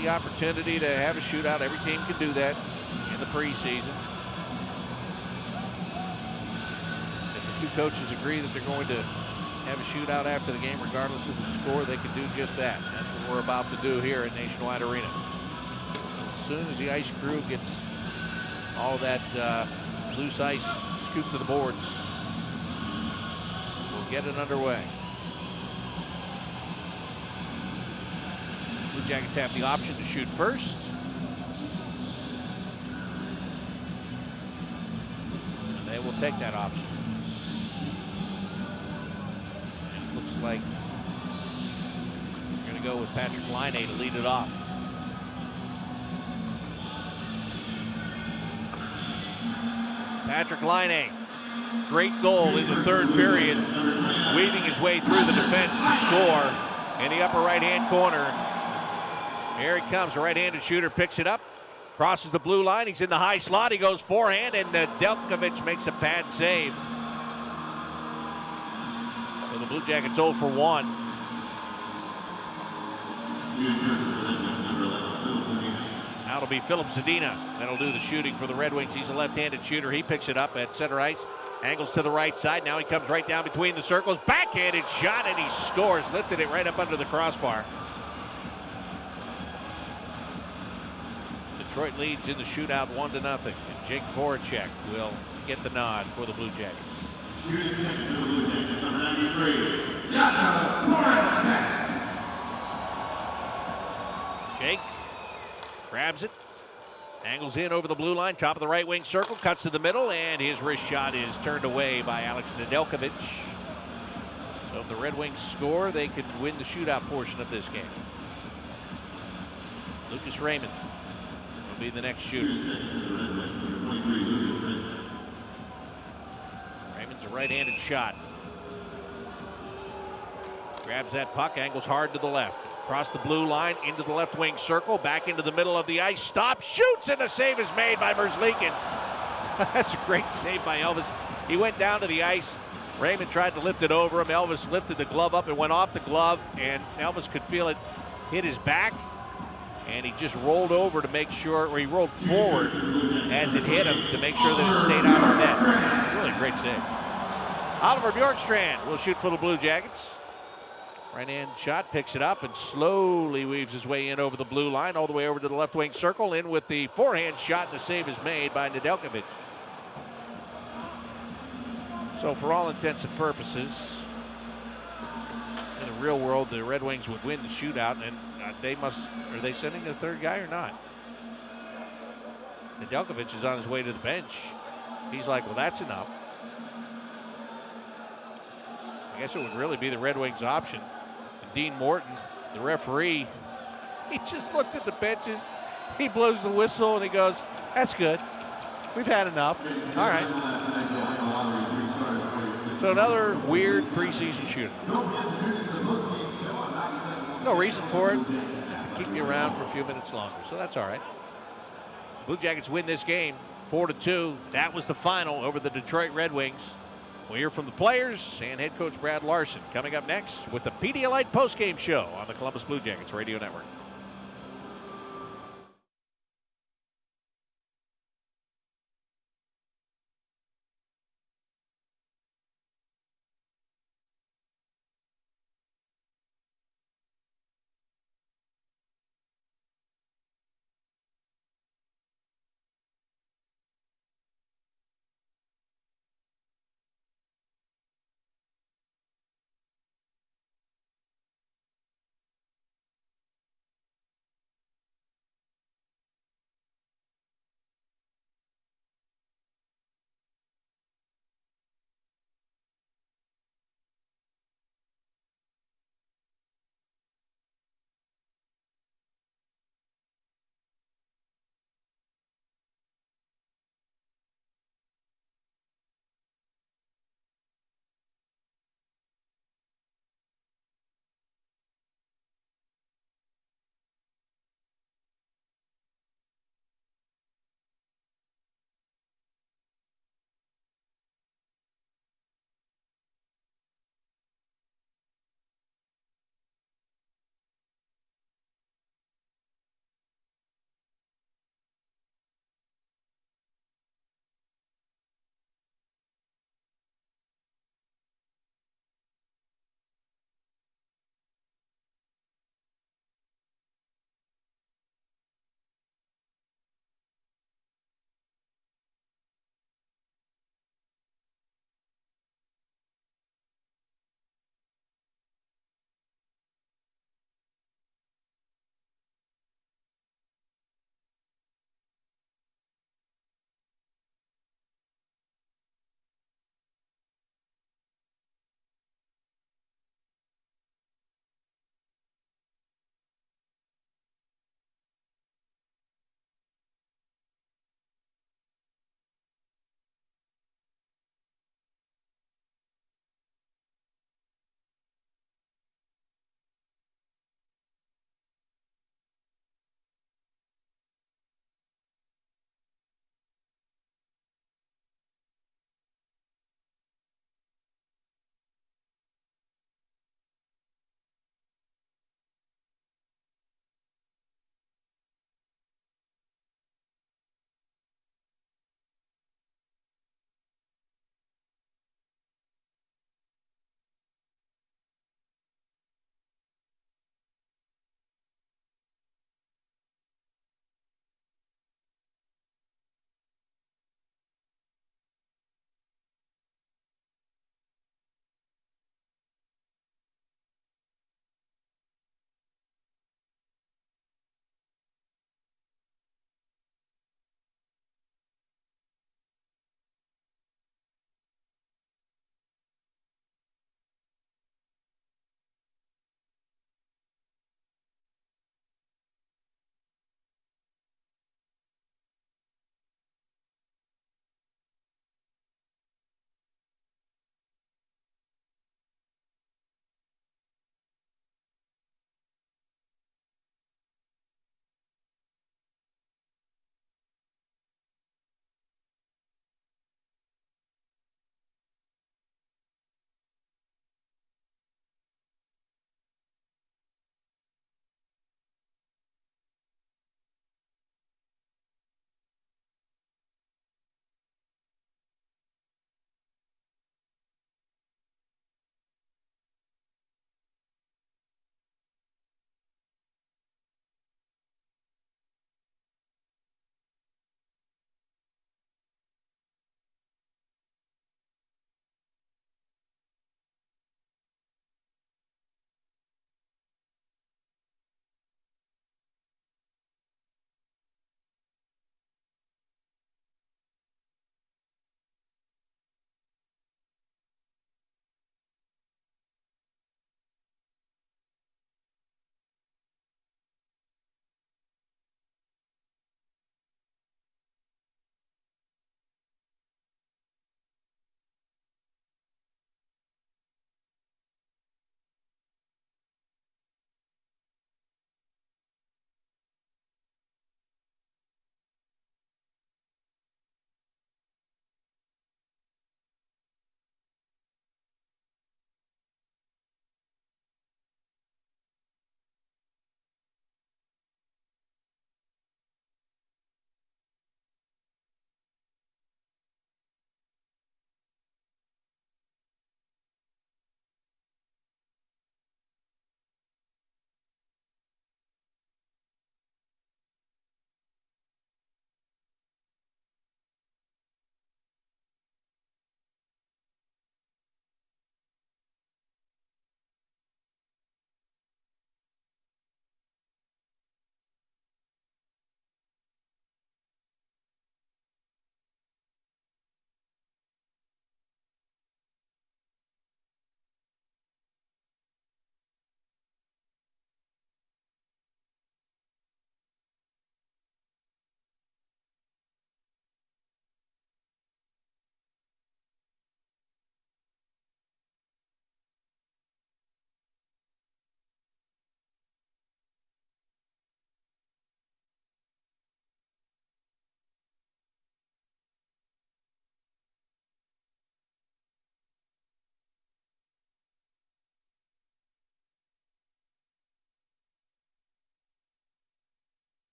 the opportunity to have a shootout. Every team can do that in the preseason. If the 2 coaches agree that they're going to have a shootout after the game, regardless of the score, they can do just that. That's what we're about to do here at Nationwide Arena. As soon as the ice crew gets all that loose ice scooped to the boards, we'll get it underway. Blue Jackets have the option to shoot first. And they will take that option. And it looks like they're going to go with Patrick Laine to lead it off. Patrick Laine, great goal in the third period, weaving his way through the defense to score in the upper right-hand corner. Here he comes, a right-handed shooter, picks it up, crosses the blue line, he's in the high slot, he goes forehand, and Nedeljkovic makes a bad save. So the Blue Jackets 0 for 1. Now it'll be Philip Zadina that'll do the shooting for the Red Wings. He's a left-handed shooter. He picks it up at center ice. Angles to the right side. Now he comes right down between the circles. Backhanded shot, and he scores. Lifted it right up under the crossbar. Detroit leads in the shootout 1-0. And Jake Voracek will get the nod for the Blue Jackets. Shooting second for the Blue Jackets, number 93, Voracek. Jake grabs it, angles in over the blue line, top of the right wing circle, cuts to the middle, and his wrist shot is turned away by Alex Nedeljkovic. So if the Red Wings score, they could win the shootout portion of this game. Lucas Raymond will be the next shooter. Raymond's a right-handed shot. Grabs that puck, angles hard to the left. Across the blue line, into the left wing circle, back into the middle of the ice, stops, shoots, and the save is made by Merzlikins. That's a great save by Elvis. He went down to the ice. Raymond tried to lift it over him. Elvis lifted the glove up and went off the glove, and Elvis could feel it hit his back, and he just rolled over to make sure, or he rolled forward as it hit him to make sure that it stayed out of the net. Really great save. Oliver Bjorkstrand will shoot for the Blue Jackets. Right-hand shot, picks it up and slowly weaves his way in over the blue line, all the way over to the left wing circle, in with the forehand shot, and the save is made by Nedeljkovic. So for all intents and purposes, in the real world, the Red Wings would win the shootout, and are they sending a third guy or not? Nedeljkovic is on his way to the bench. He's like, well, that's enough. I guess it would really be the Red Wings' option. And Dean Morton, the referee, he just looked at the benches. He blows the whistle and he goes, that's good. We've had enough. All right. So another weird preseason shooter. No reason for it, just to keep you around for a few minutes longer. So that's all right. Blue Jackets win this game 4-2. That was the final over the Detroit Red Wings. We'll hear from the players and head coach Brad Larson coming up next with the Pedialyte postgame show on the Columbus Blue Jackets Radio Network.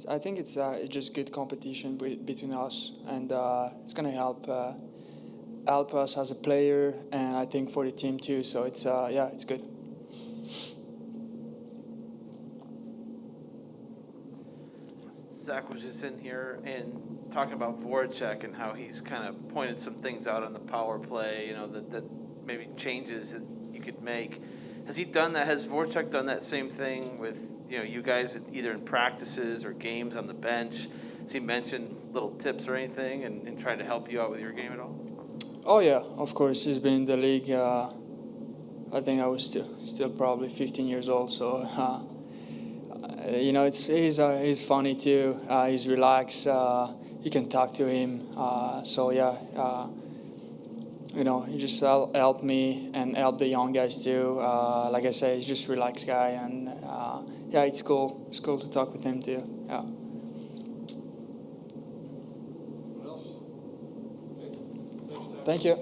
I think it's just good competition between us, and it's gonna help us as a player, and I think for the team too. So it's it's good. Zach was just in here and talking about Voracek and how he's kind of pointed some things out on the power play, that maybe changes that you could make. Has he done that? Has Voracek done that same thing with, you guys either in practices or games on the bench? Has he mentioned little tips or anything and trying to help you out with your game at all? Oh, yeah, of course. He's been in the league. I think I was still probably 15 years old, so he's funny too. He's relaxed. You can talk to him. He just helped me and helped the young guys too. Like I said, he's just a relaxed guy, and it's cool. It's cool to talk with him too. Yeah. Thank you.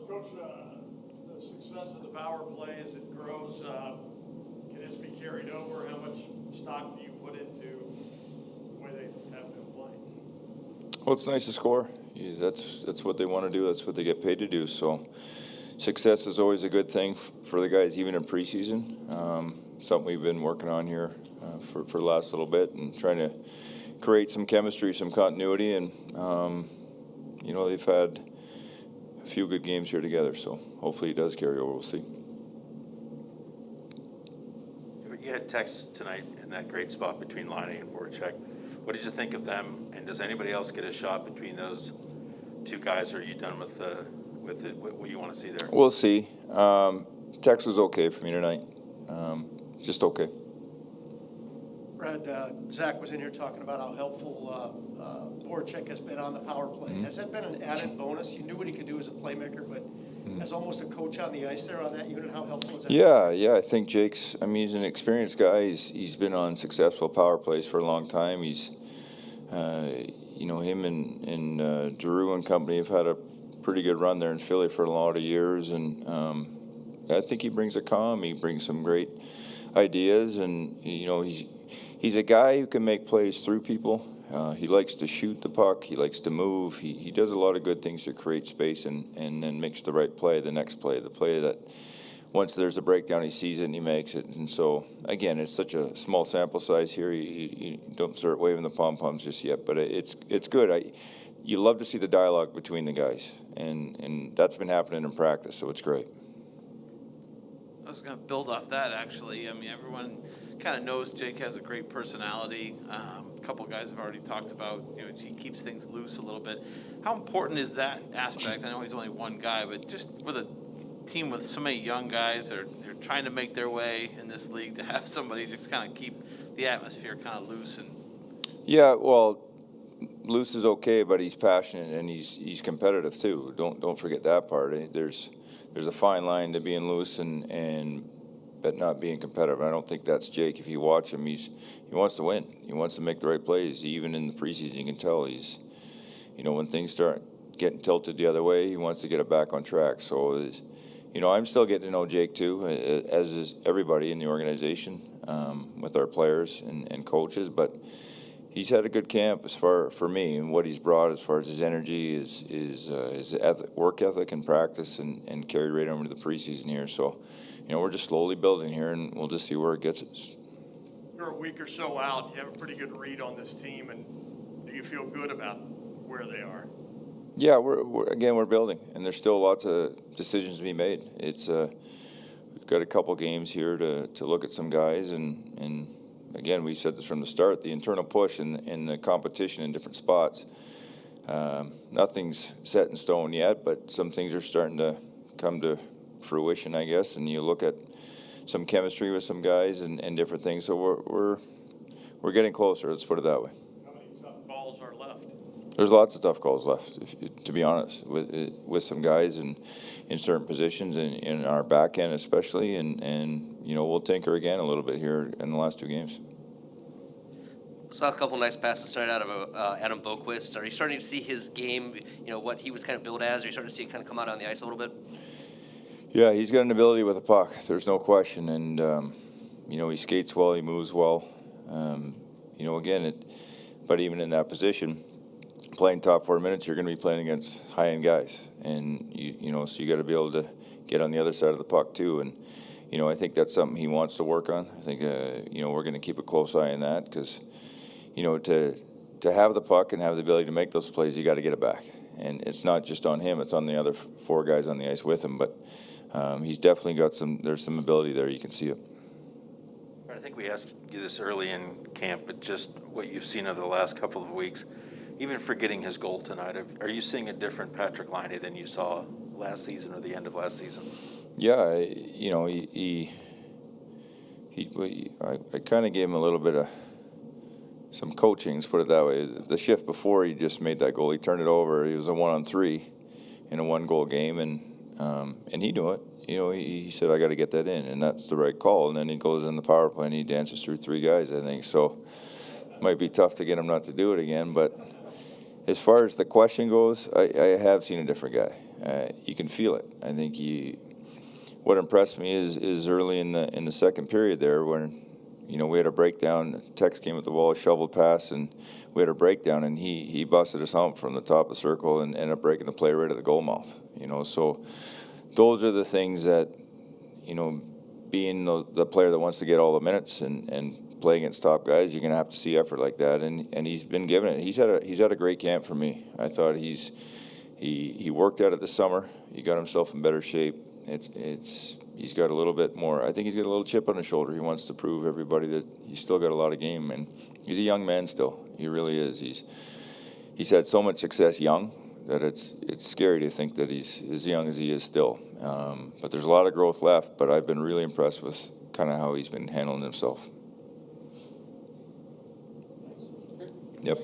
Coach, the success of the power play as it grows, can this be carried over? How much stock do you put into the way they have been playing? Well, it's nice to score. That's what they want to do. That's what they get paid to do. So success is always a good thing for the guys, even in preseason. Something we've been working on here for the last little bit and trying to create some chemistry, some continuity. And, they've had a few good games here together. So hopefully it does carry over. We'll see. You had Tex tonight in that great spot between Laine and Voracek. What did you think of them? And does anybody else get a shot between those two guys, or are you done with what you want to see there? We'll see. Tex was okay for me tonight. Just okay. Brad, Zach was in here talking about how helpful Voracek has been on the power play. Mm-hmm. Has that been an added bonus? You knew what he could do as a playmaker, but as almost a coach on the ice there on that unit, how helpful is that? Yeah. I think Jake's. He's an experienced guy. He's been on successful power plays for a long time. He's, him and Drew and company have had a pretty good run there in Philly for a lot of years, and I think he brings a calm. He brings some great ideas, and he's a guy who can make plays through people. He likes to shoot the puck. He likes to move. He does a lot of good things to create space and then makes the right play, the next play, the play that once there's a breakdown, he sees it and he makes it. And so, again, it's such a small sample size here. You don't start waving the pom-poms just yet, but it's good. You love to see the dialogue between the guys, and that's been happening in practice, so it's great. I was going to build off that, actually. Everyone kind of knows Jake has a great personality. A couple guys have already talked about, he keeps things loose a little bit. How important is that aspect? I know he's only one guy, but just with a team with so many young guys that are trying to make their way in this league, to have somebody just kind of keep the atmosphere kind of loose. And yeah, well, loose is okay, but he's passionate and he's competitive too. Don't forget that part. There's a fine line to being loose and but not being competitive. I don't think that's Jake. If you watch him, he wants to win. He wants to make the right plays. Even in the preseason, you can tell he's, when things start getting tilted the other way, he wants to get it back on track. So, I'm still getting to know Jake too, as is everybody in the organization, with our players and coaches. But he's had a good camp for me, and what he's brought as far as his energy, his work ethic and practice, and carried right over to the preseason here. So, we're just slowly building here, and we'll just see where it gets us. You're a week or so out. You have a pretty good read on this team, and do you feel good about where they are? Yeah, we're building, and there's still lots of decisions to be made. It's we've got a couple games here to look at some guys, and again, we said this from the start, the internal push and the competition in different spots. Nothing's set in stone yet, but some things are starting to come to fruition, I guess, and you look at some chemistry with some guys and different things. So we're getting closer, let's put it that way. How many tough calls are left? There's lots of tough calls left, to be honest, with some guys in certain positions, and in our back end especially, and we'll tinker again a little bit here in the last two games. Saw a couple nice passes started out of Adam Boquist. Are you starting to see his game, what he was kind of billed as? Are you starting to see it kind of come out on the ice a little bit? Yeah, he's got an ability with a puck. There's no question, and he skates well, he moves well. But even in that position, playing top 4 minutes, you're going to be playing against high-end guys, and so you got to be able to get on the other side of the puck too. And I think that's something he wants to work on. I think we're going to keep a close eye on that, because to have the puck and have the ability to make those plays, you got to get it back. And it's not just on him; it's on the other four guys on the ice with him. But he's definitely got there's some ability there. You can see it. I think we asked you this early in camp, but just what you've seen over the last couple of weeks, even forgetting his goal tonight, are you seeing a different Patrick Laine than you saw last season or the end of last season? Yeah, I kind of gave him a little bit of some coaching, let's put it that way. The shift before he just made that goal, he turned it over. He was a 1-on-3 in a 1-goal game, and he knew it. He said, I got to get that in, and that's the right call. And then he goes in the power play, and he dances through three guys, I think. So it might be tough to get him not to do it again. But as far as the question goes, I have seen a different guy. You can feel it. I think what impressed me is early in the second period there, when we had a breakdown. Tex came at the wall, shoveled pass, and we had a breakdown, and he busted his hump from the top of the circle and ended up breaking the play right at the goal mouth. So those are the things that, being the player that wants to get all the minutes and play against top guys, you're going to have to see effort like that, and he's been given it. He's had a great camp for me. I thought he worked at it this summer. He got himself in better shape. He's got a little bit more. I think he's got a little chip on his shoulder. He wants to prove everybody that he's still got a lot of game, and he's a young man still. He really is. He's had so much success young that it's scary to think that he's as young as he is still. But there's a lot of growth left. But I've been really impressed with kind of how he's been handling himself. Yep.